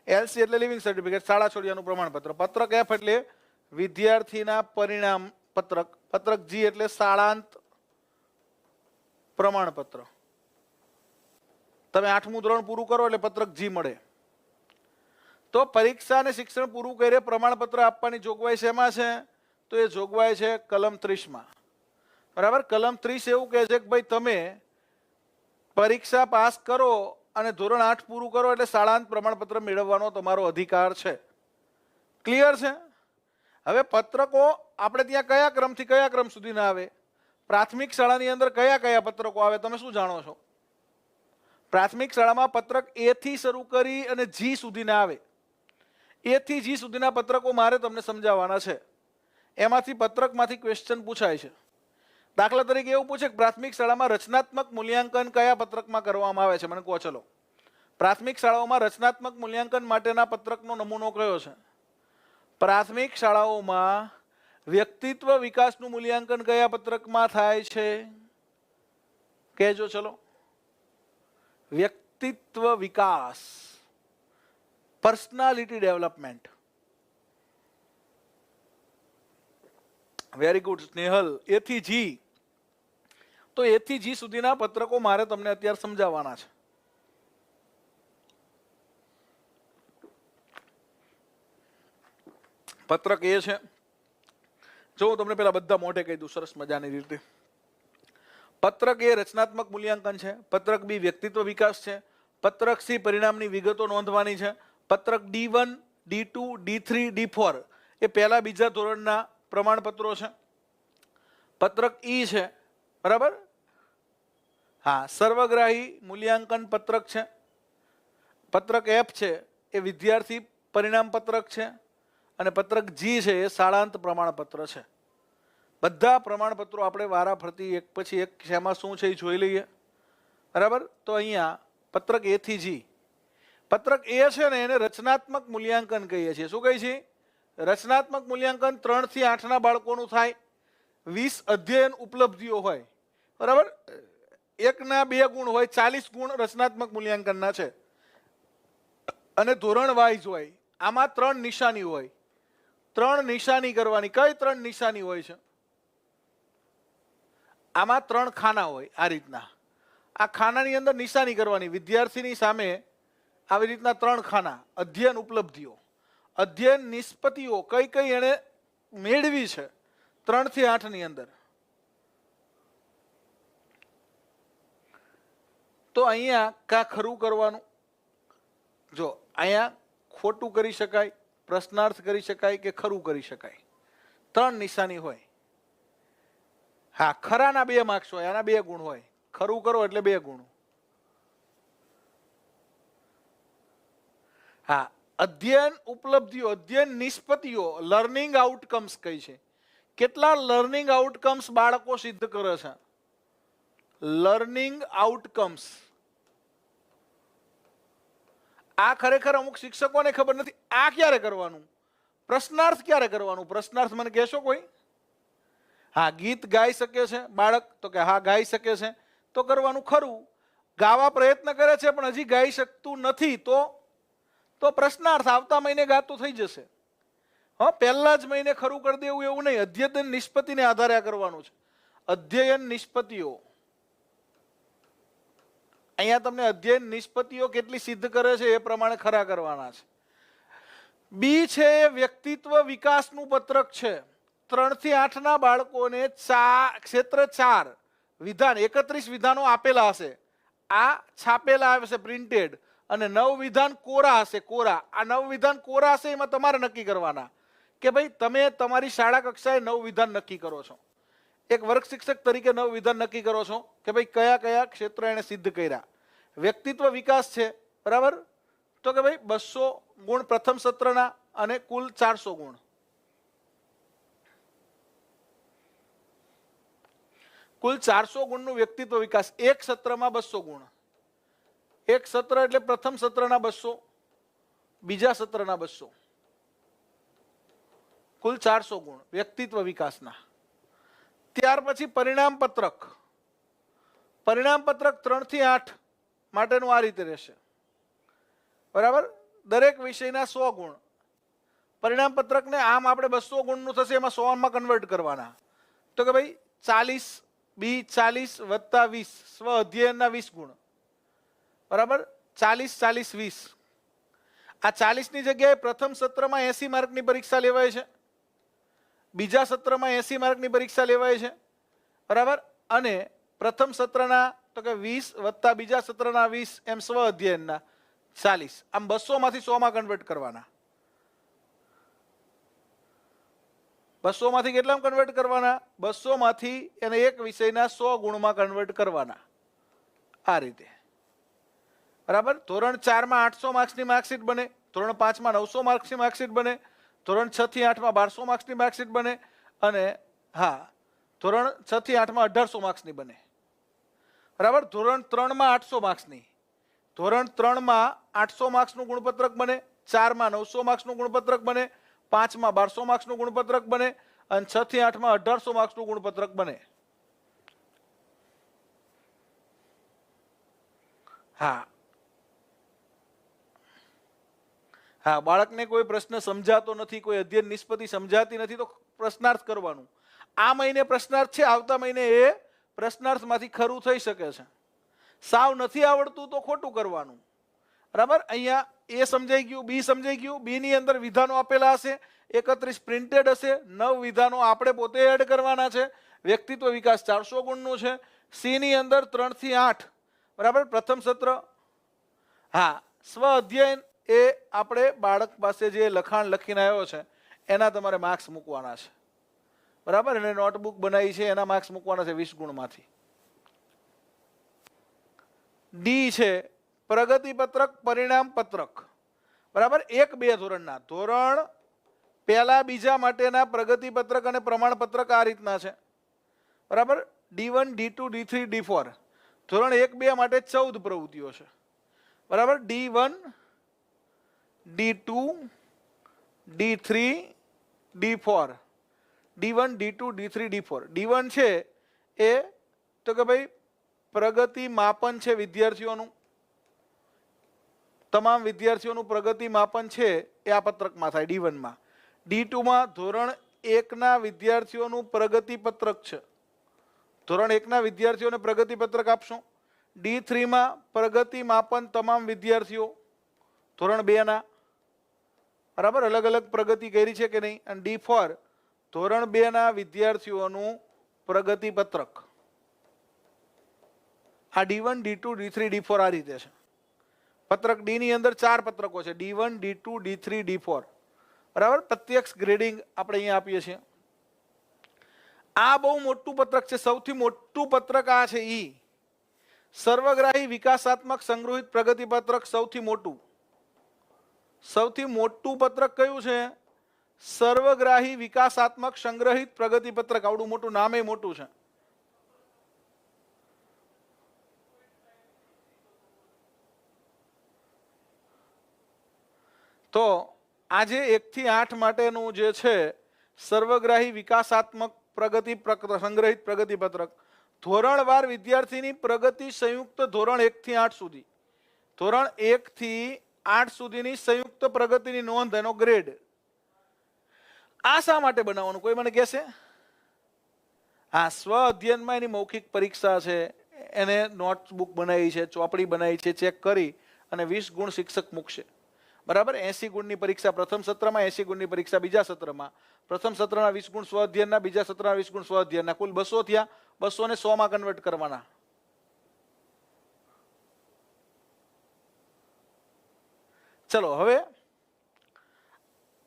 LC એટલે લિવિંગ સર્ટિફિકેટ, શાળા છોડ્યાનું પ્રમાણપત્ર. પત્રક F એટલે વિદ્યાર્થીના પરિણામ પત્રક. પત્રક G એટલે શાળાંત પ્રમાણપત્ર. તમે 8મું ધોરણ પૂરું કરો એટલે પત્રક G મળે. તો પરીક્ષા અને શિક્ષણ પૂરું કરે પ્રમાણપત્ર આપવાની જોગવાઈ શેમાં છે? તો એ જોગવાઈ છે કલમ 30માં. બરાબર, કલમ 30 એવું કહે છે કે ભાઈ તમે પરીક્ષા પાસ કરો અને ધોરણ 8 પૂરું કરો એટલે શાળાંત પ્રમાણપત્ર મેળવવાનો તમારો અધિકાર છે. ક્લિયર છે? હવે પત્રકો આપણે ત્યાં કયા ક્રમથી કયા ક્રમ સુધીના આવે? પ્રાથમિક શાળાની અંદર કયા કયા પત્રકો આવે તમે શું જાણો છો? પ્રાથમિક શાળામાં પત્રક A થી શરૂ કરી અને G સુધીના આવે. A થી G સુધીના પત્રકો મારે તમને સમજાવવાના છે. એમાંથી પત્રકમાંથી ક્વેશ્ચન પૂછાય છે. દાખલા તરીકે એવું પૂછે કે પ્રાથમિક શાળામાં રચનાત્મક મૂલ્યાંકન કયા પત્રકમાં કરવામાં આવે છે? મને કહો. ચલો, પ્રાથમિક શાળાઓમાં રચનાત્મક મૂલ્યાંકન માટેના પત્રકનો નમૂનો કયો છે? પ્રાથમિક શાળાઓમાં વ્યક્તિત્વ વિકાસનું મૂલ્યાંકન કયા પત્રકમાં થાય છે? કહેજો. ચલો, વ્યક્તિત્વ વિકાસ, personality development. Very good Snehal. A થી G, તો A થી G સુધીના પત્રકો મારે તમને અત્યારે સમજાવવાના છે. પત્રક A છે, જો હું તમને પેલા બધા મોઢે કહી દઉં સરસ મજાની રીતે. પત્રક A રચનાત્મક મૂલ્યાંકન છે. પત્રક B વ્યક્તિત્વ વિકાસ છે. પત્રક C પરિણામની વિગતો નોંધવાની છે. પત્રક D1, D2, D3, D4 એ પહેલા બીજા ધોરણના પ્રમાણપત્રો છે. પત્રક E છે, બરાબર, હા, સર્વગ્રાહી મૂલ્યાંકન પત્રક છે. પત્રક F છે એ વિદ્યાર્થી પરિણામ પત્રક છે. અને પત્રક G છે એ શાળાંત પ્રમાણપત્ર છે. બધા પ્રમાણપત્રો આપણે વારા ફરતી એક પછી એક શેમાં શું છે એ જોઈ લઈએ, બરાબર. તો અહીંયા પત્રક એ થી જી. પત્રક એ છે ને એને રચનાત્મક મૂલ્યાંકન કહીએ છીએ. શું કહીએ છીએ? રચનાત્મક મૂલ્યાંકન 3 થી 8ના બાળકોનું થાય. 20 અધ્યયન ઉપલબ્ધિઓ હોય, બરાબર. 1ના 2 ગુણ હોય, 40 ગુણ રચનાત્મક મૂલ્યાંકનના છે. અને ધોરણ વાઇઝ હોય. આમાં 3 નિશાની હોય. 3 નિશાની કરવાની. કઈ 3 નિશાની હોય છે? આમાં 3 ખાના હોય. આ રીતના આ ખાનાની અંદર નિશાની કરવાની. વિદ્યાર્થીની સામે આવી રીતના 3 ખાના. અધ્યયન ઉપલબ્ધિઓ, અધ્યયન નિષ્પત્તિઓ કઈ કઈ એને મેળવી છે 3 થી 8 ની અંદર. તો અહીંયા કા ખરું કરવાનું. જો અહીંયા ખોટું કરી શકાય, પ્રશ્નાર્થ કરી શકાય કે ખરું કરી શકાય. 3 નિશાની હોય. હા, ખરાના 2 માર્ક્સ હોય, આના 2 ગુણ હોય. ખરું કરો એટલે 2 ગુણ. હા, અધ્યયન ઉપલબ્ધિઓ, અધ્યયન નિષ્પત્તિઓ, લર્નિંગ આઉટકમ્સ કઈ છે? કેટલા લર્નિંગ આઉટકમ્સ બાળકો સિદ્ધ કરે છે? Learning outcomes. આ ખરેખર અમુક શિક્ષકોને ખબર નથી. આ ક્યારે કરવાનું? પ્રશ્નાર્થ ક્યારે કરવાનું? પ્રશ્નાર્થ મને કહેશો કોઈ? હા, ગીત ગાઈ શકે છે બાળક? તો કે હા ગાઈ શકે છે. તો કરવાનું ખરું. ગાવા પ્રયત્ન કરે છે પણ હજી ગાઈ શકતું નથી, તો પ્રશ્નાર્થ આવતા મહિને ગાતું થઈ જશે. હા, પહેલા જ મહિને ખરું કરી દેવું એવું નહીં. અધ્યયન નિષ્પત્તિને આધારે આ કરવાનું છે. અધ્યયન નિષ્પત્તિઓ. અહીંયા તમને અધ્યયન નિષ્પત્તિઓ કેટલી સિદ્ધ કરે છે એ પ્રમાણે ખરા કરવાના છે. બી છે વ્યક્તિત્વ વિકાસનું પત્રક છે. 3 થી 8ના બાળકોને ક્ષેત્ર 4 વિધાન 31 વિધાનો આપેલા હશે. આ છાપેલા આવશે પ્રિન્ટેડ. અને 9 વિધાન કોરા હશે. કોરા. આ 9 વિધાન કોરા હશે. એમાં તમારે નક્કી કરવાના કે ભાઈ તમે તમારી શાળા કક્ષાએ 9 વિધાન નક્કી કરો છો. એક વર્ગ શિક્ષક તરીકે 9 વિધાન નક્કી કરો છો કે ભાઈ કયા કયા ક્ષેત્ર એને સિદ્ધ કર્યા. વ્યક્તિત્વ વિકાસ છે, બરાબર. તો કે ભાઈ 200 ગુણ પ્રથમ સત્રના અને કુલ 400 ગુણ. કુલ 400 ગુણનું વ્યક્તિત્વ વિકાસ. એક સત્રમાં 200 ગુણ. એક સત્ર એટલે પ્રથમ સત્રના 200, બીજા સત્રના 200, કુલ 400 ગુણ વ્યક્તિત્વ વિકાસના. ત્યાર પછી પરિણામ પત્રક. પરિણામ પત્રક 3 થી 8 માટેનું આ રીતે રહેશે, બરાબર. દરેક વિષયના 100 ગુણ. પરિણામ પત્રકને આમ આપણે 200 ગુણનું થશે, એમાં 100 માં કન્વર્ટ કરવાના. તો કે ભાઈ 40 બી 40 વત્તા 20 સ્વ અધ્યયનના 20 ગુણ, બરાબર. 40 40 20. આ 40 ની જગ્યાએ પ્રથમ સત્રમાં 80 માર્કની પરીક્ષા લેવાય છે. બીજા સત્રમાં 80 માર્કની પરીક્ષા લેવાય છે, બરાબર. અને પ્રથમ સત્રના તો કે 20 વત્તા બીજા સત્રના 20 એમ સ્વ અધ્યયનના 40. આમ 200 માંથી 100 માં કન્વર્ટ કરવાના. 200 માંથી કેટલામાં કન્વર્ટ કરવાના? 200 માંથી એને એક વિષયના 100 ગુણમાં કન્વર્ટ કરવાના. આ રીતે, બરાબર. ધોરણ 4 માં 800 માર્ક્સની માર્કશીટ બને. ધોરણ 5 માં 900 માર્ક્સની માર્કશીટ બને. ધોરણ 6 થી 8 માં 1200 માર્ક્સની માર્કશીટ બને. અને હા, ધોરણ 6 થી 8 માં 1800 માર્ક્સની બને, બરાબર. ધોરણ 3 માં 800 માર્ક્સની. ધોરણ 3 માં 800 માર્ક્સનું ગુણપત્રક બને. 4 માં 900 માર્ક્સનું ગુણપત્રક બને. 5 માં 1200 માર્ક્સનું ગુણપત્રક બને. અને 6 થી 8 માં 1800 માર્ક્સનું ગુણપત્રક બને. હા હા, બાળકને કોઈ પ્રશ્ન સમજાતો નથી, કોઈ અધ્યયન નિષ્પત્તિ સમજાતી નથી, તો પ્રશ્નાર્થ કરવાનું. આ મહિને પ્રશ્નાર્થ છે, આવતા મહિને એ પ્રશ્નાર્થમાંથી ખરું થઈ શકે છે. સાવ નથી આવડતું તો ખોટું કરવાનું, બરાબર. અહીંયા એ સમજાઈ ગયું, બી સમજાઈ ગયું. બી ની અંદર વિધાનો આપેલા હશે, 31 પ્રિન્ટેડ હશે, 9 વિધાનો આપણે પોતે એડ કરવાના છે. વ્યક્તિત્વ વિકાસ 400 ગુણનું છે. સી ની અંદર 3 થી 8, બરાબર. પ્રથમ સત્ર. હા, સ્વ અધ્યયન એ આપણે બાળક પાસે જે લખાણ લખીને આવ્યો છે એના તમારે માર્ક્સ મૂકવાના છે, બરાબર. એને નોટબુક બનાવી છે, એના માર્ક્સ મૂકવાના છે 20 ગુણમાંથી. ડી છે પ્રગતિ પત્રક, પરિણામ પત્રક, બરાબર. 1-2 ધોરણના. ધોરણ પહેલા બીજા માટેના પ્રગતિપત્રક અને પ્રમાણપત્રક આ રીતના છે, બરાબર. D1, D2, D3, D4 ધોરણ 1-2 માટે 14 પ્રવૃત્તિઓ છે, બરાબર. D1, D2, D3, D4, D1, D2, D3, D4. D1 છે એ તો કે ભાઈ પ્રગતિ માપન છે વિદ્યાર્થીઓનું, તમામ વિદ્યાર્થીઓનું પ્રગતિ માપન છે એ આ પત્રકમાં થાય D1 માં. D2 માં ધોરણ 1 ના વિદ્યાર્થીઓનું પ્રગતિ પત્રક છે, ધોરણ 1 ના વિદ્યાર્થીઓને પ્રગતિ પત્રક આપશો. D3 માં પ્રગતિ માપન તમામ વિદ્યાર્થીઓ ધોરણ 2 ના, બરાબર, અલગ અલગ પ્રગતિ કરી છે કે નહીં. અને D4 ધોરણ 2 ના વિદ્યાર્થીઓનું પ્રગતિ પત્રક. આ D1, D2, D3, D4 આ રીતે છે. પત્રક ડી ની અંદર 4 પત્રકો છે, D1, D2, D3, D4, બરાબર. પ્રત્યક્ષ ગ્રેડિંગ આપણે અહીંયા આપીએ છીએ. આ બહુ મોટું પત્રક છે, સૌથી મોટું પત્રક આ છે. સર્વગ્રાહી વિકાસાત્મક સંગ્રહિત પ્રગતિ પત્રક સૌથી મોટું. સૌથી મોટું પત્રક કયું છે? સર્વગ્રાહી વિકાસાત્મક સંગ્રહિત પ્રગતિ પત્રક. આવડું મોટું, નામે મોટું છે. તો આજે 1 થી 8 માટેનું જે છે સર્વગ્રાહી વિકાસાત્મક પ્રગતિ સંગ્રહિત પ્રગતિ પત્રક, ધોરણવાર વિદ્યાર્થીની પ્રગતિ સંયુક્ત ધોરણ 1 થી 8 સુધી, ધોરણ 1 થી 8 સુધીની સંયુક્ત પ્રગતિની નોંધ, એનો ગ્રેડ. આ શા માટે બનાવવાનું કોઈ મને કહેશે? હા, સ્વ અધ્યયનમાં એની મૌખિક પરીક્ષા છે, એને નોટબુક બનાવી છે, ચોપડી બનાવી છે, ચેક કરી અને 20 ગુણ શિક્ષક મૂકશે, બરાબર. 80 ગુણની પરીક્ષા પ્રથમ સત્રમાં, 80 ગુણની પરીક્ષા બીજા સત્રમાં. પ્રથમ સત્રના 20 ગુણ સ્વ અધ્યયનના, બીજા સત્રના 20 ગુણ સ્વ અધ્યયનના, કુલ 200 થયા. 200 ને 100 માં કન્વર્ટ કરવાના. ચલો હવે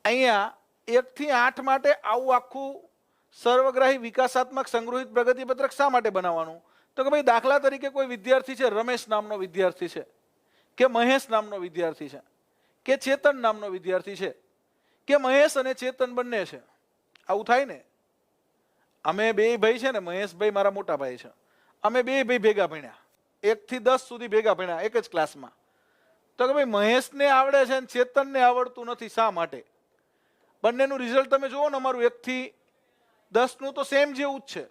અહીંયા 1 થી 8 માટે આવું આખું સર્વગ્રાહી વિકાસાત્મક સંગ્રહિત પ્રગતિ પત્રક શા માટે બનાવવાનું? તો કે ભાઈ દાખલા તરીકે કોઈ વિદ્યાર્થી છે, રમેશ નામનો વિદ્યાર્થી છે, કે મહેશ નામનો વિદ્યાર્થી છે, કે ચેતન નામનો વિદ્યાર્થી છે, કે મહેશ અને ચેતન બંને છે. આવું થાય ને. અમે બે ભાઈ છે ને, મહેશભાઈ મારા મોટા ભાઈ છે, અમે બે ભાઈ ભેગા ભણ્યા, 1 થી 10 સુધી ભેગા ભણ્યા એક જ ક્લાસમાં. તો કે ભાઈ મહેશને આવડે છે અને ચેતનને આવડતું નથી, શા માટે? બંનેનું રિઝલ્ટ તમે જુઓ ને, અમારું 1 થી 10 નું તો સેમ જેવું જ છે.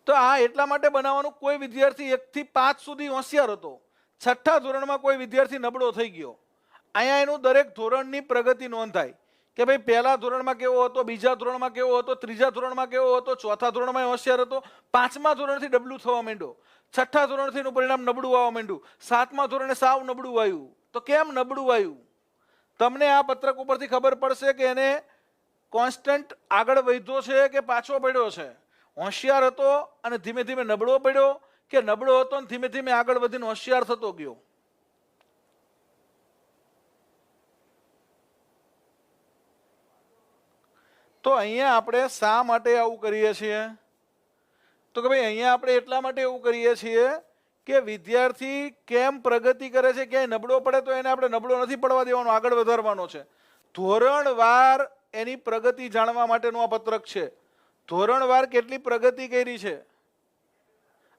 તો આ એટલા માટે બનાવવાનું, કોઈ વિદ્યાર્થી 1 થી 5 સુધી હોશિયાર હતો, 6ઠ્ઠા ધોરણમાં કોઈ વિદ્યાર્થી નબળો થઈ ગયો. અહીંયા એનું દરેક ધોરણની પ્રગતિ નોંધાય કે ભાઈ પહેલા ધોરણમાં કેવો હતો, બીજા ધોરણમાં કેવો હતો, ત્રીજા ધોરણમાં કેવો હતો, ચોથા ધોરણમાં હોશિયાર હતો, 5મા ધોરણથી ડબલું થવા માંડ્યો, 6ઠ્ઠા ધોરણથી એનું પરિણામ નબળું આવવા માંડ્યું, 7મા ધોરણે સાવ નબળું આવ્યું. તો કેમ નબળું આવ્યું? તમને આ પત્રક ઉપરથી ખબર પડશે કે એને કોન્સ્ટન્ટ આગળ વધ્યો છે કે પાછો પડ્યો છે. હોશિયાર હતો અને ધીમે ધીમે નબળો પડ્યો, કે નબળો હતો અને ધીમે ધીમે આગળ વધીને હોશિયાર થતો ગયો. તો અહીંયા આપણે શા માટે આવું કરીએ છીએ? તો કે ભાઈ અહીંયા આપણે એટલા માટે એવું કરીએ છીએ કે વિદ્યાર્થી કેમ પ્રગતિ કરે છે, ક્યાંય નબળો પડે તો એને આપણે નબળો નથી પડવા દેવાનો, આગળ વધારવાનો છે. ધોરણવાર એની પ્રગતિ જાણવા માટેનું આ પત્રક છે. ધોરણવાર કેટલી પ્રગતિ કરી છે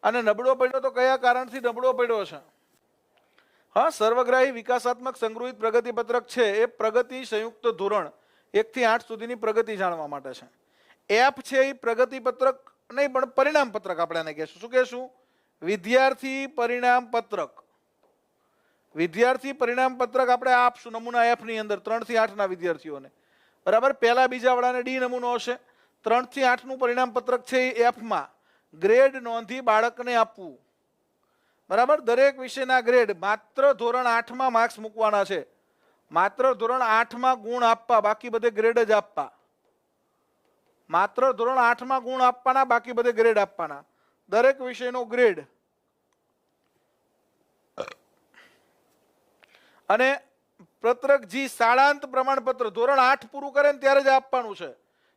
અને નબળો પડ્યો તો કયા કારણથી નબળો પડ્યો છે. હા, સર્વગ્રાહી વિકાસાત્મક સંગ્રહિત પ્રગતિ પત્રક છે એ પ્રગતિ સંયુક્ત ધોરણ 1 થી 8 સુધીની પ્રગતિ જાણવા માટે છે. એફ છે એ પ્રગતિ પત્રક નહીં પણ પરિણામ પત્રક આપણે એને કહેશું. શું કહેશું? વિદ્યાર્થી પરિણામ પત્રક. વિદ્યાર્થી પરિણામ પત્રક આપણે આપશું નમૂના એફ ની અંદર 3 થી 8 ના વિદ્યાર્થીઓને, બરાબર. પહેલા બીજા વાળાને ડી નમૂનો હશે. 3 થી 8 નું પરિણામ પત્રક છે એ એફ માં ગ્રેડ નોંધી બાળકને આપવું, બરાબર. દરેક વિષયના ગ્રેડ, માત્ર ધોરણ 8 માં માર્ક્સ મૂકવાના છે, માત્ર ધોરણ 8 માં ગુણ આપવા, બાકી બધે ગ્રેડ જ આપવા. માત્ર ધોરણ 8 માં ગુણ આપવાના, બાકી બધે ગ્રેડ આપવાના. દરેક વિષયનો ગ્રેડ. અને પત્રક જી શાળાંત પ્રમાણપત્ર ધોરણ 8 પૂરું કરે ને ત્યારે જ આપવાનું છે.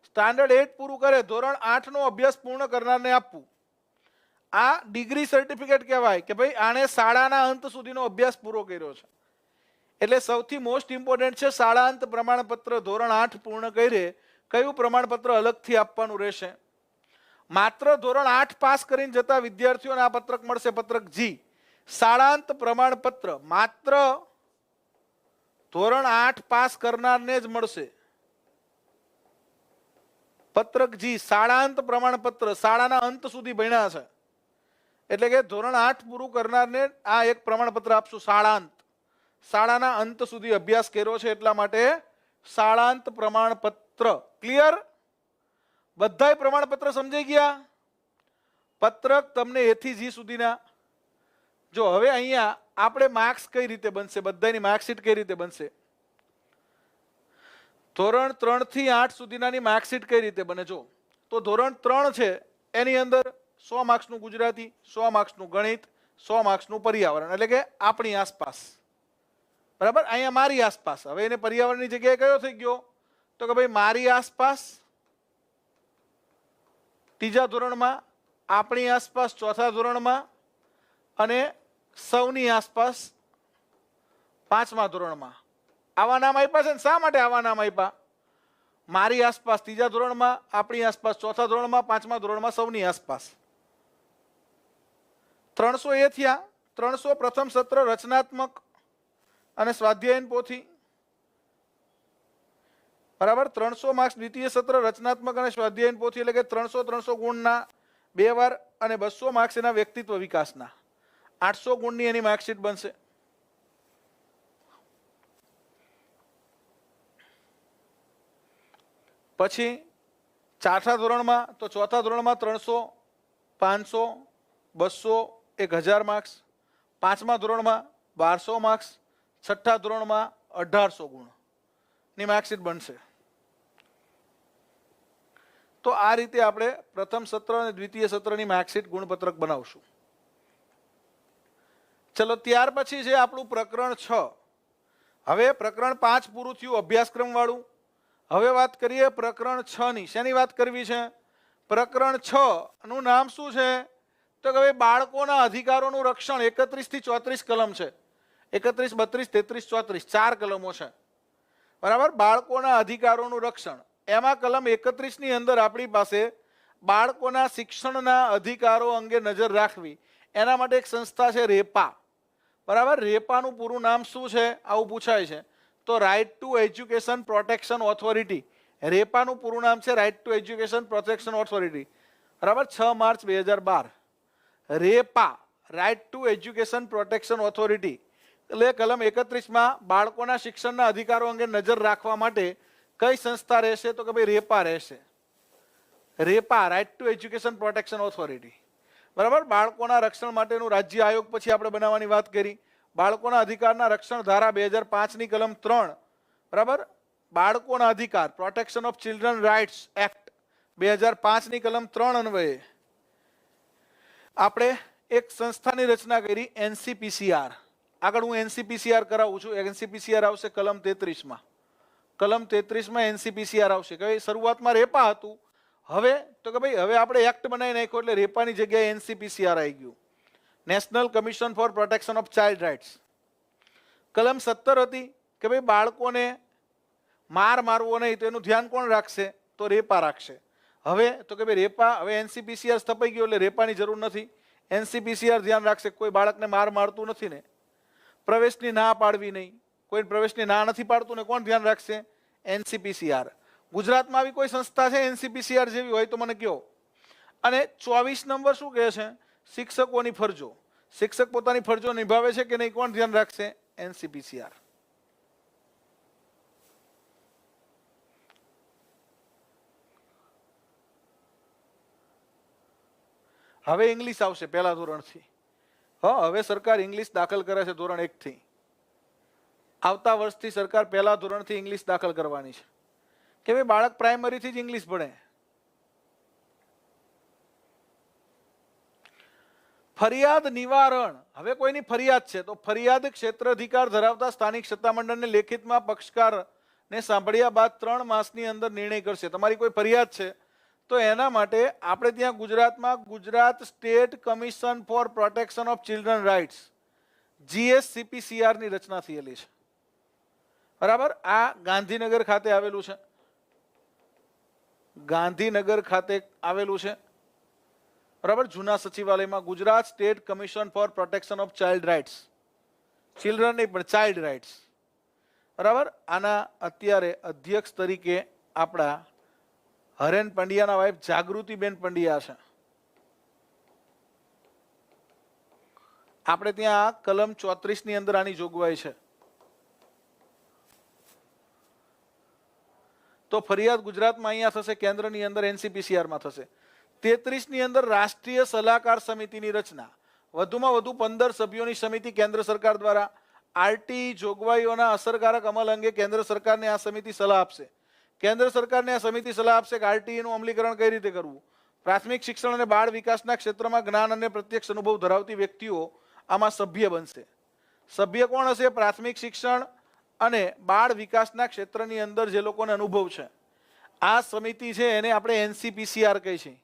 સ્ટાન્ડર્ડ 8 પૂરું કરે, ધોરણ 8 નો અભ્યાસ પૂર્ણ કરનારને આપવું. આ ડિગ્રી સર્ટિફિકેટ કહેવાય કે ભાઈ આણે શાળાના અંત સુધીનો અભ્યાસ પૂરો કર્યો છે. એટલે સૌથી મોસ્ટ ઇમ્પોર્ટન્ટ છે શાળાંત પ્રમાણપત્ર ધોરણ 8 પૂર્ણ કરે કયું પ્રમાણપત્ર અલગથી આપવાનું રહેશે? માત્ર ધોરણ 8 પાસ કરીને જતા વિદ્યાર્થીઓને આ પત્રક મળશે, પત્રક જી. શાળાંત પ્રમાણપત્ર માત્ર ધોરણ 8 પાસ કરનારને જ મળશે. પત્રક જી શાળાંત પ્રમાણપત્ર, શાળાના અંત સુધી ભણ્યા છે એટલે કે ધોરણ 8 પૂરું કરનારને આ એક પ્રમાણપત્ર આપશું. શાળાંત, શાળાના અંત સુધી અભ્યાસ કર્યો છે એટલા માટે શાળાંત પ્રમાણપત્ર. ક્લિયર? બધાય પ્રમાણપત્ર સમજાઈ ગયા? પત્રક તમને A થી G સુધીના. જો હવે અહીંયા આપણે માર્ક્સ કઈ રીતે બનશે, બધાની માર્કશીટ કઈ રીતે બનશે? ધોરણ 3 થી 8 સુધીનાની માર્કશીટ કઈ રીતે બને? જો તો ધોરણ 3 છે એની અંદર 100 માર્ક્સનું ગુજરાતી, 100 માર્ક્સનું ગણિત, 100 માર્ક્સનું પર્યાવરણ, એટલે કે આપણી આસપાસ. બરાબર? અહીંયા મારી આસપાસ. હવે એને પર્યાવરણની જગ્યાએ કયો થઈ ગયો? તો કે ભાઈ મારી આસપાસ ત્રીજા ધોરણમાં, આપણી આસપાસ ચોથા ધોરણમાં અને સૌની આસપાસ પાંચમા ધોરણમાં. આવા નામ આપ્યા છે ને શા માટે આવા નામ આપ્યા? મારી આસપાસ ત્રીજા ધોરણમાં, આપણી આસપાસ ચોથા ધોરણમાં, પાંચમા ધોરણમાં, સૌની આસપાસ. 300 એ થયા. 300 પ્રથમ સત્ર રચનાત્મક અને સ્વાધ્યાયન પોથી. બરાબર? 300 માર્ક્સ દ્વિતીય સત્ર રચનાત્મક અને સ્વાધ્યાયન પોથી, એટલે કે 300 ગુણના 2 વાર અને 200 માર્ક્સ એના વ્યક્તિત્વ વિકાસના. 800 ગુણની એની માર્કશીટ બનશે. પછી ચોથા ધોરણમાં, તો ચોથા ધોરણમાં 300, 500, 200, 1000 માર્ક્સ. પાંચમા ધોરણમાં 1200 માર્ક્સ. છઠ્ઠા ધોરણમાં 1800 ગુણની માર્કશીટ બનશે. તો આ રીતે આપણે પ્રથમ સત્ર અને દ્વિતીય સત્રની માર્કશીટ ગુણપત્રક બનાવશું. ચલો ત્યાર પછી છે આપણું પ્રકરણ 6. હવે પ્રકરણ 5 પૂરું થયું અભ્યાસક્રમ વાળું. હવે વાત કરીએ પ્રકરણ 6 ની. શેની વાત કરવી છે? પ્રકરણ 6 નું નામ શું છે? તો કે ભાઈ બાળકોના અધિકારોનું રક્ષણ. 31 થી 34 કલમ છે. 31, 32, 33, 34 4 કલમો છે. બરાબર? બાળકોના અધિકારોનું રક્ષણ. એમાં કલમ 31 ની અંદર આપણી પાસે બાળકોના શિક્ષણના અધિકારો અંગે નજર રાખવી એના માટે એક સંસ્થા છે રેપા. બરાબર? રેપાનું પૂરું નામ શું છે આવું પૂછાય છે. તો right to education protection authority. રેપાનું પૂરું નામ છે right to education protection authority. બરાબર? 6 માર્ચ 2012. REPA, right to education protection authority. એટલે કલમ 31માં બાળકોના શિક્ષણના અધિકારો અંગે નજર રાખવા માટે કઈ સંસ્થા રહેશે? તો કે ભાઈ રેપા રહેશે. REPA, right to education protection authority. બરાબર? બાળકોના રક્ષણ માટેનું રાજ્ય આયોગ પછી આપણે બનાવવાની વાત કરી. બાળકોના અધિકારના રક્ષણ ધારા 2005 ની કલમ 3. બરાબર? બાળકોના અધિકાર, protection of children rights act 2005 ની કલમ 3 અન્વયે આપણે એક સંસ્થાની રચના કરી, NCPCR. આગળ હું NCPCR કરાવું છું. NCPCR આવશે કલમ 33માં. કલમ 33માં NCPCR આવશે. કે શરૂઆતમાં રેપા હતું, હવે તો કે ભાઈ હવે આપણે એક્ટ બનાવી નાખ્યો એટલે રેપાની જગ્યાએ NCPCR આવી ગયું, national commission for protection of child rights. કલમ 17 હતી કે ભાઈ બાળકોને મારવો નહીં તો એનું ધ્યાન કોણ રાખશે? તો રેપા રાખશે. હવે તો કે ભાઈ રેપા, હવે NCPCR સ્થપાઈ ગયું એટલે રેપાની જરૂર નથી. NCPCR ધ્યાન રાખશે કોઈ બાળકને મારતું નથી ને, પ્રવેશની ના પાડવી નહીં, કોઈ પ્રવેશની ના નથી પાડતું ને કોણ ધ્યાન રાખશે? NCPCR. ગુજરાતમાં આવી કોઈ સંસ્થા છે NCPCR જેવી હોય તો મને કહો. અને 24 નંબર શું કહે છે? શિક્ષકોની ફરજો. શિક્ષક પોતાની ફરજો નિભાવે છે કે નહીં કોણ ધ્યાન રાખશે? NCPCR. હવે ઇંગ્લિશ આવશે પહેલા ધોરણથી. હવે સરકાર ઇંગ્લિશ દાખલ કરે છે ધોરણ 1 થી. આવતા વર્ષથી સરકાર પહેલા ધોરણથી ઇંગ્લિશ દાખલ કરવાની છે કે ભાઈ બાળક પ્રાઇમરીથી જ ઇંગ્લિશ ભણે. ફરિયાદ નિવારણ. હવે કોઈની ફરિયાદ છે તો ફરિયાદ ક્ષેત્ર અધિકાર ધરાવતા સ્થાનિક સત્તામંડળને લેખિતમાં પક્ષકારને સાંભળ્યા બાદ 3 માસની અંદર નિર્ણય કરશે. તમારી કોઈ ફરિયાદ છે તો એના માટે આપણે ત્યાં ગુજરાતમાં Gujarat state commission for protection of children rights GSCPCR ની રચના થયેલી છે. બરાબર. આ ગાંધીનગર ખાતે આવેલું છે, ગાંધીનગર ખાતે આવેલું છે. બરાબર. જૂના સચિવાલયમાં Gujarat state commission for protection of child rights, children નહીં પણ ચાઇલ્ડ રાઇટ્સ. બરાબર. આના અત્યારે અધ્યક્ષ તરીકે આપણા હરેન પંડ્યાના વાઇફ જાગૃતિબેન પંડ્યા છે. આપણે ત્યાં કલમ 34 ની અંદર આની જોગવાઈ છે. તો ફરિયાદ ગુજરાતમાં અહીંયા થશે, કેન્દ્રની અંદર એનસીપીસીઆરમાં થશે. 33 ની અંદર રાષ્ટ્રીય સલાહકાર સમિતિની રચના, વધુમાં વધુ 15 સભ્યોની સમિતિ કેન્દ્ર સરકાર દ્વારા આરટી જોગવાઈઓના અસરકારક અમલ અંગે કેન્દ્ર સરકારને આ સમિતિ સલાહ આપશે. કેન્દ્ર સરકારને આ સમિતિ સલાહ આપશે કે આરટીનું અમલીકરણ કઈ રીતે કરવું. પ્રાથમિક શિક્ષણ અને બાળ વિકાસના ક્ષેત્રમાં જ્ઞાન અને પ્રત્યક્ષ અનુભવ ધરાવતી વ્યક્તિઓ આમાં સભ્ય બનશે. સભ્ય કોણ હશે? પ્રાથમિક શિક્ષણ અને બાળ વિકાસના ક્ષેત્રની અંદર જે લોકોને અનુભવ છે. આ સમિતિ છે એને આપણે એનસીપીસીઆર કહી છે.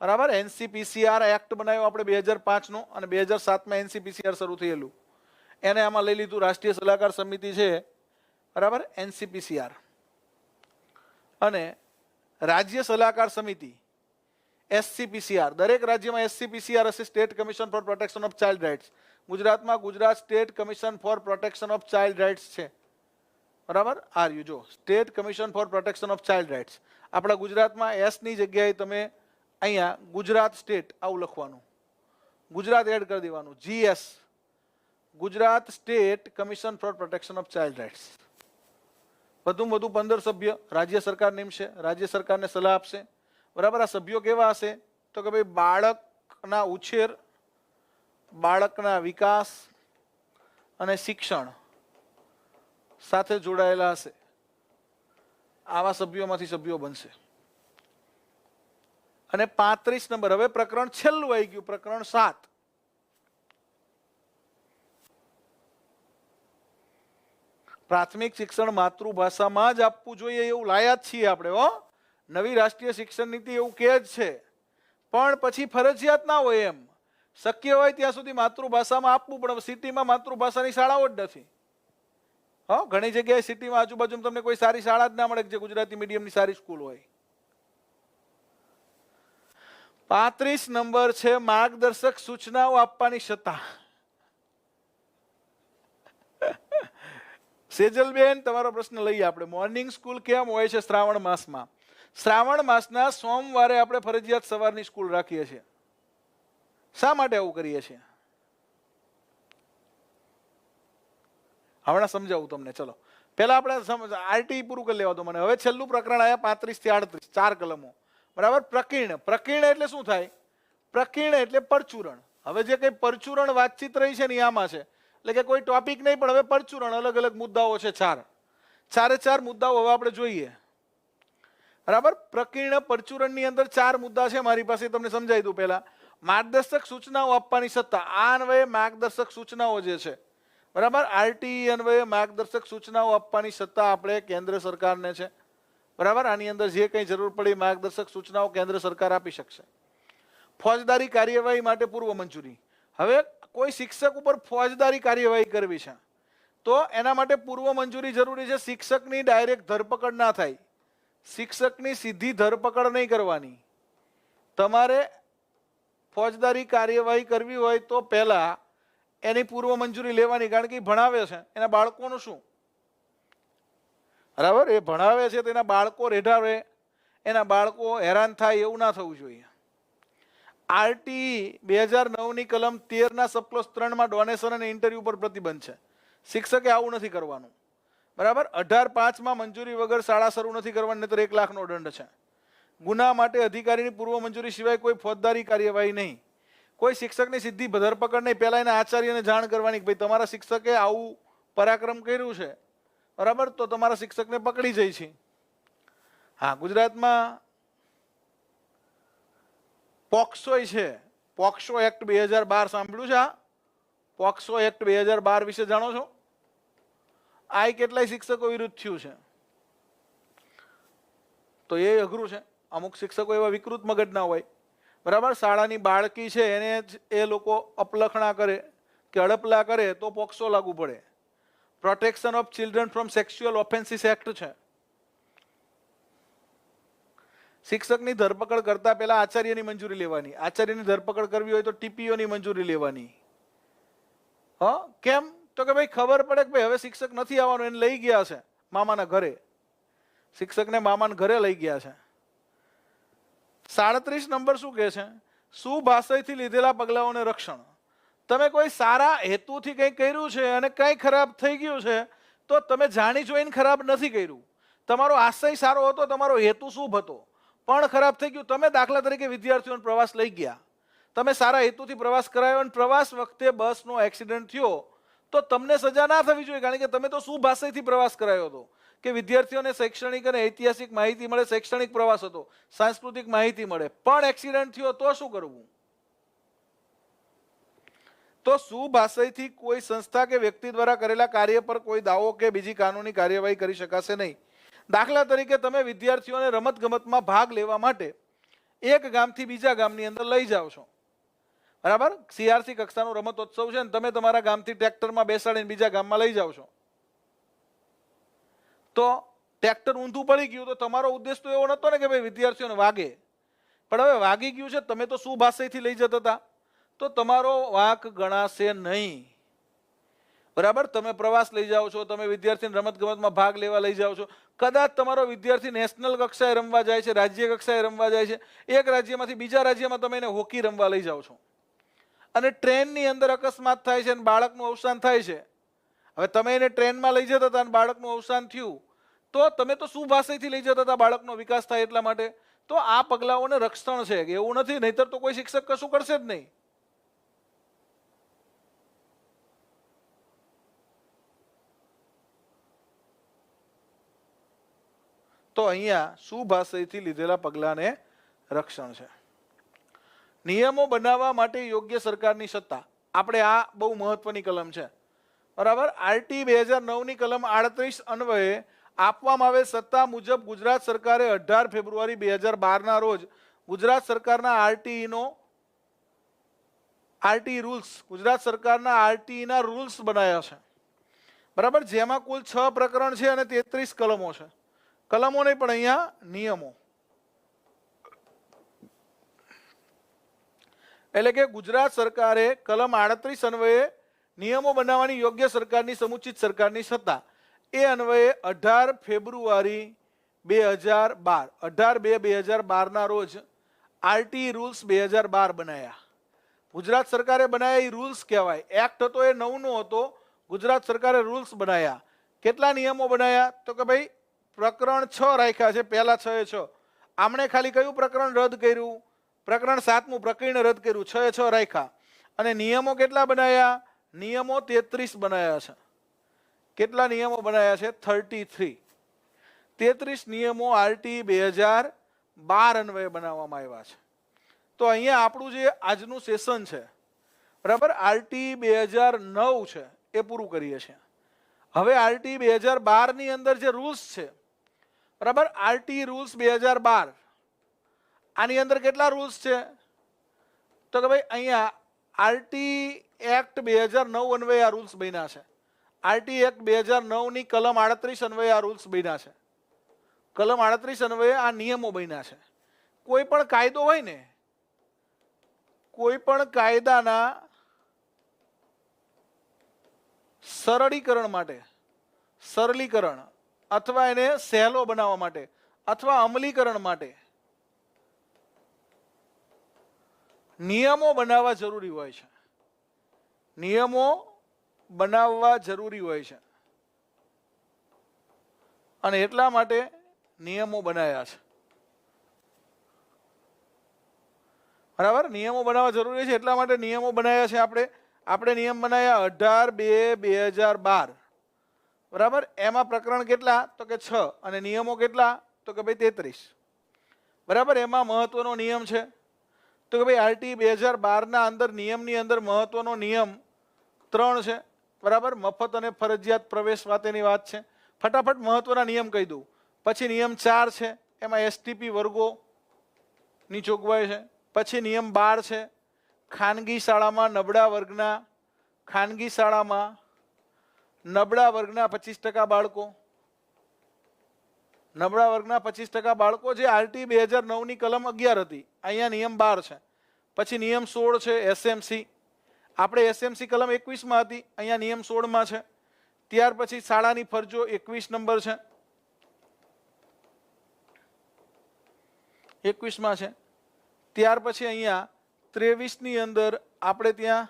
બરાબર. એનસીપીસીઆર એક્ટ બનાવ્યો આપણે 2005 નો, અને 2007માં એનસીપીસીઆર શરૂ થયેલું. એને આમાં લઈ લીધું. રાષ્ટ્રીય સલાહકાર સમિતિ છે, બરાબર, એનસીપીસીઆર. અને રાજ્ય સલાહકાર સમિતિ એસસીપીસીઆર. દરેક રાજ્યમાં એસસીપીસીઆર હશે, state commission for protection of child rights. ગુજરાતમાં Gujarat state commission for protection of child rights છે. બરાબર. આર યુ જો state commission for protection of child rights. આપણા ગુજરાતમાં એસ ની જગ્યાએ તમે અહીંયા ગુજરાત સ્ટેટ આવું લખવાનું, ગુજરાત એડ કરી દેવાનું. GS, Gujarat state commission for protection of child rights. વધુમાં વધુ 15 સભ્ય રાજ્ય સરકાર નિમશે, રાજ્ય સરકારને સલાહ આપશે. બરાબર. આ સભ્યો કેવા હશે? તો કે ભાઈ બાળકના ઉછેર, બાળકના વિકાસ અને શિક્ષણ સાથે જોડાયેલા હશે. આવા સભ્યોમાંથી સભ્યો બનશે. અને 35 નંબર, હવે પ્રકરણ છેલ્લું આવી ગયું, પ્રકરણ 7. પ્રાથમિક શિક્ષણ માતૃભાષામાં જ આપવું જોઈએ એવું લાયા જ છીએ આપણે. નવી રાષ્ટ્રીય શિક્ષણ નીતિ એવું કહે જ છે, પણ પછી ફરજિયાત ના હોય એમ. શક્ય હોય ત્યાં સુધી માતૃભાષામાં આપવું, પણ સિટીમાં માતૃભાષાની શાળાઓ જ નથી. ઘણી જગ્યાએ સિટીમાં આજુબાજુ તમને કોઈ સારી શાળા જ ના મળે જે ગુજરાતી મીડિયમની સારી સ્કૂલ હોય. 35 નંબર છે માર્ગદર્શક સૂચનાઓ આપવાની સત્તા. સેજલબેન, તમારો પ્રશ્ન લઈએ આપણે. મોર્નિંગ સ્કૂલ કેમ હોય છે શ્રાવણ માસમાં? શ્રાવણ માસના સોમવારે આપણે ફરજિયાત સવારની સ્કૂલ રાખીએ છીએ. શા માટે આવું કરીએ છીએ? હમણાં સમજાવું તમને. ચલો પહેલા આપણે આરટી પૂરું કરી લેવા દો મને. હવે છેલ્લું પ્રકરણ આવ્યા 35 થી 38, 4 કલમો. બરાબર. પ્રકીર્ણ. પ્રકીર્ણ એટલે શું થાય? પ્રકીર્ણ એટલે પરચુરણ. હવે જે કઈ પરચુરણ વાતચીત રહી છે ને આમાં છે, એટલે કે કોઈ ટોપિક નહીં, પણ હવે પરચુરણ અલગ અલગ મુદ્દાઓ છે. 4 મુદ્દાઓ હવે આપણે જોઈએ. બરાબર. પ્રકીર્ણ પરચુરણની અંદર 4 મુદ્દા છે મારી પાસે, તમને સમજાવી દઉં. પહેલા માર્ગદર્શક સૂચનાઓ આપવાની સત્તા. આ અન્વયે માર્ગદર્શક સૂચનાઓ જે છે, બરાબર, આરટી અન્વયે માર્ગદર્શક સૂચનાઓ આપવાની સત્તા આપણે કેન્દ્ર સરકારને છે. બરાબર. આની અંદર જે કંઈ જરૂર પડી માર્ગદર્શક સૂચનાઓ કેન્દ્ર સરકાર આપી શકશે. ફોજદારી કાર્યવાહી માટે પૂર્વ મંજૂરી. હવે કોઈ શિક્ષક ઉપર ફોજદારી કાર્યવાહી કરવી છે તો એના માટે પૂર્વ મંજૂરી જરૂરી છે. શિક્ષકની ડાયરેક્ટ ધરપકડ ના થાય, શિક્ષકની સીધી ધરપકડ નહીં કરવાની. તમારે ફોજદારી કાર્યવાહી કરવી હોય તો પહેલા એની પૂર્વ મંજૂરી લેવાની, કારણ કે એ ભણાવે છે, એના બાળકોનું શું? બરાબર. એ ભણાવે છે તો એના બાળકો રેઢાવે, એના બાળકો હેરાન થાય એવું ના થવું જોઈએ. આરટી 2009 ની કલમ 13 ના સબક્લોઝ 3 માં ડોનેશન અને ઇન્ટરવ્યુ પર પ્રતિબંધ છે. શિક્ષકે આવું નથી કરવાનું. બરાબર. 18(5) માં મંજૂરી વગર શાળા શરૂ નથી કરવાની, નહીતર 1 લાખનો દંડ છે. ગુના માટે અધિકારીની પૂર્વ મંજૂરી સિવાય કોઈ ફોજદારી કાર્યવાહી નહીં. કોઈ શિક્ષકની સીધી ધરપકડ નહીં. પહેલા એના આચાર્યને જાણ કરવાની કે ભાઈ તમારા શિક્ષકે આવું પરાક્રમ કર્યું છે, બરાબર, તો તમારા શિક્ષકને પકડી જાય છે. હા, ગુજરાતમાં પોક્સો છે. પોક્સો એક્ટ 2012 સાંભળ્યું છે? પોક્સો એક્ટ 2012 વિશે જાણો છો? આ કેટલાય શિક્ષકો વિરુદ્ધ થયું છે, તો એ અઘરું છે. અમુક શિક્ષકો એવા વિકૃત મગજના હોય, બરાબર. શાળાની બાળકી છે એને જ એ લોકો અપલખણા કરે કે અડપલા કરે તો પોક્સો લાગુ પડે. Protection of children from sexual offences act છે. શિક્ષકની ધરપકડ કરતા પહેલા આચાર્યની મંજૂરી લેવાની. આચાર્યની ધરપકડ કરવી હોય તો ટીપીઓની મંજૂરી લેવાની. કેમ? તો કે ભાઈ ખબર પડે કે ભાઈ હવે શિક્ષક નથી આવવાનું, એને લઈ ગયા છે મામાના ઘરે. શિક્ષકને મામાના ઘરે લઈ ગયા છે. 37 નંબર શું કહે છે? સુભાષયથી લીધેલા પગલાઓને રક્ષણ. તમે કોઈ સારા હેતુથી કંઈ કર્યું છે અને કંઈ ખરાબ થઈ ગયું છે તો તમે જાણી જોઈને ખરાબ નથી કર્યું. તમારો આશય સારો હતો, તમારો હેતુ શુભ હતો, પણ ખરાબ થઈ ગયું. તમે દાખલા તરીકે વિદ્યાર્થીઓને પ્રવાસ લઈ ગયા, તમે સારા હેતુથી પ્રવાસ કરાયો અને પ્રવાસ વખતે બસનો એક્સિડન્ટ થયો તો તમને સજા ના થવી જોઈએ, કારણ કે તમે તો સુભાષયથી પ્રવાસ કરાયો હતો કે વિદ્યાર્થીઓને શૈક્ષણિક અને ઐતિહાસિક માહિતી મળે. શૈક્ષણિક પ્રવાસ હતો, સાંસ્કૃતિક માહિતી મળે, પણ એક્સિડન્ટ થયો તો શું કરવું? તો સુભાષયથી કોઈ સંસ્થા કે વ્યક્તિ દ્વારા કરેલા કાર્ય પર કોઈ દાવો કે બીજી કાનૂની કાર્યવાહી કરી શકાશે નહીં. દાખલા તરીકે તમે વિદ્યાર્થીઓને રમતગમતમાં ભાગ લેવા માટે એક ગામથી બીજા ગામની અંદર લઈ જાઓ છો, બરાબર? CRC કક્ષાનો રમતોત્સવ છે ને તમે તમારા ગામથી ટ્રેક્ટરમાં બેસાડીને બીજા ગામમાં લઈ જાઓ છો, તો ટ્રેક્ટર ઊંધું પડી ગયું તો તમારો ઉદ્દેશ તો એવો નહોતો ને કે ભાઈ વિદ્યાર્થીઓને વાગે, પણ હવે વાગી ગયું છે. તમે તો સુભાષયથી લઈ જતા હતા તો તમારો વાંક ગણાશે નહીં, બરાબર? તમે પ્રવાસ લઈ જાઓ છો, તમે વિદ્યાર્થીને રમતગમતમાં ભાગ લેવા લઈ જાઓ છો. કદાચ તમારો વિદ્યાર્થી નેશનલ કક્ષાએ રમવા જાય છે, રાજ્ય કક્ષાએ રમવા જાય છે, એક રાજ્યમાંથી બીજા રાજ્યમાં તમે એને હોકી રમવા લઈ જાઓ છો અને ટ્રેનની અંદર અકસ્માત થાય છે અને બાળકનું અવસાન થાય છે. હવે તમે એને ટ્રેનમાં લઈ જતા હતા અને બાળકનું અવસાન થયું તો તમે તો સુભાષયથી લઈ જતા હતા બાળકનો વિકાસ થાય એટલા માટે. તો આ પગલાઓને રક્ષણ છે કે એવું નથી, નહીતર તો કોઈ શિક્ષક કશું કરશે જ નહીં. તો અહીંયા સુભાષયથી લીધેલા પગલાને રક્ષણ છે. નિયમો બનાવવા માટે યોગ્ય સરકારની સત્તા. આપણે આ બહુ મહત્વની કલમ છે, બરાબર? RT 2009ની કલમ 38 અન્વયે આપવામાં આવેલ સત્તા મુજબ ગુજરાત સરકારે 18 ફેબ્રુઆરી 2012ના રોજ ગુજરાત સરકારના RTE રૂલ્સ, ગુજરાત સરકારના RTEના રૂલ્સ બનાવ્યા છે, બરાબર? જેમાં કુલ 6 પ્રકરણ છે અને 33 કલમો છે. કલમો નહીં પણ અહીંયા નિયમો. એટલે કે ગુજરાત સરકારે કલમ 38 અન્વયે નિયમો બનાવવાની યોગ્ય સરકારની સમુચિત સરકારની સત્તા એ અન્વયે 18 ફેબ્રુઆરી 2012 18/2/2012ના રોજ RTE રૂલ્સ 2012 બનાવ્યા. ગુજરાત સરકારે બનાવ્યા એ રૂલ્સ કહેવાય. એક્ટ હતો એ 9નો હતો, ગુજરાત સરકારે રૂલ્સ બનાવ્યા. કેટલા નિયમો બનાવ્યા? તો કે ભાઈ પ્રકરણ 6 રાખ્યા છે, પહેલા 6 એ 6. આમણે ખાલી કયું પ્રકરણ રદ કર્યું? પ્રકરણ 7મું પ્રકરણ રદ કર્યું. 6 એ 6 રાખ્યા. અને નિયમો કેટલા બનાવ્યા? નિયમો 33 બનાવ્યા છે. કેટલા નિયમો બનાવ્યા છે? 33. 33 નિયમો RTE 2012 અન્વયે બનાવવામાં આવ્યા છે. તો અહીંયા આપણું જે આજનું સેશન છે, બરાબર, RTE 2009 છે એ પૂરું કરીએ છીએ. હવે RTE 2012ની અંદર જે રૂલ્સ છે, બરાબર, RTE રૂલ્સ 2012, આની અંદર કેટલા રૂલ્સ છે? તો કે ભાઈ અહીંયા RTE એક્ટ 2009 અન્વયે આ રૂલ્સ બન્યા છે. RTE એક્ટ 2009ની કલમ 38 અન્વયે આ રૂલ્સ બન્યા છે. કલમ 38 અન્વયે આ નિયમો બન્યા છે. કોઈ પણ કાયદો હોય ને, કોઈ પણ કાયદાના સરળીકરણ માટે, સરલીકરણ અથવા એને સહેલો બનાવવા માટે અથવા અમલીકરણ માટે નિયમો બનાવવા જરૂરી હોય છે. નિયમો બનાવવા જરૂરી હોય છે અને એટલા માટે નિયમો બનાવ્યા છે, બરાબર? નિયમો બનાવવા જરૂરી છે એટલા માટે નિયમો બનાવ્યા છે. આપણે નિયમ બનાવ્યા 18/2/2012, બરાબર? એમાં પ્રકરણ કેટલા? તો કે 6 અને નિયમો કેટલા? તો કે ભાઈ 33, બરાબર? એમાં મહત્વનો નિયમ છે તો કે ભાઈ RTE 2012ના અંદર નિયમની અંદર મહત્વનો નિયમ 3 છે, બરાબર? મફત અને ફરજિયાત પ્રવેશ માટેની વાત છે. ફટાફટ મહત્વના નિયમ કહી દઉં. પછી નિયમ 4 છે, એમાં STP વર્ગોની જોગવાઈ છે. પછી નિયમ 12 છે, ખાનગી શાળામાં નબળા વર્ગના, ખાનગી શાળામાં નબળા વર્ગના 25% બાળકો, નબળા વર્ગના 25% બાળકો જે આરટી 2009 ની કલમ 11 હતી, અહીંયા નિયમ 12 છે, પછી નિયમ 16 છે એસએમસી, આપણે એસએમસી કલમ 21 માં હતી, અહીંયા નિયમ 16 માં છે. ત્યાર પછી શાળાની ફરજો 21 નંબર છે, 21 માં છે. ત્યાર પછી અહીંયા 23 ની અંદર આપણે ત્યાં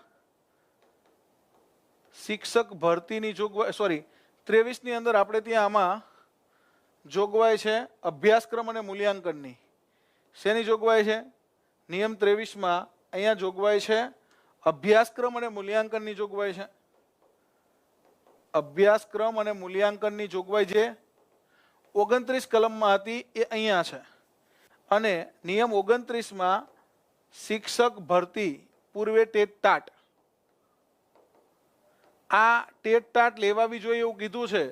શિક્ષક ભરતીની જોગવાઈ, સોરી 23 ની અંદર આપણે ત્યાં આમાં જોગવાઈ છે અભ્યાસક્રમ અને મૂલ્યાંકનની. શેની જોગવાઈ છે? નિયમ 23 માં અહીંયા જોગવાઈ છે અભ્યાસક્રમ અને મૂલ્યાંકનની જોગવાઈ છે. અભ્યાસક્રમ અને મૂલ્યાંકનની જોગવાઈ જે 29 કલમમાં હતી એ અહીંયા છે. અને નિયમ 29 માં શિક્ષક ભરતી પૂર્વે ટેટ ટાટ, આ ટેટ ટાટ લેવાવી જોઈએ એવું કીધું છે.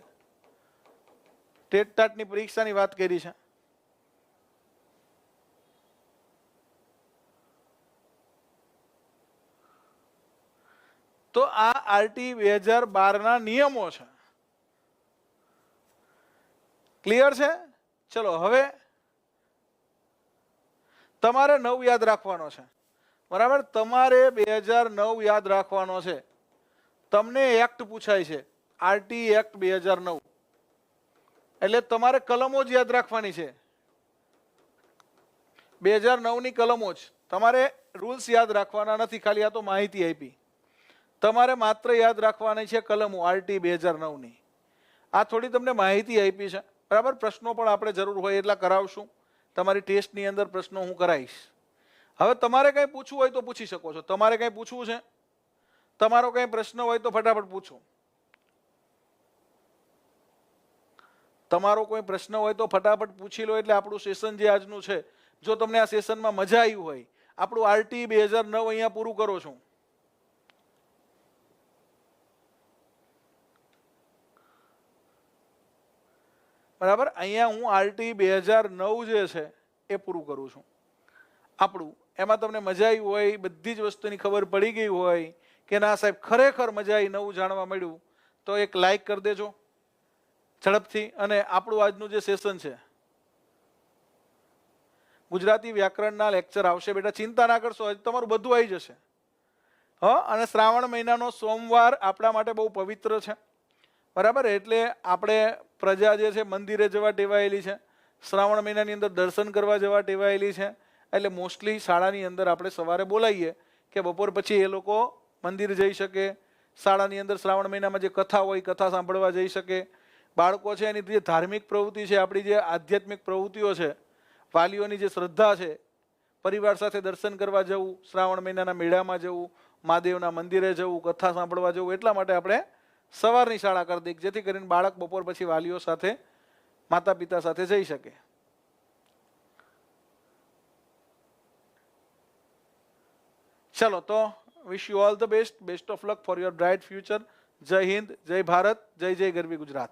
ટેટ ટાટની પરીક્ષાની વાત કરી છે. તો આ આરટી 2012 ના નિયમો છે. ક્લિયર છે? ચલો હવે તમારે 9 યાદ રાખવાનો છે, બરાબર? તમારે 2009 યાદ રાખવાનો છે. તમને એક્ટ પૂછાય છે, આરટી એક્ટ 2009, એટલે તમારે કલમો જ યાદ રાખવાની છે. 2009 ની કલમો જ, તમારે રૂલ્સ યાદ રાખવાના નથી, ખાલી આ તો માહિતી આપી. તમારે માત્ર યાદ રાખવાની છે કલમો આરટી 2009 ની. આ થોડી તમને માહિતી આપી છે, બરાબર? પ્રશ્નો પણ આપણે જરૂર હોય એટલા કરાવશું. તમારી ટેસ્ટની અંદર પ્રશ્નો હું કરાવીશ. હવે તમારે કંઈ પૂછવું હોય તો પૂછી શકો છો. તમારે કંઈ પૂછવું છે? તમારો કંઈ પ્રશ્ન હોય તો ફટાફટ પૂછો. તમારો કોઈ પ્રશ્ન હોય તો ફટાફટ પૂછી લો. એટલે આપણું સેશન જે આજનું છે, જો તમને આ સેશનમાં મજા આવી હોય, આપણું આરટી 2009 અહીંયા પૂરું કરો છું. બરાબર? અહીંયા હું આરટી 2009 જે છે એ પૂરું કરું છું આપણું. એમાં તમને મજા આવી હોય, બધી જ વસ્તુની ખબર પડી ગઈ હોય કે ના સાહેબ ખરેખર મજા આવી, નવું જાણવા મળ્યું, તો એક લાઈક કરી દેજો ઝડપથી. અને આપણું આજનું જે સેશન છે, ગુજરાતી વ્યાકરણના લેક્ચર આવશે બેટા, ચિંતા ના કરશો, તમારું બધું આવી જશે. અને શ્રાવણ મહિનાનો સોમવાર આપણા માટે બહુ પવિત્ર છે, બરાબર? એટલે આપણે પ્રજા જે છે મંદિરે જવા ટેવાયેલી છે, શ્રાવણ મહિનાની અંદર દર્શન કરવા જવા ટેવાયેલી છે. એટલે મોસ્ટલી શાળાની અંદર આપણે સવારે બોલાવીએ કે બપોર પછી એ લોકો મંદિર જઈ શકે, શાળાની અંદર શ્રાવણ મહિનામાં જે કથા હોય કથા સાંભળવા જઈ શકે. બાળકો છે એની જે ધાર્મિક પ્રવૃત્તિ છે, આપણી જે આધ્યાત્મિક પ્રવૃત્તિઓ છે, વાલીઓની જે શ્રદ્ધા છે, પરિવાર સાથે દર્શન કરવા જવું, શ્રાવણ મહિનાના મેળામાં જવું, મહાદેવના મંદિરે જવું, કથા સાંભળવા જવું, એટલા માટે આપણે સવારની શાળા કરી દઈએ, જેથી કરીને બાળક બપોર પછી વાલીઓ સાથે, માતા પિતા સાથે જઈ શકે. ચલો, તો wish you all the best, best of luck for your bright future. જય હિન્દ, જય ભારત, જય જય ગરવી ગુજરાત.